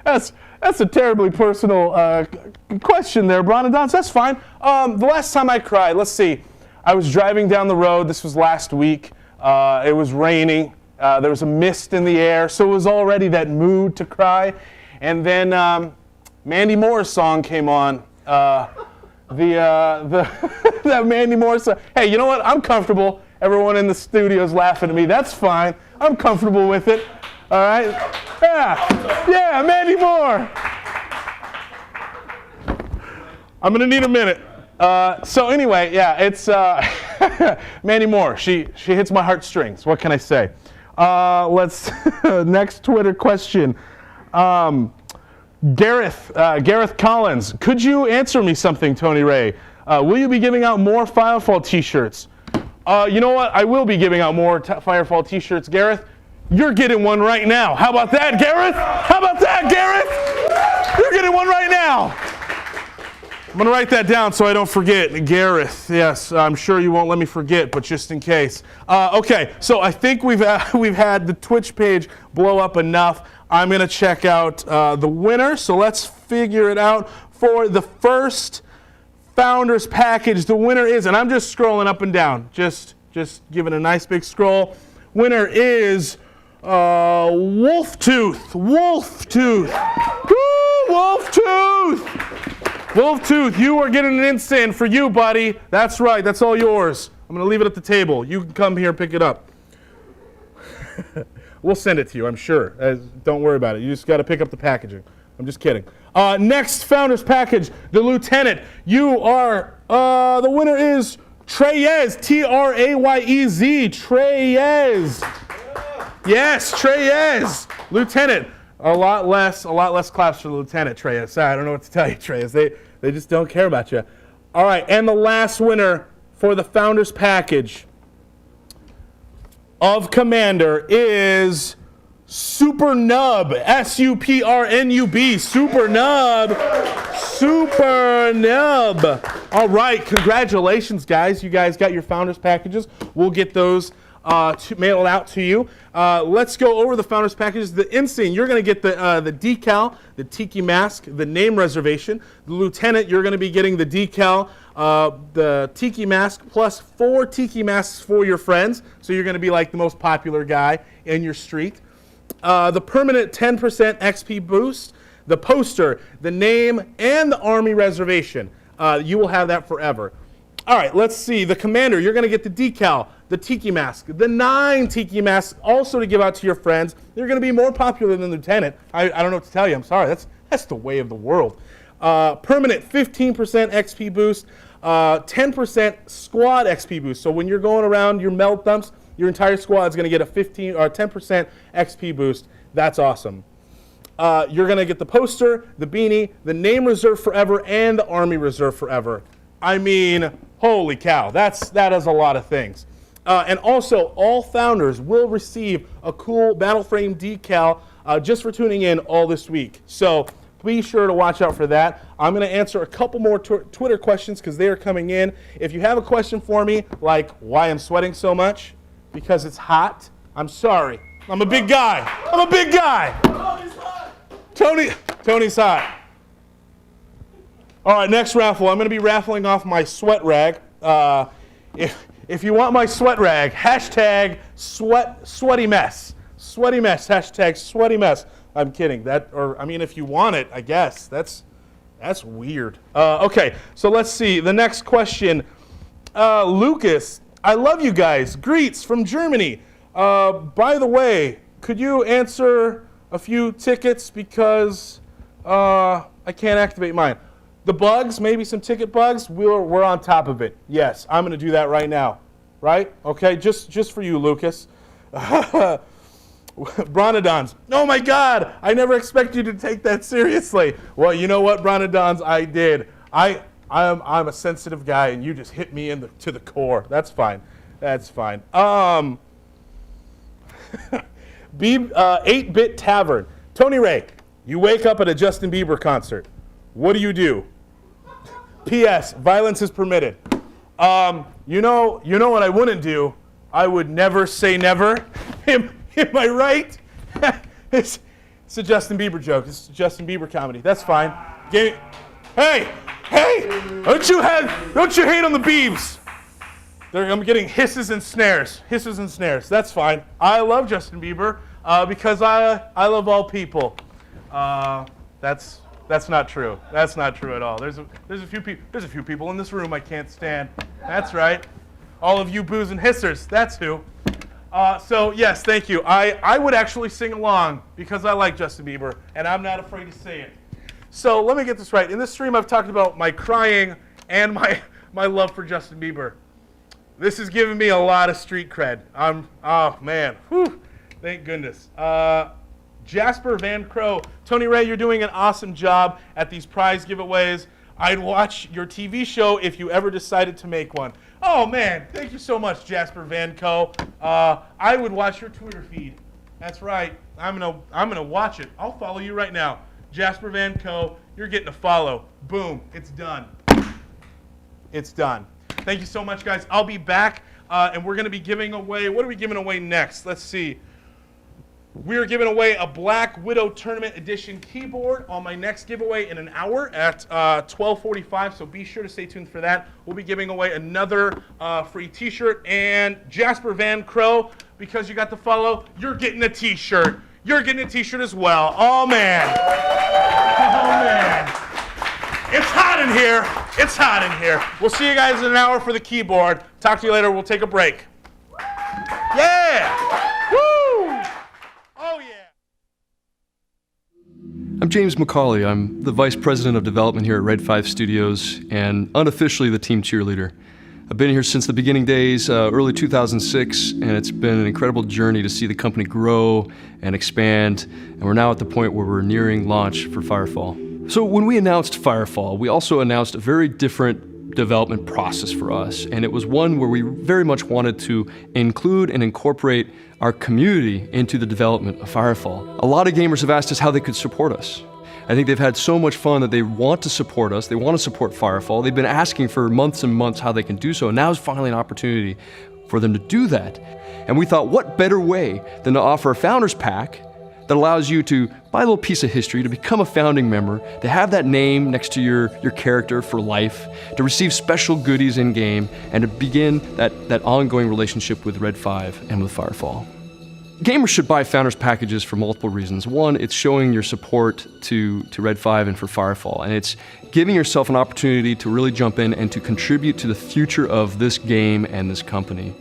That's a terribly personal question there, Bronodons. That's fine. The last time I cried, let's see. I was driving down the road. This was last week. It was raining. There was a mist in the air, so it was already that mood to cry. And then Mandy Moore's song came on. That Mandy Moore song. Hey, you know what? I'm comfortable. Everyone in the studio is laughing at me. That's fine. I'm comfortable with it. All right? Yeah, Mandy Moore. I'm going to need a minute. So anyway, yeah, it's Mandy Moore. She hits my heartstrings. What can I say? Let's next Twitter question. Gareth Collins, could you answer me something, Tony Ray? Will you be giving out more Firefall t-shirts? You know what? I will be giving out more Firefall t-shirts, Gareth. You're getting one right now. How about that, Gareth? How about that, Gareth? You're getting one right now. I'm going to write that down so I don't forget. Gareth, yes, I'm sure you won't let me forget, but just in case. Okay, so I think we've had the Twitch page blow up enough. I'm going to check out the winner, so let's figure it out. For the first Founders package, the winner is, and I'm just scrolling up and down, just giving a nice big scroll. Winner is Wolftooth. Wolftooth. Woo, Wolftooth. Wolftooth, you are getting an ensign for you, buddy. That's right. That's all yours. I'm going to leave it at the table. You can come here and pick it up. We'll send it to you, I'm sure. Don't worry about it. You just got to pick up the packaging. I'm just kidding. Next Founders package, the Lieutenant. You are, the winner is Treyez, T-R-A-Y-E-Z, Treyez. Yes, Treyez, Lieutenant. A lot less claps for the Lieutenant, Treyez. Sorry, I don't know what to tell you, Treyez. They just don't care about you. All right, and the last winner for the Founders package of Commander is Super Nub, S-U-P-R-N-U-B, Super Nub, Super Nub. All right, congratulations, guys. You guys got your Founders packages. We'll get those mailed out to you. Let's go over the Founders packages. The Ensign, you're going to get the decal, the tiki mask, the name reservation. The Lieutenant, you're going to be getting the decal, the Tiki Mask plus 4 Tiki Masks for your friends. So you're going to be like the most popular guy in your street. The permanent 10% XP boost, the poster, the name, and the army reservation. You will have that forever. All right, let's see. The commander, you're going to get the decal, the Tiki Mask, the 9 Tiki Masks also to give out to your friends. They're going to be more popular than Lieutenant. I don't know what to tell you. I'm sorry. That's the way of the world. Permanent 15% XP boost, 10% squad XP boost. So when you're going around your meld thumps, your entire squad is going to get a 15 or 10% XP boost. That's awesome. You're going to get the poster, the beanie, the name reserved forever, and the army reserved forever. I mean, holy cow, that is a lot of things. And also, all founders will receive a cool battle frame decal just for tuning in all this week. So be sure to watch out for that. I'm going to answer a couple more Twitter questions because they are coming in. If you have a question for me, like why I'm sweating so much, because it's hot, I'm sorry. I'm a big guy. I'm a big guy. Tony's hot. All right, next raffle. I'm going to be raffling off my sweat rag. If you want my sweat rag, hashtag sweaty mess. Sweaty mess, hashtag sweaty mess. I'm kidding. If you want it, I guess. That's weird. Okay, so let's see. The next question. Lucas, I love you guys. Greets from Germany. By the way, could you answer a few tickets because I can't activate mine. The bugs, maybe some ticket bugs, we're on top of it. Yes, I'm going to do that right now. Right? Okay, just for you, Lucas. Bronodons. Oh my God, I never expected you to take that seriously. Well, you know what, Bronodons, I did. I'm a sensitive guy, and you just hit me to the core. That's fine. That's fine. 8-Bit Tavern. Tony Ray, you wake up at a Justin Bieber concert. What do? P.S. Violence is permitted. You know what I wouldn't do? I would never say never. Am I right? It's a Justin Bieber joke. It's a Justin Bieber comedy. That's fine. Hey! Don't you hate on the Biebs? I'm getting hisses and snares. Hisses and snares. That's fine. I love Justin Bieber because I love all people. That's not true. That's not true at all. There's a few people in this room I can't stand. That's right. All of you boos and hissers. That's who. So yes, thank you. I would actually sing along because I like Justin Bieber and I'm not afraid to say it. So let me get this right. In this stream, I've talked about my crying and my love for Justin Bieber. This has given me a lot of street cred. Oh man, whew, thank goodness. Jasper Van Crow, Tony Ray, you're doing an awesome job at these prize giveaways. I'd watch your TV show if you ever decided to make one. Oh man, thank you so much, Jasper Van Co. I would watch your Twitter feed. That's right. I'm gonna watch it. I'll follow you right now, Jasper Van Co. You're getting a follow. Boom, it's done. It's done. Thank you so much, guys. I'll be back, and we're gonna be giving away. What are we giving away next? Let's see. We're giving away a Black Widow Tournament Edition keyboard on my next giveaway in an hour at 12:45, so be sure to stay tuned for that. We'll be giving away another free t-shirt, and Jasper Van Crow, because you got the follow, you're getting a t-shirt. You're getting a t-shirt as well. Oh, man. Oh, man. It's hot in here. It's hot in here. We'll see you guys in an hour for the keyboard. Talk to you later. We'll take a break. Yeah. Woo. Oh, yeah. I'm James McCauley. I'm the Vice President of Development here at Red 5 Studios and unofficially the team cheerleader. I've been here since the beginning days, early 2006, and it's been an incredible journey to see the company grow and expand, and we're now at the point where we're nearing launch for Firefall. So when we announced Firefall, we also announced a very different development process for us, and it was one where we very much wanted to include and incorporate our community into the development of Firefall. A lot of gamers have asked us how they could support us. I think they've had so much fun that they want to support us, they want to support Firefall. They've been asking for months and months how they can do so, and now is finally an opportunity for them to do that. And we thought, what better way than to offer a Founders Pack that allows you to buy a little piece of history, to become a founding member, to have that name next to your character for life, to receive special goodies in-game, and to begin that ongoing relationship with Red 5 and with Firefall. Gamers should buy Founders Packages for multiple reasons. One, it's showing your support to Red 5 and for Firefall, and it's giving yourself an opportunity to really jump in and to contribute to the future of this game and this company.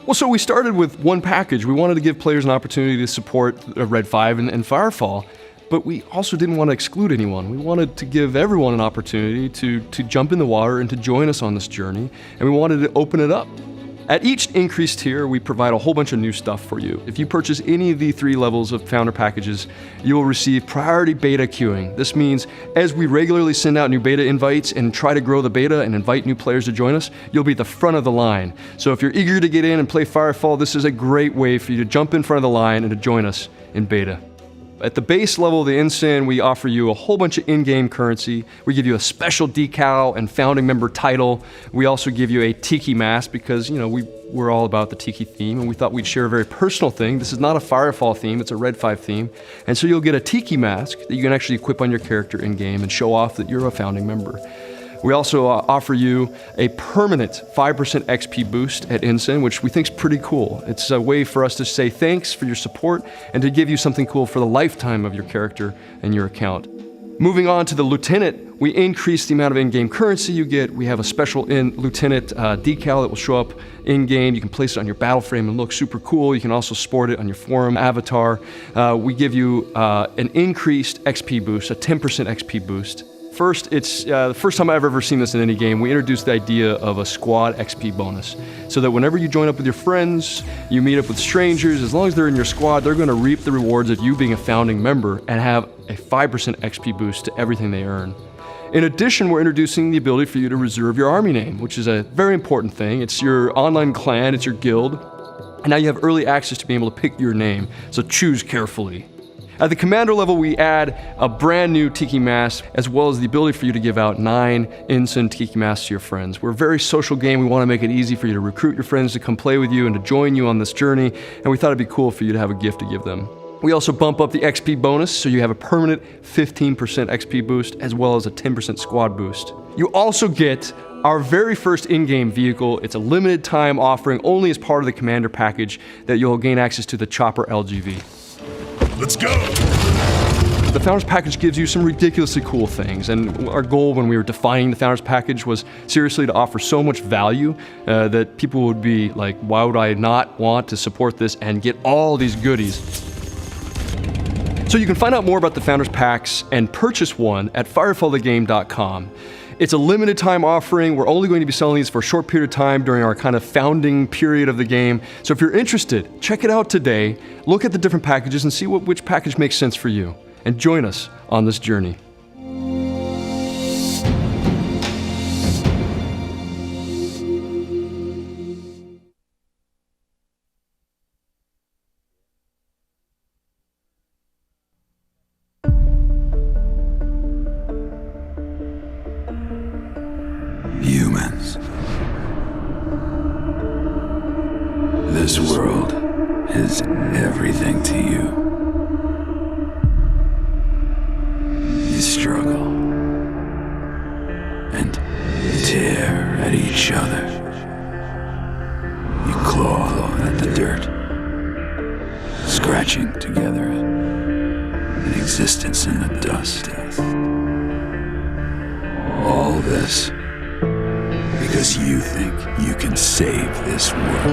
Well, so we started with one package. We wanted to give players an opportunity to support Red 5 and Firefall, but we also didn't want to exclude anyone. We wanted to give everyone an opportunity to jump in the water and to join us on this journey, and we wanted to open it up. At each increased tier, we provide a whole bunch of new stuff for you. If you purchase any of the 3 levels of Founder Packages, you will receive priority beta queuing. This means as we regularly send out new beta invites and try to grow the beta and invite new players to join us, you'll be at the front of the line. So if you're eager to get in and play Firefall, this is a great way for you to jump in front of the line and to join us in beta. At the base level of the Ensign, we offer you a whole bunch of in-game currency. We give you a special decal and founding member title. We also give you a Tiki mask because, we're all about the Tiki theme, and we thought we'd share a very personal thing. This is not a Firefall theme, it's a Red 5 theme. And so you'll get a Tiki mask that you can actually equip on your character in-game and show off that you're a founding member. We also offer you a permanent 5% XP boost at Ensign, which we think is pretty cool. It's a way for us to say thanks for your support and to give you something cool for the lifetime of your character and your account. Moving on to the Lieutenant, we increase the amount of in-game currency you get. We have a special Lieutenant decal that will show up in-game. You can place it on your battle frame and look super cool. You can also sport it on your forum avatar. We give you an increased XP boost, a 10% XP boost. First, it's the first time I've ever seen this in any game. We introduced the idea of a squad XP bonus, so that whenever you join up with your friends, you meet up with strangers, as long as they're in your squad, they're going to reap the rewards of you being a founding member and have a 5% XP boost to everything they earn. In addition, we're introducing the ability for you to reserve your army name, which is a very important thing. It's your online clan, it's your guild, and now you have early access to being able to pick your name, so choose carefully. At the commander level, we add a brand new Tiki mask, as well as the ability for you to give out 9 Ensign Tiki masks to your friends. We're a very social game. We want to make it easy for you to recruit your friends to come play with you and to join you on this journey, and we thought it'd be cool for you to have a gift to give them. We also bump up the XP bonus, so you have a permanent 15% XP boost, as well as a 10% squad boost. You also get our very first in-game vehicle. It's a limited time offering only as part of the commander package that you'll gain access to the Chopper LGV. Let's go! The Founders Package gives you some ridiculously cool things, and our goal when we were defining the Founders Package was seriously to offer so much value that people would be like, why would I not want to support this and get all these goodies? So you can find out more about the Founders Packs and purchase one at firefallthegame.com. It's a limited time offering. We're only going to be selling these for a short period of time during our kind of founding period of the game. So if you're interested, check it out today. Look at the different packages and see which package makes sense for you. And join us on this journey. Humans. This world is everything to you. You struggle and tear at each other. You claw at the dirt, scratching together an existence in the dust. All this because you think you can save this world.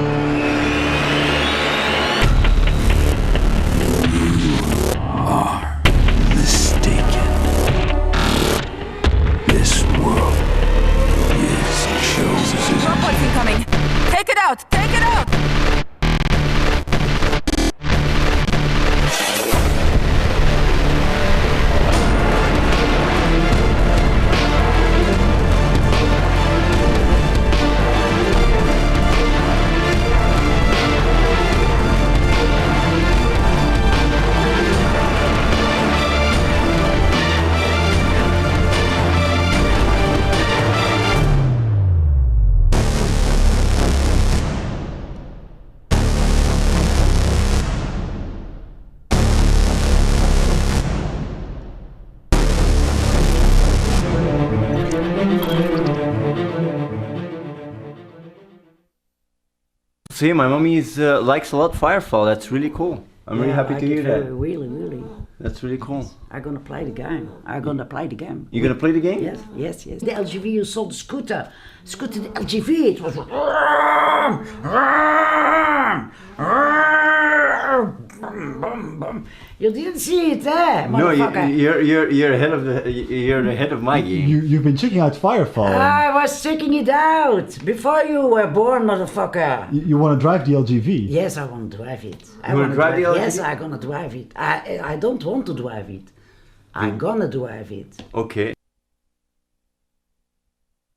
You are mistaken. This world is chosen. Robots incoming! Take it out! Take it out! So yeah, my mommy likes a lot Firefall. That's really cool. I'm really happy to hear that. Really, really. That's really cool. I'm gonna play the game. I'm gonna play the game. You're gonna play the game? Yes, yes, yes. The LGV, you saw the scooter. Scooter, the LGV, it was... You didn't see it, eh, No, motherfucker? you're ahead of my game. You've been checking out Firefall. I was checking it out before you were born, motherfucker. You want to drive the LGV? Yes, I want to drive it. You want to drive the LGV? Yes, I'm gonna drive it. I don't want to drive it. I'm gonna drive it. Okay.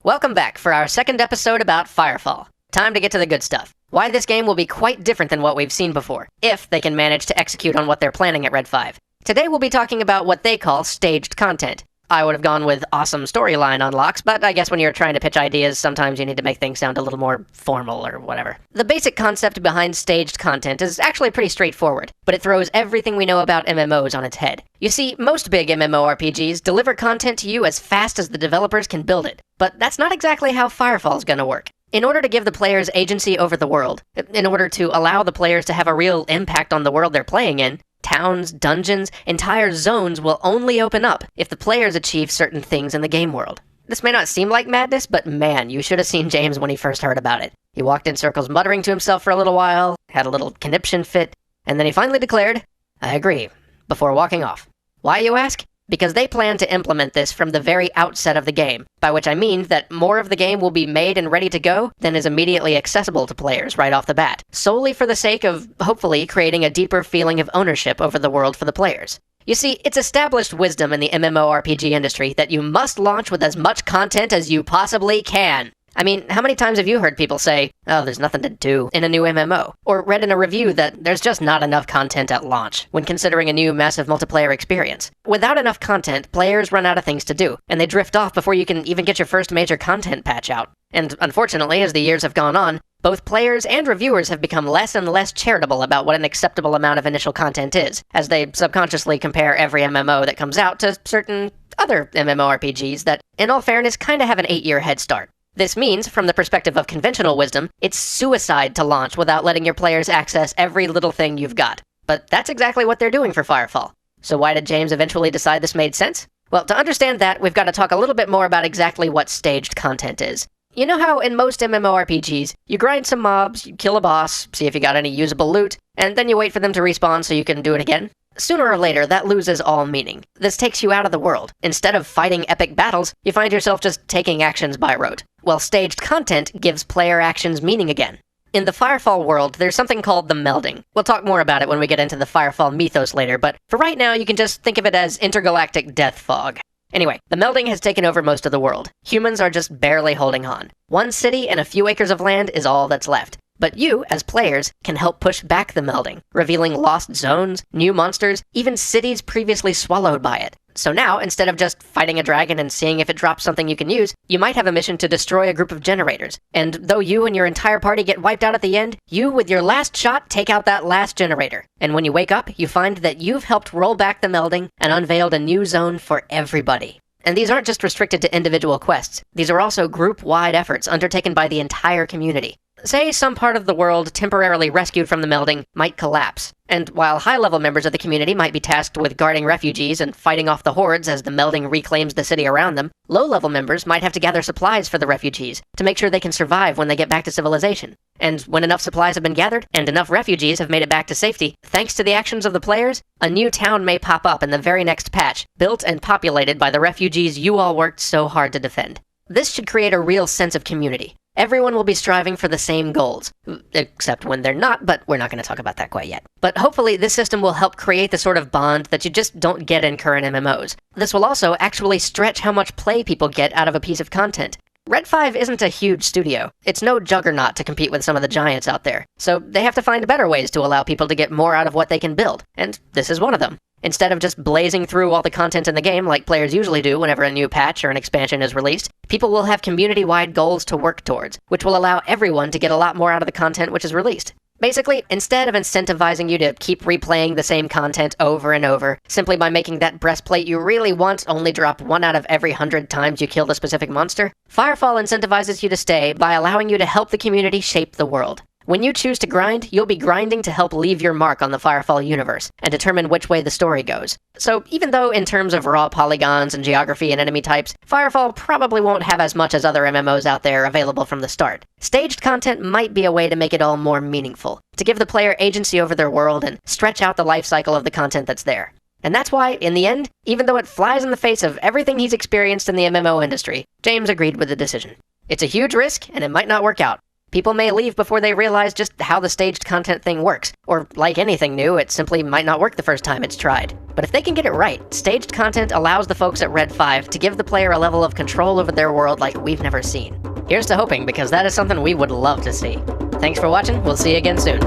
Welcome back for our second episode about Firefall. Time to get to the good stuff. Why this game will be quite different than what we've seen before, if they can manage to execute on what they're planning at Red 5. Today we'll be talking about what they call staged content. I would have gone with awesome storyline unlocks, but I guess when you're trying to pitch ideas, sometimes you need to make things sound a little more formal or whatever. The basic concept behind staged content is actually pretty straightforward, but it throws everything we know about MMOs on its head. You see, most big MMORPGs deliver content to you as fast as the developers can build it, but that's not exactly how Firefall's gonna work. In order to give the players agency over the world, in order to allow the players to have a real impact on the world they're playing in, towns, dungeons, entire zones will only open up if the players achieve certain things in the game world. This may not seem like madness, but man, you should have seen James when he first heard about it. He walked in circles muttering to himself for a little while, had a little conniption fit, and then he finally declared, "I agree," before walking off. Why, you ask? Because they plan to implement this from the very outset of the game, by which I mean that more of the game will be made and ready to go than is immediately accessible to players right off the bat, solely for the sake of, hopefully, creating a deeper feeling of ownership over the world for the players. You see, it's established wisdom in the MMORPG industry that you must launch with as much content as you possibly can. I mean, how many times have you heard people say, "Oh, there's nothing to do" in a new MMO? Or read in a review that there's just not enough content at launch when considering a new massive multiplayer experience? Without enough content, players run out of things to do, and they drift off before you can even get your first major content patch out. And unfortunately, as the years have gone on, both players and reviewers have become less and less charitable about what an acceptable amount of initial content is, as they subconsciously compare every MMO that comes out to certain other MMORPGs that, in all fairness, kinda have an 8-year head start. This means, from the perspective of conventional wisdom, it's suicide to launch without letting your players access every little thing you've got. But that's exactly what they're doing for Firefall. So why did James eventually decide this made sense? Well, to understand that, we've got to talk a little bit more about exactly what staged content is. You know how in most MMORPGs, you grind some mobs, you kill a boss, see if you got any usable loot, and then you wait for them to respawn so you can do it again? Sooner or later, that loses all meaning. This takes you out of the world. Instead of fighting epic battles, you find yourself just taking actions by rote. Well, staged content gives player actions meaning again. In the Firefall world, there's something called the Melding. We'll talk more about it when we get into the Firefall mythos later, but for right now, you can just think of it as intergalactic death fog. Anyway, the Melding has taken over most of the world. Humans are just barely holding on. One city and a few acres of land is all that's left. But you, as players, can help push back the Melding, revealing lost zones, new monsters, even cities previously swallowed by it. So now, instead of just fighting a dragon and seeing if it drops something you can use, you might have a mission to destroy a group of generators. And though you and your entire party get wiped out at the end, you, with your last shot, take out that last generator. And when you wake up, you find that you've helped roll back the Melding and unveiled a new zone for everybody. And these aren't just restricted to individual quests. These are also group-wide efforts undertaken by the entire community. Say some part of the world temporarily rescued from the Melding might collapse, and while high-level members of the community might be tasked with guarding refugees and fighting off the hordes as the Melding reclaims the city around them, low-level members might have to gather supplies for the refugees to make sure they can survive when they get back to civilization. And when enough supplies have been gathered, and enough refugees have made it back to safety, thanks to the actions of the players, a new town may pop up in the very next patch, built and populated by the refugees you all worked so hard to defend. This should create a real sense of community. Everyone will be striving for the same goals, except when they're not, but we're not going to talk about that quite yet. But hopefully this system will help create the sort of bond that you just don't get in current MMOs. This will also actually stretch how much play people get out of a piece of content. Red 5 isn't a huge studio. It's no juggernaut to compete with some of the giants out there, so they have to find better ways to allow people to get more out of what they can build, and this is one of them. Instead of just blazing through all the content in the game like players usually do whenever a new patch or an expansion is released, people will have community-wide goals to work towards, which will allow everyone to get a lot more out of the content which is released. Basically, instead of incentivizing you to keep replaying the same content over and over, simply by making that breastplate you really want only drop 1 out of every 100 times you kill the specific monster, Firefall incentivizes you to stay by allowing you to help the community shape the world. When you choose to grind, you'll be grinding to help leave your mark on the Firefall universe and determine which way the story goes. So even though in terms of raw polygons and geography and enemy types, Firefall probably won't have as much as other MMOs out there available from the start, staged content might be a way to make it all more meaningful, to give the player agency over their world and stretch out the life cycle of the content that's there. And that's why, in the end, even though it flies in the face of everything he's experienced in the MMO industry, James agreed with the decision. It's a huge risk, and it might not work out. People may leave before they realize just how the staged content thing works, or like anything new, it simply might not work the first time it's tried. But if they can get it right, staged content allows the folks at Red 5 to give the player a level of control over their world like we've never seen. Here's to hoping, because that is something we would love to see. Thanks for watching, we'll see you again soon.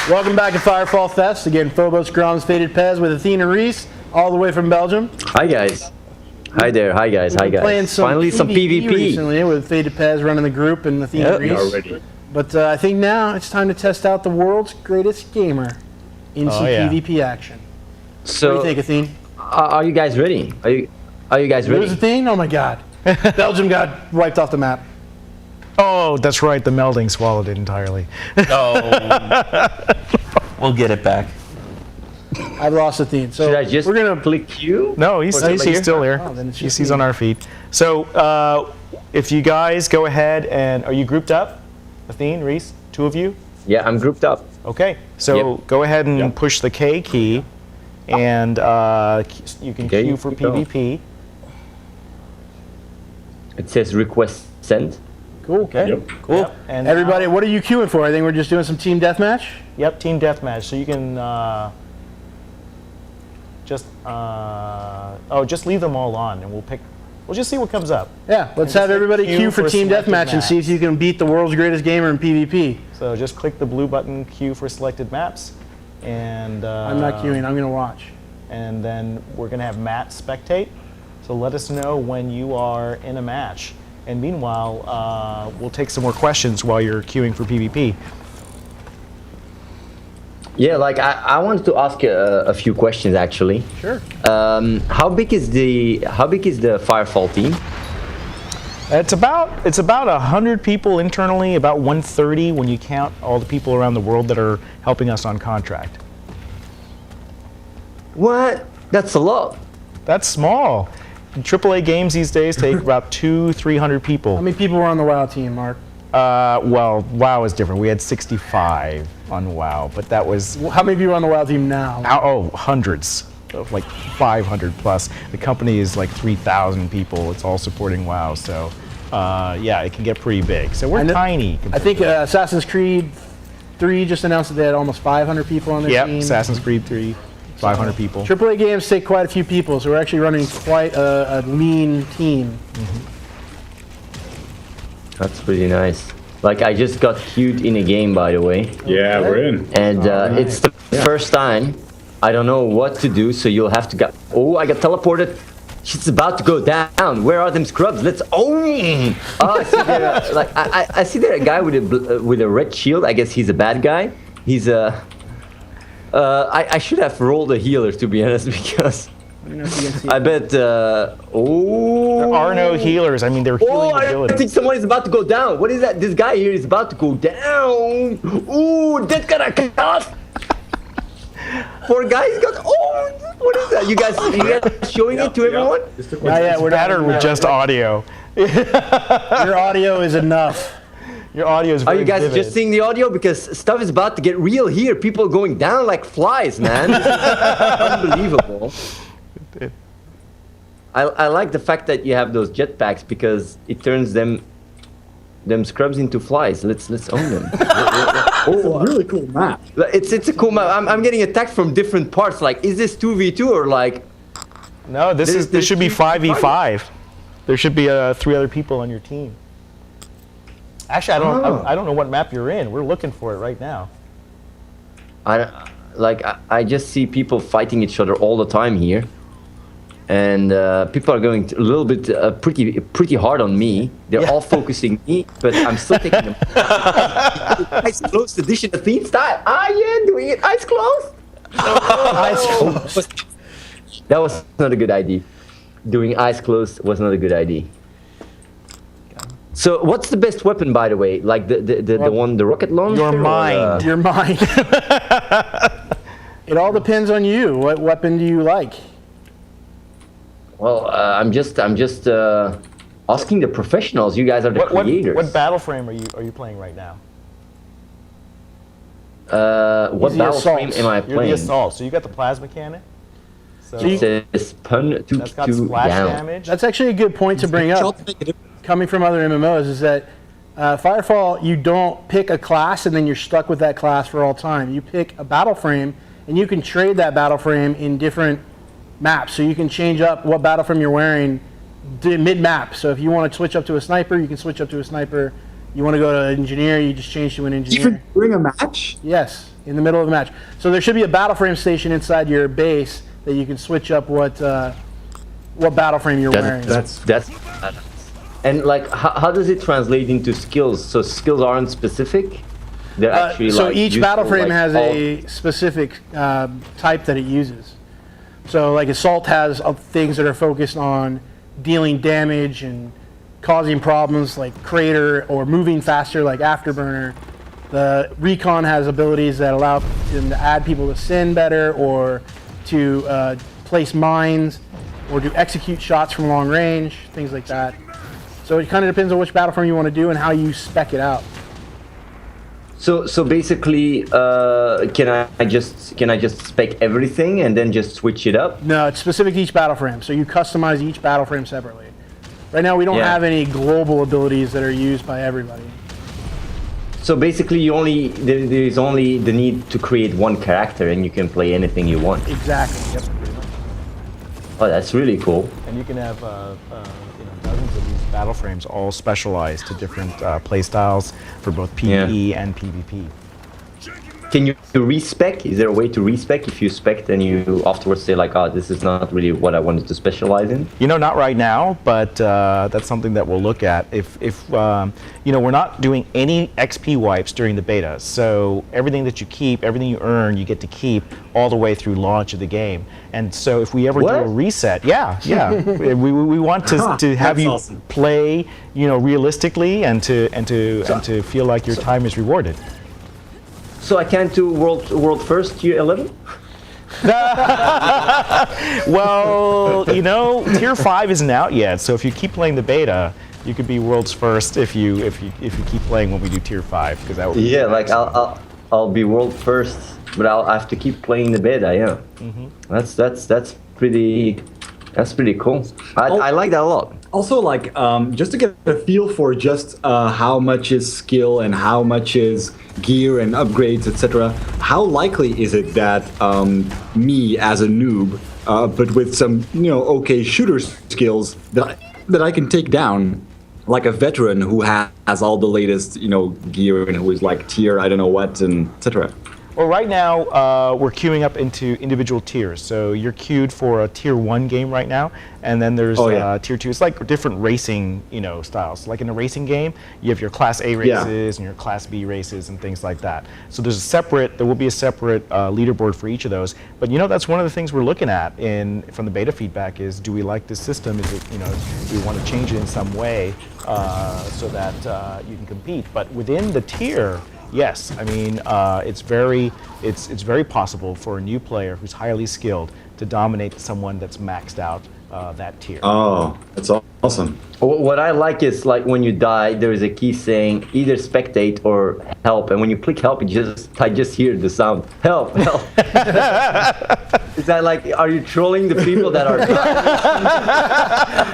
Welcome back to Firefall Fest. Again, Phobos, Grom's Faded Pez with Athene and Reese, all the way from Belgium. Hi guys. Hi there. Hi guys. Hi guys. Playing some Finally some PvP recently with Faded Pez running the group and Athene and Reese. Already. But I think now it's time to test out the world's greatest gamer in some PvP action. So, what do you think, Athene? Are you guys ready? Are you guys ready? Where's Athene? Oh my God. Belgium got wiped off the map. Oh, that's right. The melding swallowed it entirely. We'll get it back. I lost Athene. So should I just we're gonna click Q? No, he's still here. Oh, then it's He's on our feed. So if you guys go ahead and are you grouped up? Athene, Reese, two of you? Yeah, I'm grouped up. Okay. So go ahead and push the K key, and you can queue for PvP. It says request sent. Cool. Okay. Yep. Cool. Yep. And everybody, what are you queuing for? I think we're just doing some team deathmatch. Yep, team deathmatch. So you can just leave them all on, and we'll just see what comes up. Yeah, let's have everybody queue for team deathmatch and see if you can beat the world's greatest gamer in PvP. So just click the blue button, queue for selected maps, and I'm not queuing. I'm gonna watch. And then we're gonna have Matt spectate. So let us know when you are in a match. And meanwhile, we'll take some more questions while you're queuing for PvP. Yeah, like I wanted to ask a few questions actually. Sure. How big is the Firefall team? It's about 100 people internally, about 130 when you count all the people around the world that are helping us on contract. What? That's a lot. That's small. AAA games these days take about 200-300 people. How many people were on the WoW team, Mark? Well, WoW is different. We had 65 on WoW, but that was... How many people are on the WoW team now? Hundreds. Like 500 plus. The company is like 3,000 people. It's all supporting WoW, so yeah, it can get pretty big. So we're tiny. I think Assassin's Creed 3 just announced that they had almost 500 people on their team. Yep, Assassin's Creed 3. 500 people. AAA games take quite a few people, so we're actually running quite a lean team. That's pretty nice. Like I just got queued in a game, by the way. Yeah, we're in. And it's the first time. I don't know what to do, so you'll have to go. Oh, I got teleported. She's about to go down. Where are them scrubs? Let's I see there. Like I see there a guy with a red shield. I guess he's a bad guy. He's a. I should have rolled a healer, to be honest, because I bet. There are no healers. I mean, they're healing abilities. I think someone is about to go down. What is that? This guy here is about to go down. Ooh, that's gonna cost. Poor guy got. Oh, what is that? You guys showing it to everyone? Yeah, we're better with just audio. Your audio is enough. Your audio is very Are you guys vivid. just seeing the audio? Because stuff is about to get real here. People going down like flies, man. This is unbelievable. I like the fact that you have those jetpacks because it turns them scrubs into flies. Let's own them. It's a really cool map. It's a cool map. I'm getting attacked from different parts. Like, is this 2v2 or like? No, this should be 5v5. There should be 3 other people on your team. Actually, I don't know what map you're in. We're looking for it right now. I just see people fighting each other all the time here. and people are going a little bit pretty hard on me. They're all focusing me, but I'm still taking them. Eyes closed edition Athene style. Doing it eyes closed. Eyes closed. That was not a good idea. Doing eyes closed was not a good idea. So, what's the best weapon, by the way? Like the rocket launcher? Your mind. Your mind. It all depends on you. What weapon do you like? Well, I'm just asking the professionals. You guys are the creators. What battle frame are you playing right now? What battle frame am I playing? You're the assault. So you got the plasma cannon. So it says pun to that's got splash damage. That's actually a good point to bring up. Coming from other MMOs, is that Firefall, you don't pick a class and then you're stuck with that class for all time. You pick a battle frame, and you can trade that battle frame in different maps. So you can change up what battle frame you're wearing mid-map. So if you want to switch up to a sniper, you can switch up to a sniper. You want to go to an engineer, you just change to an engineer. Even during a match? Yes, in the middle of a match. So there should be a battle frame station inside your base that you can switch up what battle frame you're wearing. That's and like how does it translate into skills? So skills aren't specific. They're actually so like each useful, battle frame like, has a specific type that it uses. So like assault has things that are focused on dealing damage and causing problems like crater, or moving faster like afterburner. The recon has abilities that allow them to add people to sin better, or to place mines, or to execute shots from long range, things like that. So it kind of depends on which battle frame you want to do and how you spec it out. So basically, can I just spec everything and then just switch it up? No, it's specific to each battle frame. So you customize each battle frame separately. Right now, we don't have any global abilities that are used by everybody. So basically, there is only the need to create one character, and you can play anything you want. Exactly. Yep. Oh, that's really cool. And you can have dozens of these battle frames, all specialized to different play styles for both PvE and PvP. Can you respec? Is there a way to respec if you spec and you afterwards say like, oh, this is not really what I wanted to specialize in? Not right now, but that's something that we'll look at. If we're not doing any XP wipes during the beta, so everything that you keep, everything you earn, you get to keep all the way through launch of the game. And so if we ever do a reset, we want to have you play, realistically and to feel like your time is rewarded. So I can't do world first tier 11? Well, tier 5 isn't out yet, so if you keep playing the beta, you could be world's first if you keep playing when we do tier 5, because that would be like I'll be world first, but I'll have to keep playing the beta. Yeah, that's pretty cool. I like that a lot. Also, like, just to get a feel for just how much is skill and how much is gear and upgrades, etc., how likely is it that me as a noob, but with some, okay shooter skills, that I can take down like a veteran who has all the latest, gear and who is like tier, I don't know what, and etc.? Well, right now we're queuing up into individual tiers. So you're queued for a tier 1 game right now, and then there's tier 2. It's like different racing, styles. Like in a racing game, you have your Class A races and your Class B races and things like that. So there will be a separate leaderboard for each of those. But that's one of the things we're looking at from the beta feedback is, do we like this system? Is it, do we want to change it in some way so that you can compete? But within the tier, yes, I mean it's very possible for a new player who's highly skilled to dominate someone that's maxed out that tier. Oh, that's awesome. What I like is like when you die, there is a key saying either spectate or help, and when you click help, I just hear the sound help. Is that like, are you trolling the people that are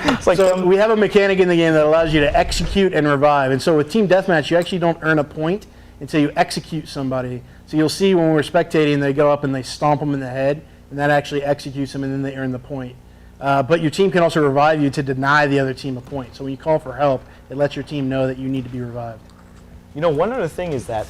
dying? So we have a mechanic in the game that allows you to execute and revive, and so with Team Deathmatch, you actually don't earn a point until you execute somebody. So you'll see when we're spectating, they go up and they stomp them in the head, and that actually executes them, and then they earn the point. But your team can also revive you to deny the other team a point. So when you call for help, it lets your team know that you need to be revived. You know, one other thing is that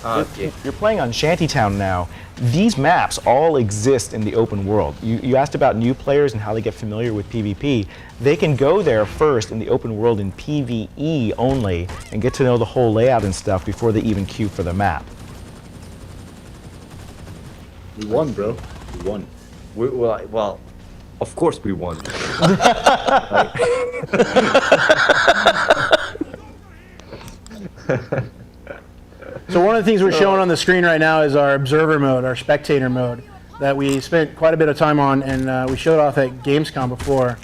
you're playing on Shantytown now. These maps all exist in the open world. You asked about new players and how they get familiar with PvP. They can go there first in the open world in PvE only and get to know the whole layout and stuff before they even queue for the map. We won, bro. We won. Well, of course we won. So one of the things we're showing on the screen right now is our observer mode, our spectator mode, that we spent quite a bit of time on, and we showed off at Gamescom before.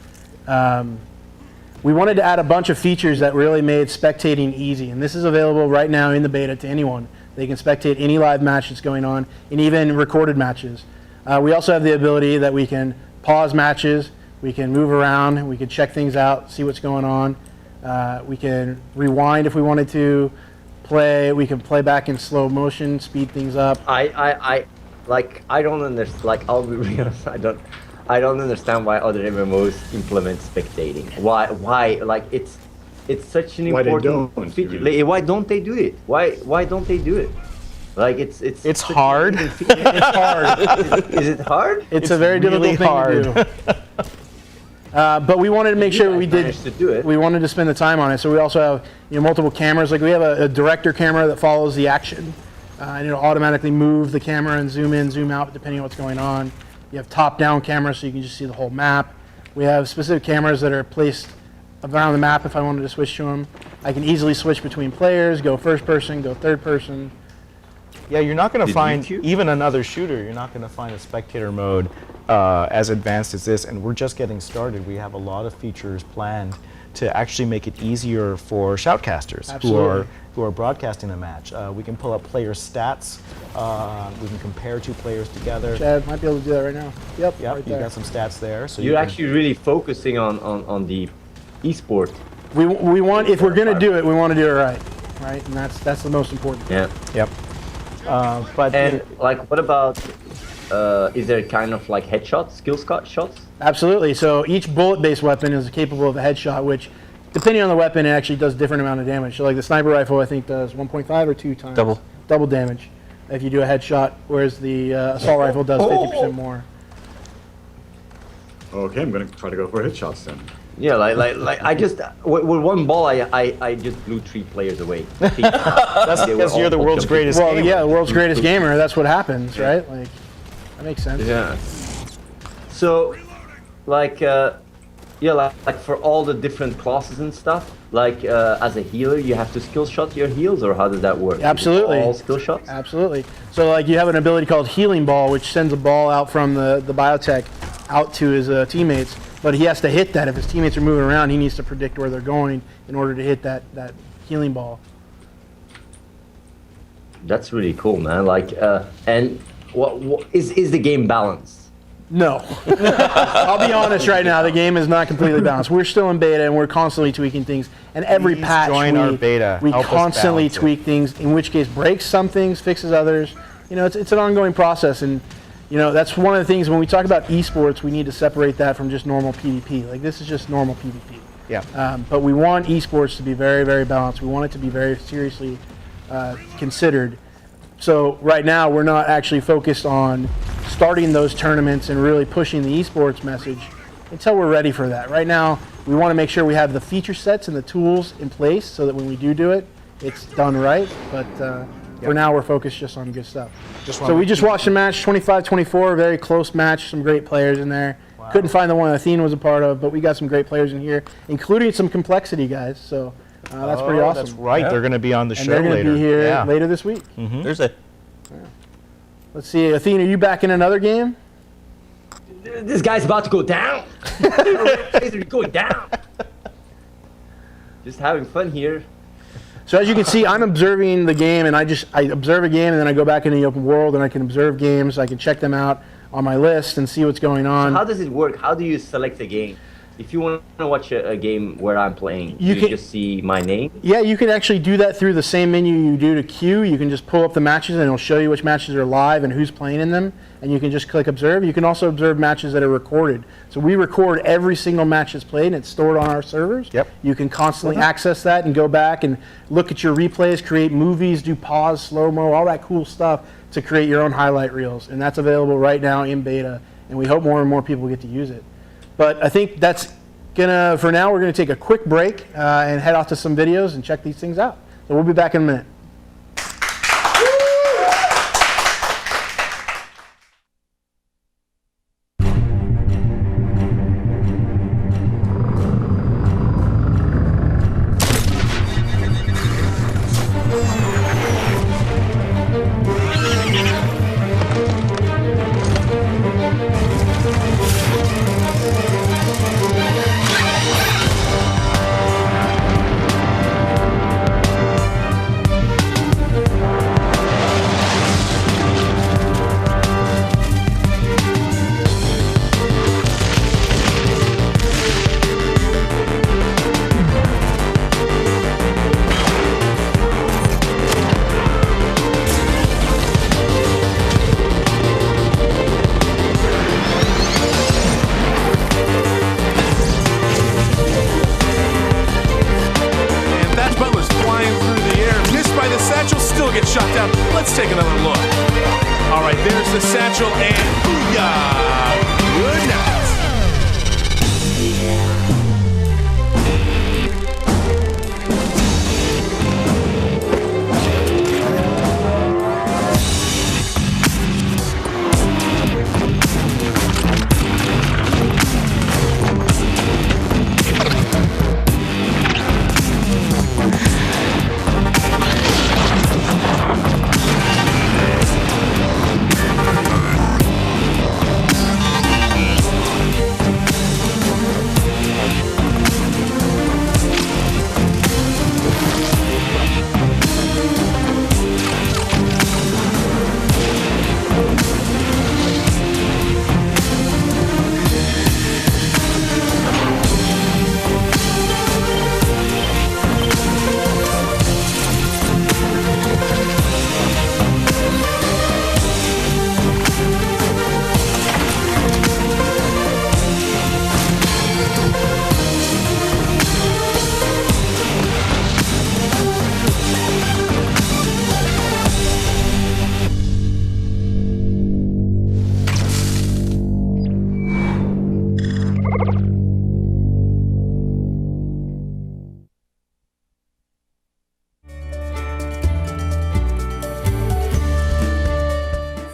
We wanted to add a bunch of features that really made spectating easy, and this is available right now in the beta to anyone. They can spectate any live match that's going on, and even recorded matches. We also have the ability that we can pause matches, we can move around, we can check things out, see what's going on. We can rewind if we wanted to. We can play back in slow motion, speed things up. I don't understand. Like, I'll be real honest, I don't understand why other MMOs implement spectating. Why? Like, it's such an important feature. Like, why don't they do it? Why don't they do it? Like, it's hard. It's hard. Is it hard? It's a very really difficult thing to do. But we wanted to make sure we did. To do it. We wanted to spend the time on it. So we also have multiple cameras. Like we have a director camera that follows the action, and it'll automatically move the camera and zoom in, zoom out depending on what's going on. You have top-down cameras, so you can just see the whole map. We have specific cameras that are placed around the map. If I wanted to switch to them, I can easily switch between players, go first person, go third person. Yeah, you're not going to find even another shooter. You're not going to find a spectator mode as advanced as this, and we're just getting started. We have a lot of features planned to actually make it easier for shoutcasters who are broadcasting the match. We can pull up player stats. We can compare two players together. Chad might be able to do that right now. Yep. Yep. Right You got some stats there. So you're actually really focusing on the esport. We want, if we're going to do it, we want to do it right, and that's the most important. Yeah. Yep. Like, what about? Is there kind of like headshots, skill shots? Absolutely. So each bullet-based weapon is capable of a headshot, which, depending on the weapon, it actually does different amount of damage. So like the sniper rifle, I think does 1.5 or 2 times. Double damage if you do a headshot, whereas the assault rifle does 50% more. Okay, I'm gonna try to go for headshots then. Yeah, like I just with one ball I just blew 3 players away. That's because you're the world's greatest gamer. Well, yeah, the world's greatest gamer. That's what happens, right? Like, that makes sense. Yeah. So, like, like for all the different classes and stuff, like as a healer, you have to skill shot your heals, or how does that work? Absolutely. All skill shots? Absolutely. So, like, you have an ability called Healing Ball, which sends a ball out from the biotech out to his teammates, but he has to hit that. If his teammates are moving around, he needs to predict where they're going in order to hit that healing ball. That's really cool, man. Like, and what is the game balanced? No. I'll be honest right now, the game is not completely balanced. We're still in beta and we're constantly tweaking things, and every patch our beta. we Help us constantly balance it. tweak things, in which case breaks some things, fixes others. It's an ongoing process, and that's one of the things when we talk about esports, we need to separate that from just normal PvP. Like, this is just normal PvP. Yeah. But we want esports to be very, very balanced. We want it to be very seriously considered. So right now, we're not actually focused on starting those tournaments and really pushing the esports message until we're ready for that. Right now, we want to make sure we have the feature sets and the tools in place so that when we do it, it's done right. But for now, we're focused just on good stuff. So we just watched a match, 25-24, very close match, some great players in there. Wow. Couldn't find the one Athene was a part of, but we got some great players in here, including some complexity guys. So that's pretty awesome. That's right. Yeah. They're going to be on the show later. later. They're going to be here later this week. Mm-hmm. Thursday. Yeah. Let's see, Athene, are you back in another game? This guy's about to go down. He's going down. Just having fun here. So as you can see, I'm observing the game, and I observe a game, and then I go back into the open world, and I can observe games. I can check them out on my list and see what's going on. So how does it work? How do you select a game? if you want to watch a game where I'm playing, you can just see my name. Yeah, you can actually do that through the same menu you do to queue. You can just pull up the matches and it'll show you which matches are live and who's playing in them. And you can just click observe. You can also observe matches that are recorded. So we record every single match that's played and it's stored on our servers. Yep. You can constantly access that and go back and look at your replays, create movies, do pause, slow-mo, all that cool stuff to create your own highlight reels. And that's available right now in beta. And we hope more and more people get to use it. But I think that's gonna, for now, we're gonna take a quick break and head off to some videos and check these things out. So we'll be back in a minute.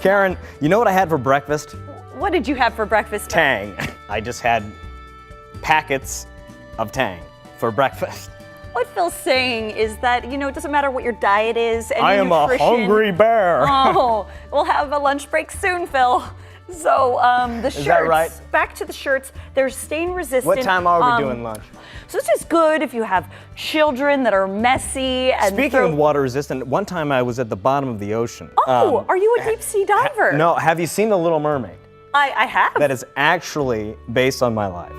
Karen, you know what I had for breakfast? What did you have for breakfast? Tang. I just had packets of Tang for breakfast. What Phil's saying is that, you know, it doesn't matter what your diet is. I am a hungry bear. Oh, we'll have a lunch break soon, Phil. So the shirts, is that right? Back to the shirts, they're stain resistant. What time are we doing lunch? So this is good if you have children that are messy. And speaking of water resistant, one time I was at the bottom of the ocean. Oh, are you a deep sea diver? No, have you seen The Little Mermaid? I have. That is actually based on my life.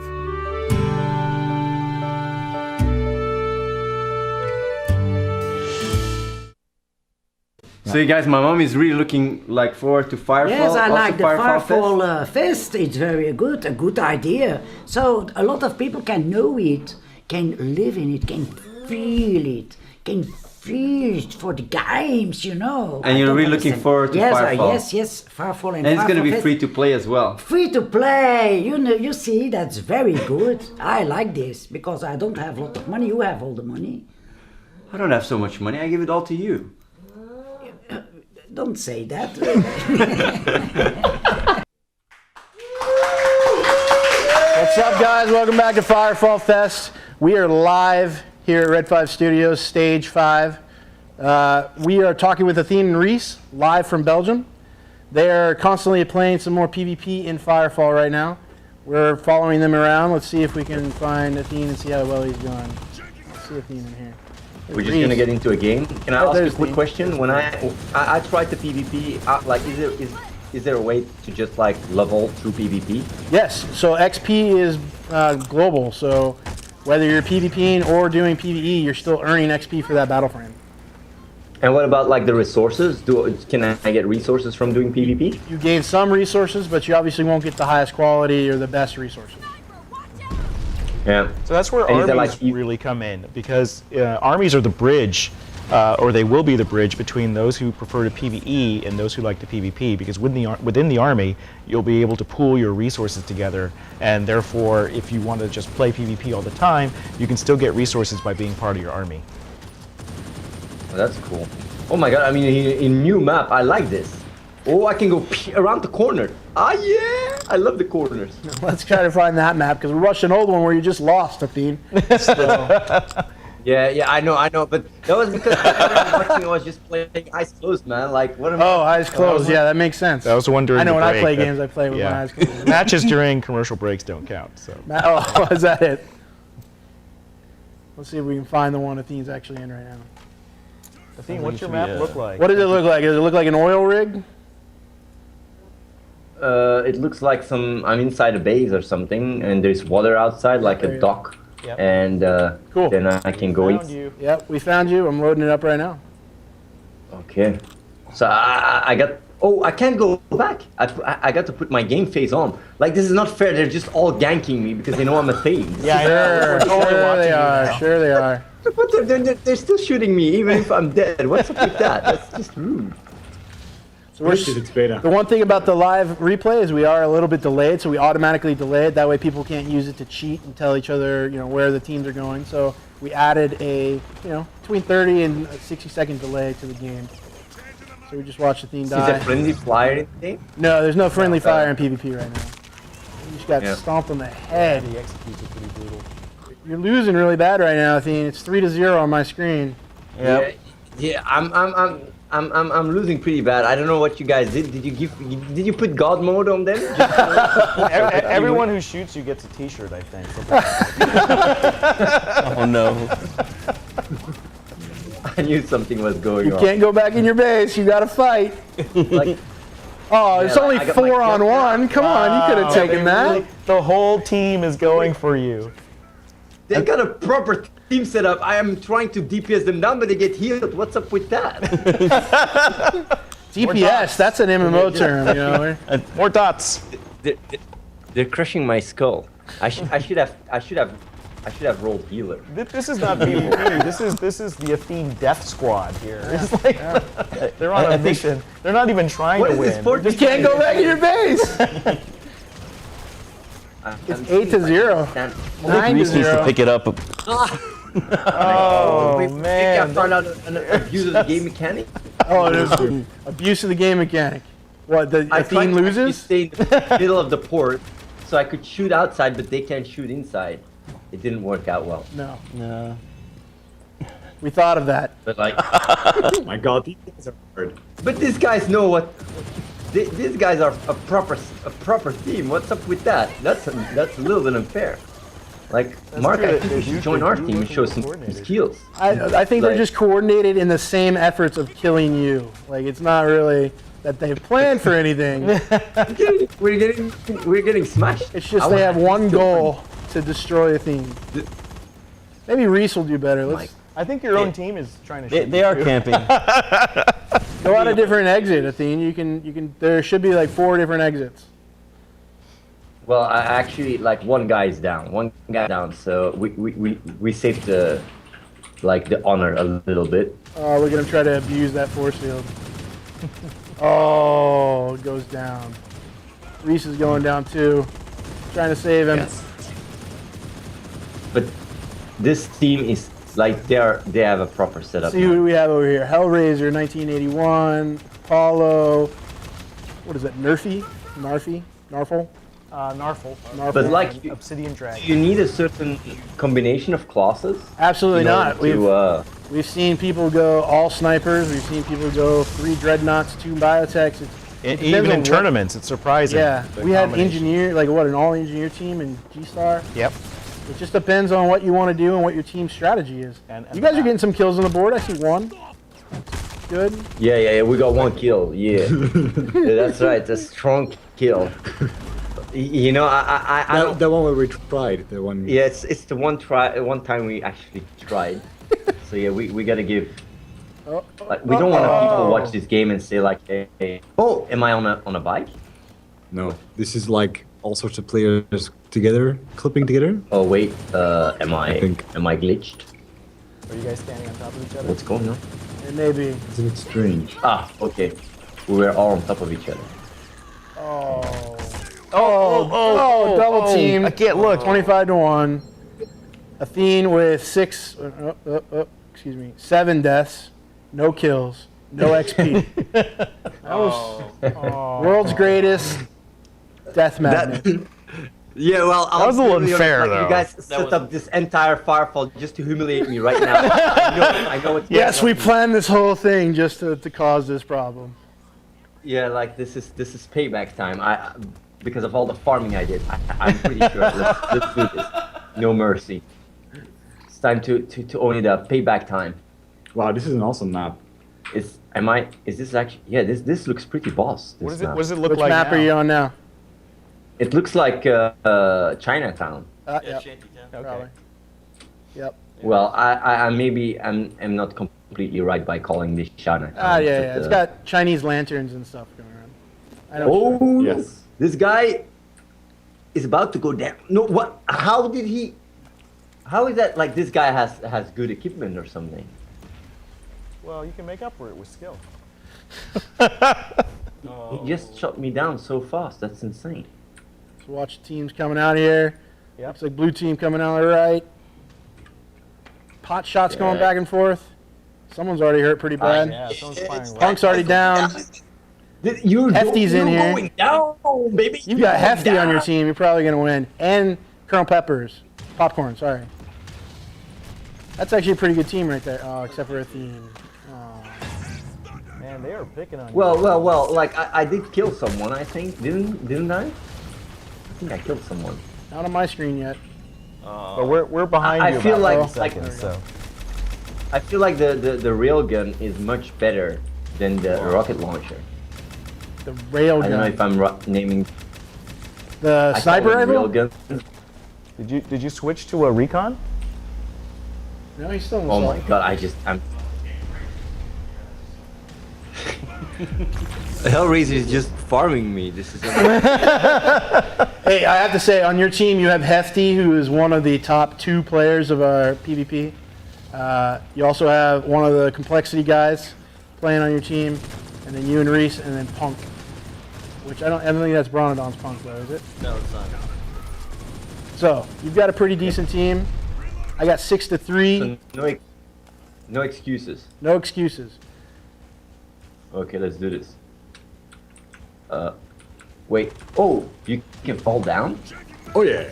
So you guys, my mom is really looking like forward to Firefall. Yes, I also like the Firefall Firefall Fest. It's very good, a good idea. So a lot of people can know it, can live in it, can feel it for the games, you know. And you're really looking forward to Firefall. Yes, Firefall and it's going to be Fest. free to play as well. Free to play, you know. You see, that's very good. I like this because I don't have a lot of money. You have all the money. I don't have so much money. I give it all to you. Don't say that. What's up, guys? Welcome back to Firefall Fest. We are live here at Red 5 Studios, Stage 5. We are talking with Athene and Reese, live from Belgium. They are constantly playing some more PvP in Firefall right now. We're following them around. Let's see if we can find Athene and see how well he's doing. Let's see Athene in here. We're just gonna get into a game. Can I ask a quick Athene. question? When I tried the PvP, like is is there a way to just like level through PvP? Yes. So XP is global. So whether you're PvPing or doing PvE, you're still earning XP for that battle frame. And what about like the resources? Can I get resources from doing PvP? You gain some resources, but you obviously won't get the highest quality or the best resources. Yeah. So that's where armies really come in, because armies are the bridge, or they will be the bridge between those who prefer to PvE and those who like to PvP. Because within the army, you'll be able to pool your resources together, and therefore, if you want to just play PvP all the time, you can still get resources by being part of your army. Oh, that's cool. Oh my god! I mean, in new map, I like this. Oh, I can go around the corner. Ah, yeah! I love the corners. Let's try to find that map, because we rushed an old one where you just lost, Athene. Yeah, I know, but that was because I was just playing eyes closed, man. Like, what am I? Oh, eyes closed. Yeah, that makes sense. That was the one during I know the when break. I play games, I play with my eyes closed. Matches during commercial breaks don't count. So. Oh, is that it? Let's see if we can find the one Athene's actually in right now. Athene, what's your map look like? What does it look like? Does it look like an oil rig? It looks like I'm inside a base or something, and there's water outside, like a dock. Yep. And cool. Then I can go in. Yep, we found you. I'm loading it up right now. Okay. So I got. Oh, I can't go back. I got to put my game face on. Like, this is not fair. They're just all ganking me because they know I'm a thing. Yeah, sure they are. Sure they are. But they're still shooting me even if I'm dead. What's up with that? That's just rude. So it's beta. The one thing about the live replay is we are a little bit delayed, so we automatically delay it. That way people can't use it to cheat and tell each other, where the teams are going. So we added a, between 30 and a 60-second delay to the game. So we just watched the team die. Is there friendly fire in the game? No, there's no friendly fire in PvP right now. You just got stomped on the head. The executes are pretty brutal. You're losing really bad right now, Athene. It's 3-0 on my screen. Yep. Yeah, I'm losing pretty bad. I don't know what you guys did. Did you put God mode on them? Everyone who shoots you gets a T-shirt, I think. Oh no. I knew something was going on. You can't go back in your base. You got to fight. It's only 4-on-1. Come on, you could have taken that. The whole team is going for you. They got a proper team set up. I am trying to DPS them down, but they get healed. What's up with that? DPS, that's an MMO term, More dots. They're crushing my skull. I should have rolled healer. This is not PvP. This is the Athene Death Squad here. It's like they're on a mission. They're not even trying to win. You can't go back in your base. It's 8-0. 9-0. Reese needs to pick it up. Oh man! I found out an abuse of the game mechanic. Oh, there's abuse of the game mechanic. What, the Athene loses? I stayed in the middle of the port, so I could shoot outside, but they can't shoot inside. It didn't work out well. No. We thought of that. But like, oh my god, these guys are hard. But these guys know what. These guys are a proper team. What's up with that? That's a little bit unfair. Like, Mark, I think you should join our team and show some skills. I think they're just coordinated in the same efforts of killing you. Like, it's not really that they've planned for anything. We're getting smashed. It's just they have one goal to destroy Athene. Maybe Reese will do better. I think your own team is trying to shoot They are camping. Go out a different exit, Athene. You can. There should be like 4 different exits. Well, I actually, like, one guy's down. So we saved the honor a little bit. Oh, we're gonna try to abuse that force field. Oh, it goes down. Reese is going down too. Trying to save him. Yes. But this team is like they have a proper setup. See who we have over here. Hellraiser, 1981. Apollo. What is that? Narfle. Narfle. But like, Obsidian Dragon. Do you need a certain combination of classes? Absolutely not. We've seen people go all snipers. We've seen people go 3 dreadnoughts, 2 biotechs. Even in tournaments, it's surprising. Yeah, we had engineer, an all-engineer team in G-Star. Yep. It just depends on what you want to do and what your team's strategy is. You guys are getting some kills on the board. I see 1. good? Yeah, we got 1 kill. Yeah. Yeah, that's right. A strong kill. You know, I don't. The one where we tried. The one. Yeah, it's the one time we actually tried. So yeah, we gotta give. Like, we don't want people watch this game and say like, hey, oh, am I on a bike? No, this is like all sorts of players together, clipping together. Oh wait, am I glitched? Are you guys standing on top of each other? What's going on? It may be. It's a bit strange. Ah, okay. We were all on top of each other. Oh, double team. I can't look. 25-1. Athene with 7 deaths, no kills, no XP. That was world's greatest death magnet. Yeah, well, that was a little unfair, though. You guys set up this entire Firefall just to humiliate me right now. I know it's Yes, we planned this whole thing just to cause this problem. Yeah, like this is payback time. Because of all the farming I did, I'm pretty sure. Let's do this. No mercy. It's time to own it up. Payback time. Wow, this is an awesome map. Is this actually? Yeah, this looks pretty boss. What does it look Which like map now? are you on now? It looks like Chinatown. Okay. Probably. Yep. Well, I'm not completely right by calling this Chinatown. Yeah. It's got Chinese lanterns and stuff going around. I know. Oh, yes. This guy is about to go down. No, what? How did he? How is that? Like this guy has good equipment or something? Well, you can make up for it with skill. He just shot me down so fast. That's insane. Let's watch teams coming out here. Yep. Looks like blue team coming out on the right. Pot shots going back and forth. Someone's already hurt pretty bad. Yeah, someone's firing right. Punk's already down. Hefty's in here. Going down, baby. You've got Hefty on your team. You're probably going to win. And Colonel Peppers. Popcorn, sorry. That's actually a pretty good team right there. Oh, except for Athene. Oh. Man, they are picking on you. Well. Like I did kill someone. I think didn't I? I think I killed someone. Not on my screen yet. But we're behind you. I feel about like 10 seconds, so. I feel like the railgun is much better than the rocket launcher. The railgun. I don't know if I'm naming the sniper rifle. Railgun. Did you switch to a recon? No, he's still in Oh my god! I'm. Hellraiser is just farming me. This is. Hey, I have to say, on your team, you have Hefty, who is one of the top 2 players of our PvP. You also have one of the complexity guys playing on your team, and then you and Reese, and then Punk. Which I don't think that's Bronodon's Punk, though, is it? No, it's not. So you've got a pretty decent team. I got 6-3. So no excuses. No excuses. Okay, let's do this. Wait. Oh, you can fall down? Oh yeah.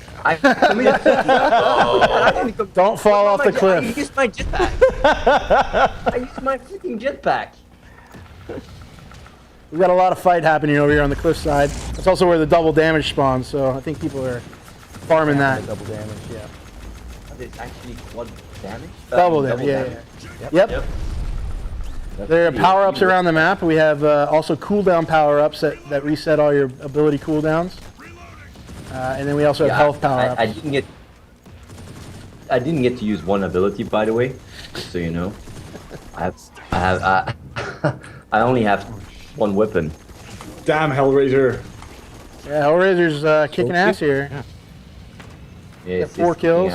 Don't fall off the cliff. I used my jetpack. I used my freaking jetpack. We've got a lot of fight happening over here on the cliffside. That's also where the double damage spawns, so I think people are farming that. Double damage, yeah. It's actually quad damage? Double damage, yeah. Yep. There are power-ups around the map. We have also cooldown power-ups that reset all your ability cooldowns. And then we also have health power-ups. I didn't get to use one ability, by the way, just so you know. I only have one weapon. Damn, Hellraiser. Yeah, Hellraiser's kicking ass here. Yeah, 4 kills.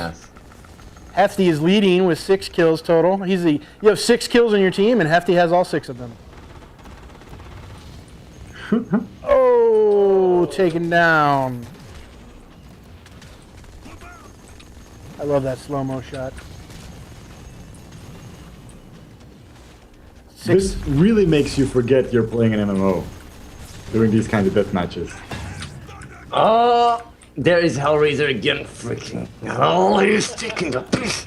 Hefty is leading with 6 kills total. You have 6 kills on your team, and Hefty has all 6 of them. Oh, taken down. I love that slow-mo shot. This really makes you forget you're playing an MMO. Doing these kinds of death matches. Oh, there is Hellraiser again. Freaking hell, he's taking the piss.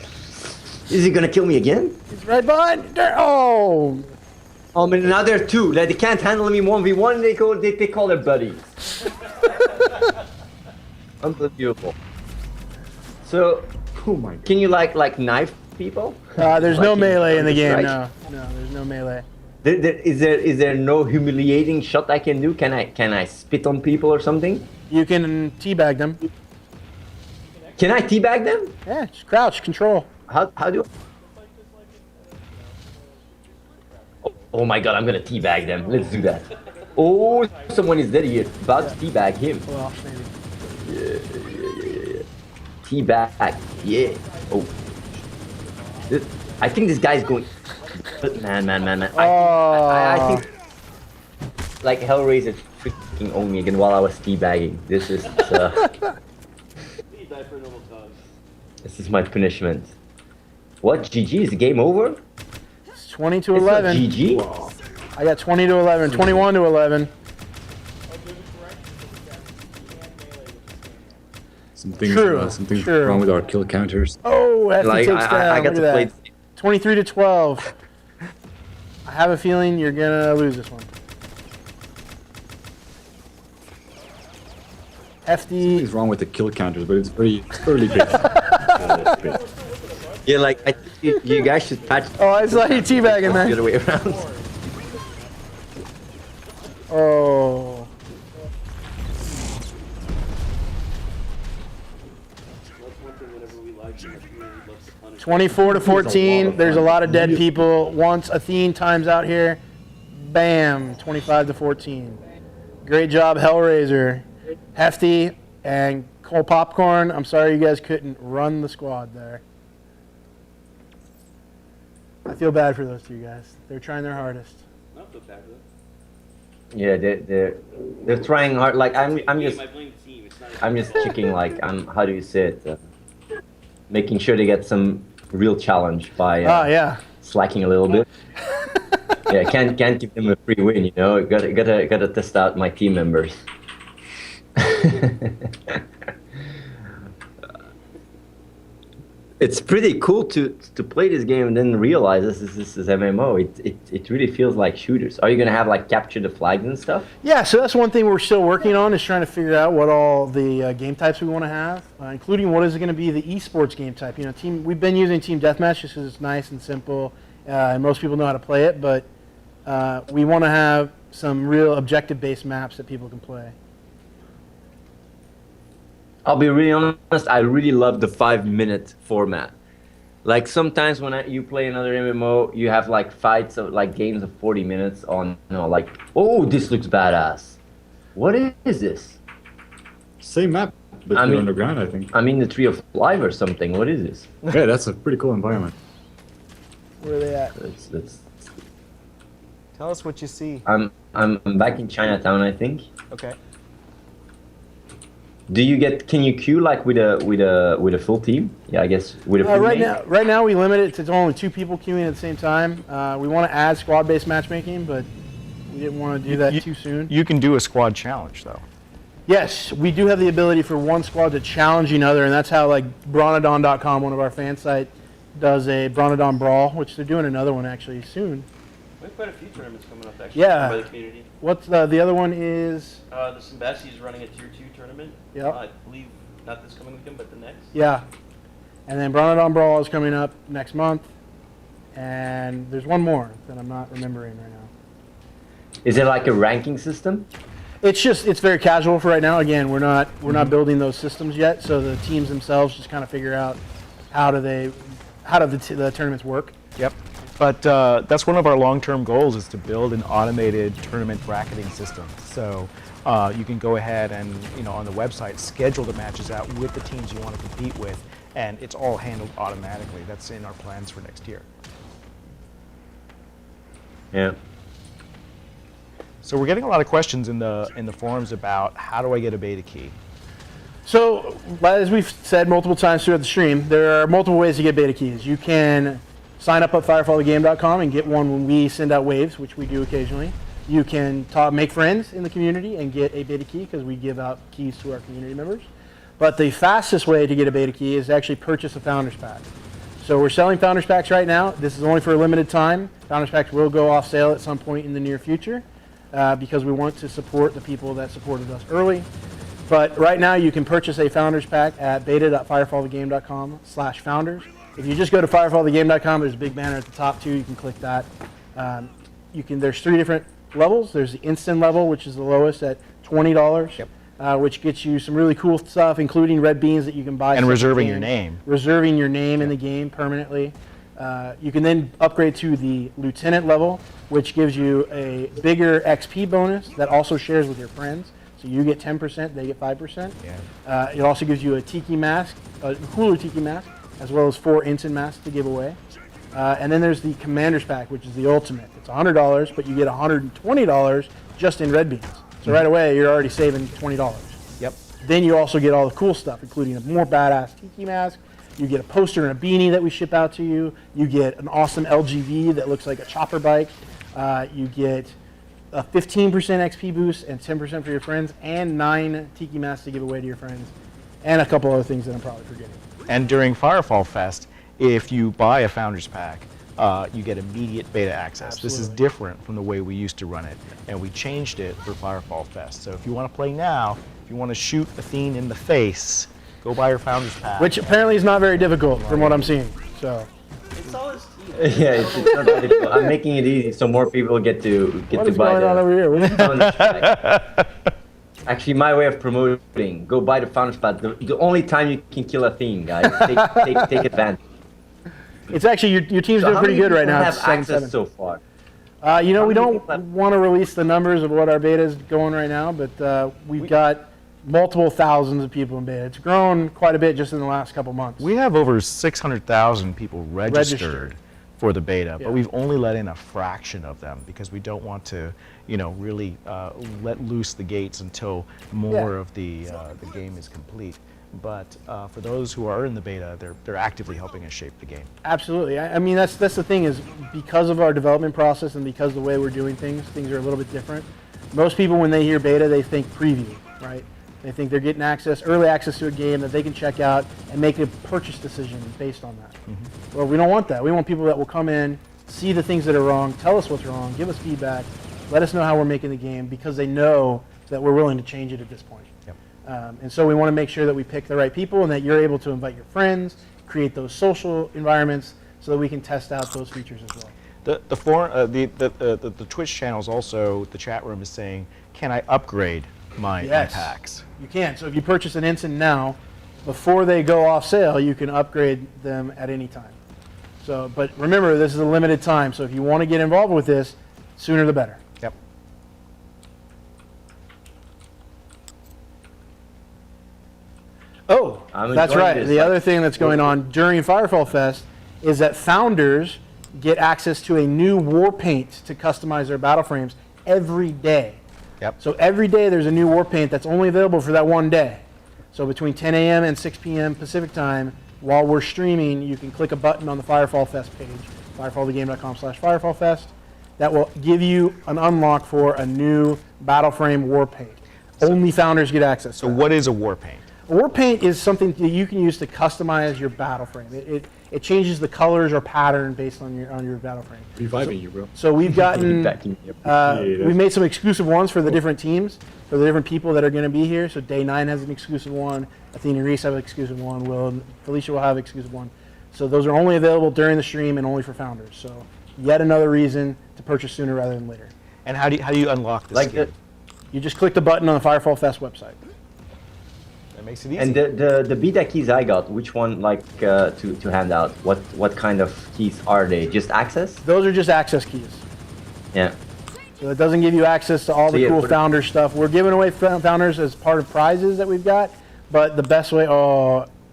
Is he gonna kill me again? He's right behind. Oh. Oh man, now there are 2. Like, they can't handle me 1v1. They call their buddies. Unbelievable. So, oh my God. Can you like knife people? There's no melee in the game. Right? No, there's no melee. Is there no humiliating shot I can do? Can I spit on people or something? You can teabag them. Can I teabag them? Yeah, just crouch, control. How do? Oh my god, I'm gonna teabag them. Let's do that. Oh, someone is dead here. About to teabag him. Well, maybe. Yeah. Teabag. Yeah. Oh. I think this guy's going. Man. I think like Hellraiser freaking owned me again while I was teabagging. This is this is my punishment. What? GG? Is the game over? It's 20 to 11. GG? Wow. I got 20 to 11, 21 to 11. Something's True. wrong with our kill counters. Oh, Athene Like, takes down. I got Look to at play. that. 23 to 12. I have a feeling you're gonna lose this one. Hefty. Something's wrong with the kill counters, but it's early bit. Yeah, like I think you guys should patch. Oh, I saw you teabagging, man. The other way around. Oh. That's 24 to 14. There's a lot of dead people. Once Athene times out here, bam, 25 to 14. Great job, Hellraiser. Hefty and Cole Popcorn. I'm sorry you guys couldn't run the squad there. I feel bad for those two guys. They're trying their hardest. Not so bad for them. Yeah, they're trying hard. Like I'm just checking. Like how do you say it? Making sure they get some real challenge by slacking a little bit. Yeah, can't give them a free win. You know, gotta test out my team members. It's pretty cool to play this game and then realize this is MMO. It really feels like shooters. Are you gonna have like capture the flags and stuff? Yeah, so that's one thing we're still working on, is trying to figure out what all the game types we want to have, including what is going to be the esports game type. You know, we've been using team deathmatch just because it's nice and simple, and most people know how to play it. But we want to have some real objective-based maps that people can play. I'll be really honest, I really love the 5-minute format. Like sometimes when you play another MMO, you have like fights of like games of 40 minutes on, you know, like, oh, this looks badass. What is this? Same map, but you're underground, I think. I'm in the Tree of Life or something. What is this? Yeah, that's a pretty cool environment. Where are they at? Tell us what you see. I'm back in Chinatown, I think. Okay. Can you queue like with a full team? Yeah, I guess with a full right now we limit it to only 2 people queuing at the same time. We want to add squad-based matchmaking, but we didn't want to do that too soon. You can do a squad challenge though. Yes, we do have the ability for one squad to challenge another, and that's how like Bronodon.com, one of our fan sites, does a Bronodon Brawl, which they're doing another one actually soon. We have quite a few tournaments coming up actually Yeah. by the community. What's the other one is? The Simbasi is running a tier 2 tournament. Yep. I believe not this coming weekend, but the next. Yeah. And then Bronodon Brawl is coming up next month. And there's one more that I'm not remembering right now. Is it like a ranking system? It's very casual for right now. Again, we're not building those systems yet, so the teams themselves just kind of figure out how do the tournaments work. Yep. But that's one of our long-term goals, is to build an automated tournament bracketing system. So you can go ahead and, on the website, schedule the matches out with the teams you want to compete with, and it's all handled automatically. That's in our plans for next year. Yeah. So we're getting a lot of questions in the forums about how do I get a beta key? So, as we've said multiple times throughout the stream, there are multiple ways to get beta keys. You can sign up at firefallthegame.com and get one when we send out waves, which we do occasionally. You can make friends in the community and get a beta key, because we give out keys to our community members. But the fastest way to get a beta key is to actually purchase a Founders Pack. So we're selling Founders Packs right now. This is only for a limited time. Founders Packs will go off sale at some point in the near future, because we want to support the people that supported us early. But right now you can purchase a Founders Pack at beta.firefallthegame.com/founders. If you just go to firefallthegame.com, there's a big banner at the top too. You can click that. there's 3 different levels. There's the instant level, which is the lowest at $20, which gets you some really cool stuff, including red beans that you can buy. And reserving your name. Reserving your name in the game permanently. You can then upgrade to the lieutenant level, which gives you a bigger XP bonus that also shares with your friends. So you get 10%, they get 5%. It also gives you a tiki mask, a cooler tiki mask, as well as 4 instant masks to give away. And then there's the Commander's Pack, which is the ultimate. It's $100, but you get $120 just in red beans. So right away, you're already saving $20. Yep. Then you also get all the cool stuff, including a more badass tiki mask. You get a poster and a beanie that we ship out to you. You get an awesome LGV that looks like a chopper bike. You get a 15% XP boost and 10% for your friends, and 9 tiki masks to give away to your friends, and a couple other things that I'm probably forgetting. And during Firefall Fest, if you buy a Founders Pack, you get immediate beta access. Absolutely. This is different from the way we used to run it, and we changed it for Firefall Fest. So if you want to play now, if you want to shoot Athene in the face, go buy your Founders Pack. Which apparently is not very difficult from what I'm seeing. So. It's always yeah, it's not that difficult. I'm making it easy so more people get to buy What is going on over here? What is Founders Pack. Actually, my way of promoting: go buy the Founders Pack. The only time you can kill Athene, guys. Take advantage. It's actually your team's doing pretty good right now. Have It's access 7-7. so far. We don't want to release the numbers of what our beta is going right now, but we've got multiple thousands of people in beta. It's grown quite a bit just in the last couple months. We have over 600,000 people registered for the beta, but we've only let in a fraction of them because we don't want to, really let loose the gates until more of the game is complete. But for those who are in the beta, they're actively helping us shape the game. Absolutely. I mean, that's the thing is because of our development process and because of the way we're doing things are a little bit different. Most people, when they hear beta, they think preview, right? They think they're getting early access to a game that they can check out and make a purchase decision based on that. Well, we don't want that. We want people that will come in, see the things that are wrong, tell us what's wrong, give us feedback, let us know how we're making the game because they know that we're willing to change it at this point. And so we want to make sure that we pick the right people and that you're able to invite your friends, create those social environments so that we can test out those features as well. The Twitch channels also, the chat room is saying, can I upgrade my packs? You can. So if you purchase an instant now, before they go off sale, you can upgrade them at any time. So, but remember, this is a limited time. So if you want to get involved with this, sooner the better. Yep. Oh, that's right. The other thing that's going on during Firefall Fest is that founders get access to a new war paint to customize their battle frames every day. Yep. So every day there's a new war paint that's only available for that one day. So between 10 a.m. and 6 p.m. Pacific time, while we're streaming, you can click a button on the Firefall Fest page, firefallthegame.com/firefallfest. That will give you an unlock for a new battle frame war paint. Only founders get access to So what is a war paint? A war paint is something that you can use to customize your battle frame. It changes the colors or pattern based on your battle frame. Reviving you, bro. So we've gotten, we've made some exclusive ones for the different teams, for the different people that are going to be here. So Day 9 has an exclusive one. Athene and Reese have an exclusive one. Will and Felicia will have an exclusive one. So those are only available during the stream and only for founders. So yet another reason to purchase sooner rather than later. And how do you unlock this? You just click the button on the Firefall Fest website. That makes it easy. And the beta keys I got, which one to hand out? What kind of keys are they? Just access? Those are just access keys. Yeah. So it doesn't give you access to all the cool founder stuff. We're giving away founders as part of prizes that we've got, but the best way,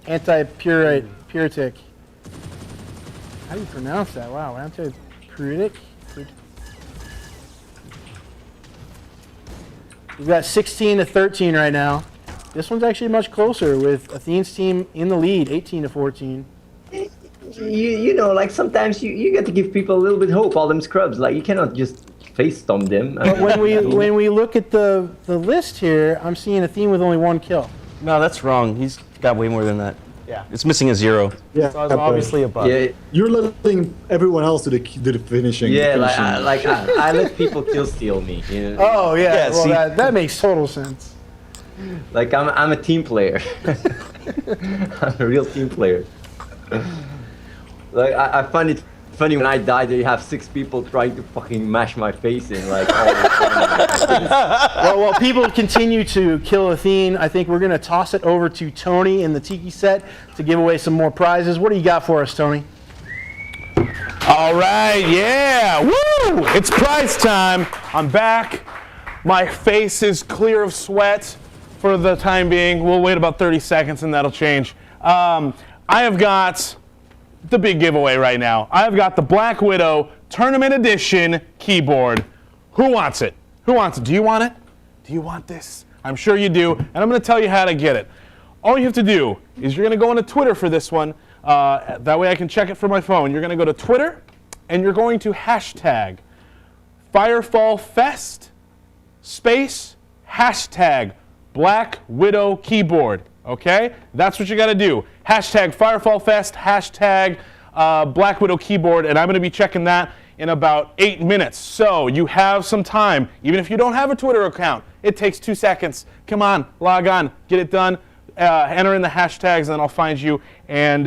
anti-puritic. How do you pronounce that? Wow, anti-puritic. We've got 16 to 13 right now. This one's actually much closer with Athene's team in the lead, 18 to 14. You know, like sometimes you get to give people a little bit hope, all them scrubs. Like you cannot just face stomp them. But when we look at the list here, I'm seeing Athene with only 1 kill. No, that's wrong. He's got way more than that. Yeah. It's missing a 0. Yeah, so it's obviously a bug. Yeah. You're letting everyone else do the finishing. Yeah, I let people kill steal me. You know? Oh yeah, well that makes total sense. Like I'm a team player. I'm a real team player. Like I find it funny when I die, they have 6 people trying to fucking mash my face in, like, all the time. Well, while people continue to kill Athene, I think we're going to toss it over to Tony in the Tiki set to give away some more prizes. What do you got for us, Tony? All right, yeah, woo! It's prize time. I'm back. My face is clear of sweat for the time being. We'll wait about 30 seconds and that'll change. I have got the big giveaway right now. I've got the Black Widow Tournament Edition keyboard. Who wants it? Who wants it? Do you want it? Do you want this? I'm sure you do, and I'm going to tell you how to get it. All you have to do is you're going to go onto Twitter for this one. That way I can check it from my phone. You're going to go to Twitter, and you're going to hashtag Firefall Fest space hashtag Black Widow keyboard. Okay? That's what you got to do. Hashtag Firefall Fest, hashtag Black Widow keyboard, and I'm going to be checking that in about 8 minutes. So you have some time. Even if you don't have a Twitter account, it takes 2 seconds. Come on, log on, get it done. Enter in the hashtags, and then I'll find you and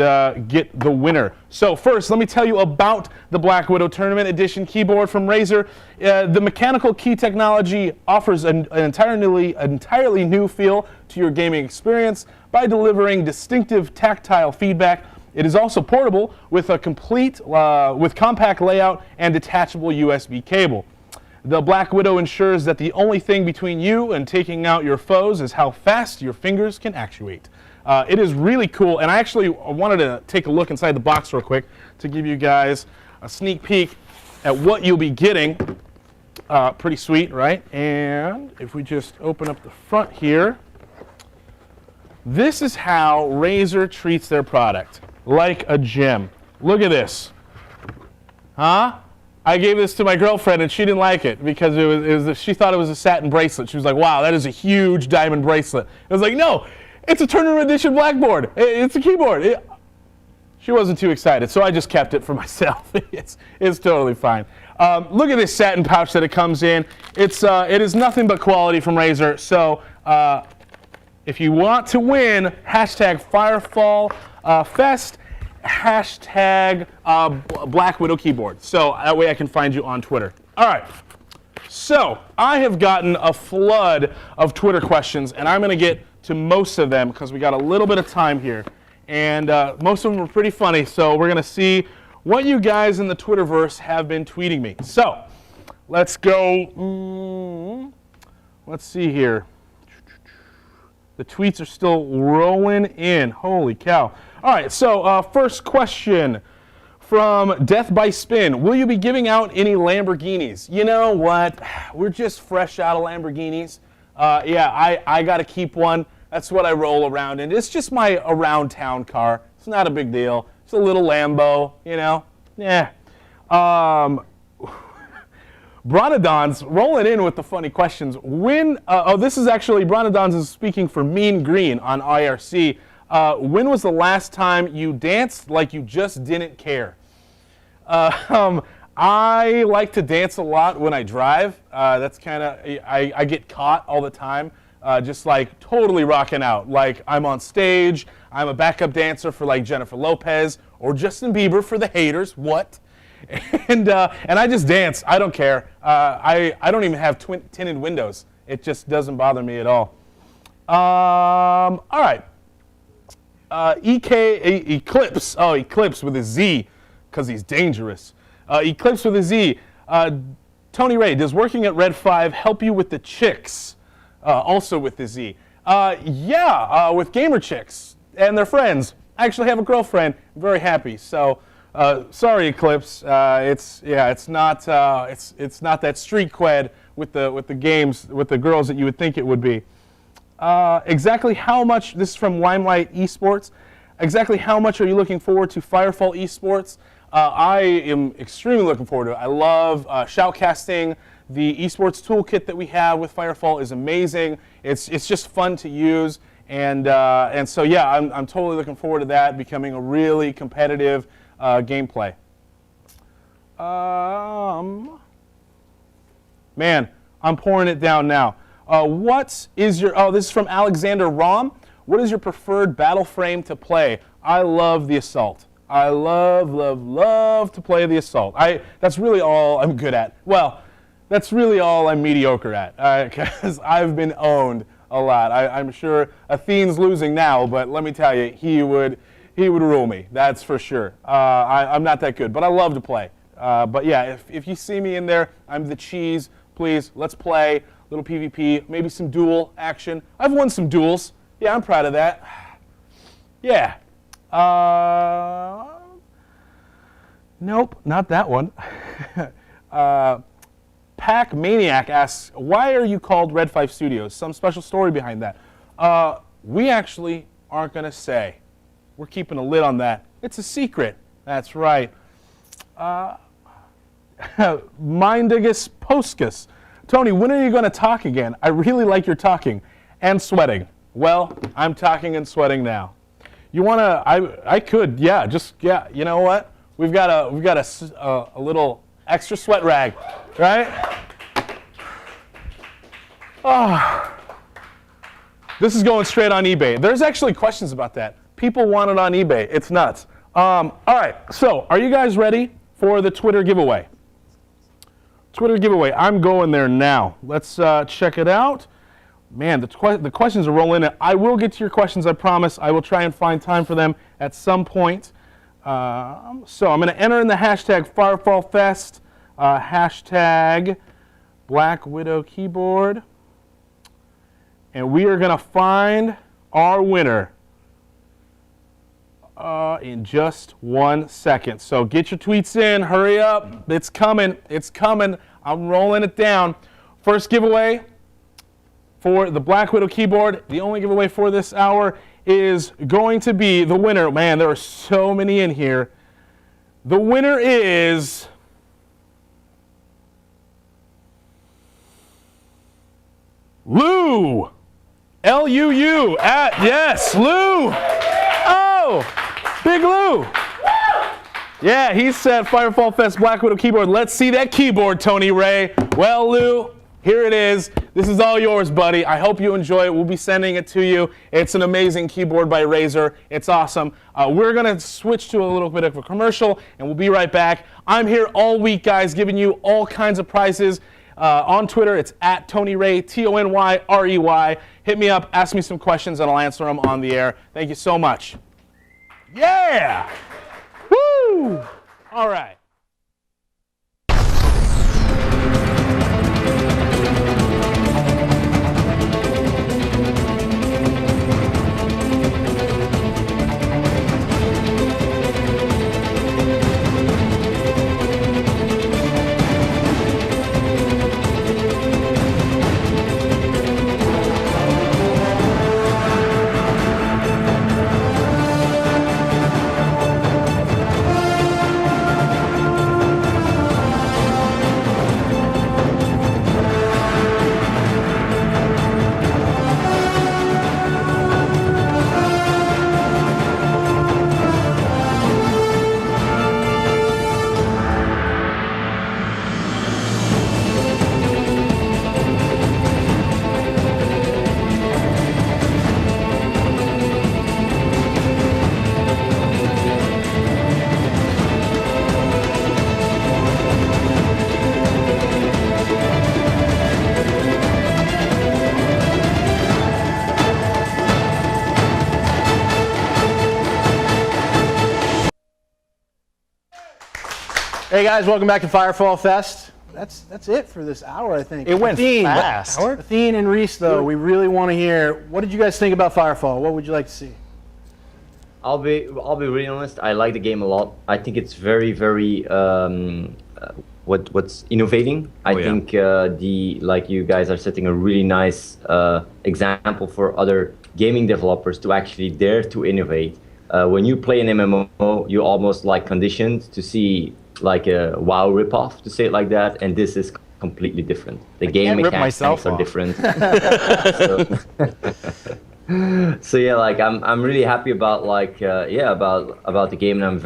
get the winner. So first, let me tell you about the Black Widow Tournament Edition keyboard from Razer. The mechanical key technology offers an entirely new feel to your gaming experience by delivering distinctive tactile feedback. It is also portable with a with compact layout and detachable USB cable. The Black Widow ensures that the only thing between you and taking out your foes is how fast your fingers can actuate. It is really cool, and I actually wanted to take a look inside the box real quick to give you guys a sneak peek at what you'll be getting. Pretty sweet, right? And if we just open up the front here, this is how Razer treats their product, like a gem. Look at this. Huh? I gave this to my girlfriend and she didn't like it because she thought it was a satin bracelet. She was like, wow, that is a huge diamond bracelet. I was like, no, it's a Tournament Edition blackboard. It's a keyboard. She wasn't too excited, so I just kept it for myself. It's totally fine. Look at this satin pouch that it comes in. It is nothing but quality from Razer. So if you want to win, hashtag Firefall Fest, hashtag Black Widow keyboard. So that way I can find you on Twitter. All right. So I have gotten a flood of Twitter questions, and I'm going to get to most of them because we got a little bit of time here. And most of them were pretty funny, so we're going to see what you guys in the Twitterverse have been tweeting me. So let's go. Let's see here. The tweets are still rolling in. Holy cow. All right, so first question from Death by Spin. Will you be giving out any Lamborghinis? You know what? We're just fresh out of Lamborghinis. Yeah, I got to keep one. That's what I roll around in. It's just my around town car. It's not a big deal. It's a little Lambo, you know? Yeah. Bronadons rolling in with the funny questions. This is actually, Bronadons is speaking for Mean Green on IRC. When was the last time you danced like you just didn't care? I like to dance a lot when I drive. That's kind of, I get caught all the time, just like totally rocking out. Like I'm on stage, I'm a backup dancer for like Jennifer Lopez or Justin Bieber for the haters, what? And I just dance, I don't care. I don't even have tinted windows. It just doesn't bother me at all. All right. Eclipse. Oh, Eclipse with a Z, because he's dangerous. Eclipse with a Z. Tony Ray, does working at Red 5 help you with the chicks? Also with the Z. Yeah, with gamer chicks and their friends. I actually have a girlfriend. I'm very happy. So, sorry, Eclipse. It's not that street cred with the games with the girls that you would think it would be. Exactly how much, this is from Limelight Esports, exactly how much are you looking forward to Firefall Esports? I am extremely looking forward to it. I love shoutcasting. The esports toolkit that we have with Firefall is amazing. It's just fun to use, and so yeah, I'm totally looking forward to that becoming a really competitive gameplay. Man, I'm pouring it down now. What is your, this is from Alexander Rom. What is your preferred battle frame to play? I love the Assault. I love to play the assault. That's really all I'm good at. Well, that's really all I'm mediocre at, because I've been owned a lot. I'm sure Athene's losing now, but let me tell you, he would rule me. That's for sure. I'm not that good, but I love to play. But yeah, if you see me in there, I'm the cheese. Please, let's play little PvP, maybe some duel action. I've won some duels. Yeah, I'm proud of that. Yeah. Nope, not that one. Pac Maniac asks, why are you called Red 5 Studios? Some special story behind that. We actually aren't going to say. We're keeping a lid on that. It's a secret. That's right. Mindigus Poscus. Tony, when are you going to talk again? I really like your talking and sweating. Well, I'm talking and sweating now. You want to? I could. Yeah. You know what? We've got a little extra sweat rag, right? Oh, this is going straight on eBay. There's actually questions about that. People want it on eBay. It's nuts. All right. So, are you guys ready for the Twitter giveaway? Twitter giveaway. I'm going there now. Let's check it out. Man, the questions are rolling in. I will get to your questions, I promise. I will try and find time for them at some point. So I'm going to enter in the hashtag Firefall Fest, hashtag Black Widow Keyboard, and we are going to find our winner in just 1 second. So get your tweets in. Hurry up. It's coming. It's coming. I'm rolling it down. First giveaway for the Black Widow keyboard, the only giveaway for this hour, is going to be the winner. Man, there are so many in here. The winner is Lou. L-U-U. Yes, Lou. Oh, Big Lou. Yeah, he said Firefall Fest Black Widow keyboard. Let's see that keyboard, Tony Ray. Well, Lou, here it is. This is all yours, buddy. I hope you enjoy it. We'll be sending it to you. It's an amazing keyboard by Razer. It's awesome. We're going to switch to a little bit of a commercial, and we'll be right back. I'm here all week, guys, giving you all kinds of prizes. On Twitter, it's at Tony Ray, T-O-N-Y-R-E-Y. Hit me up, ask me some questions, and I'll answer them on the air. Thank you so much. Yeah! Woo! All right. Hey guys, welcome back to Firefall Fest. That's it for this hour, I think. It went Athene, fast. Athene and Reese, though, we really want to hear. What did you guys think about Firefall? What would you like to see? I'll be really honest. I like the game a lot. I think it's very what's innovating. I think like you guys are setting a really nice example for other gaming developers to actually dare to innovate. When you play an MMO, you're almost like conditioned to see like a WoW ripoff, to say it like that, and this is completely different. The game mechanics are different. So yeah, like I'm really happy about like about the game, and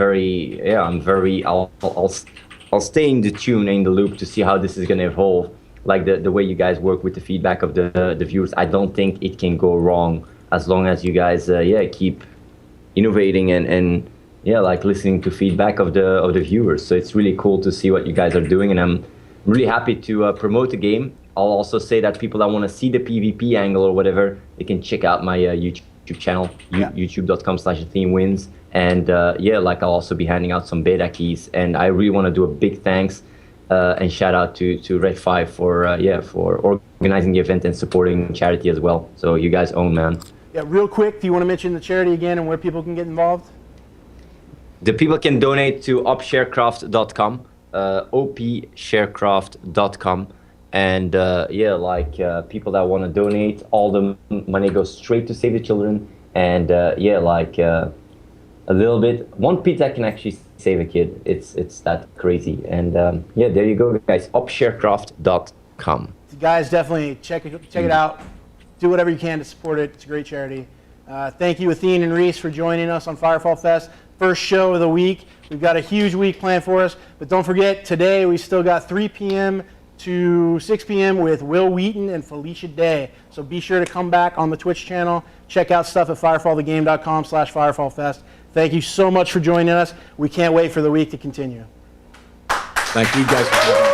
I'll stay in the tune, in the loop, to see how this is gonna evolve. Like the way you guys work with the feedback of the viewers, I don't think it can go wrong as long as you guys keep innovating and yeah, like listening to feedback of the viewers. So it's really cool to see what you guys are doing, and I'm really happy to promote the game. I'll also say that people that want to see the PvP angle or whatever, they can check out my YouTube channel, youtube.com/AtheneWins. And yeah, like I'll also be handing out some beta keys. And I really want to do a big thanks and shout out to Red 5 for organizing the event and supporting charity as well. So you guys own, man. Yeah, real quick, do you want to mention the charity again and where people can get involved? The people can donate to opsharecraft.com, opsharecraft.com. And yeah, like people that want to donate, all the money goes straight to Save the Children. And yeah, like a little bit, one pizza can actually save a kid. It's that crazy. And yeah, there you go, guys. Opsharecraft.com. Guys, definitely check it out. Do whatever you can to support it. It's a great charity. Thank you, Athene and Reese, for joining us on Firefall Fest. First show of the week. We've got a huge week planned for us. But don't forget, today we still got 3 p.m. to 6 p.m. with Will Wheaton and Felicia Day. So be sure to come back on the Twitch channel. Check out stuff at firefallthegame.com/firefallfest. Thank you so much for joining us. We can't wait for the week to continue. Thank you guys for having me.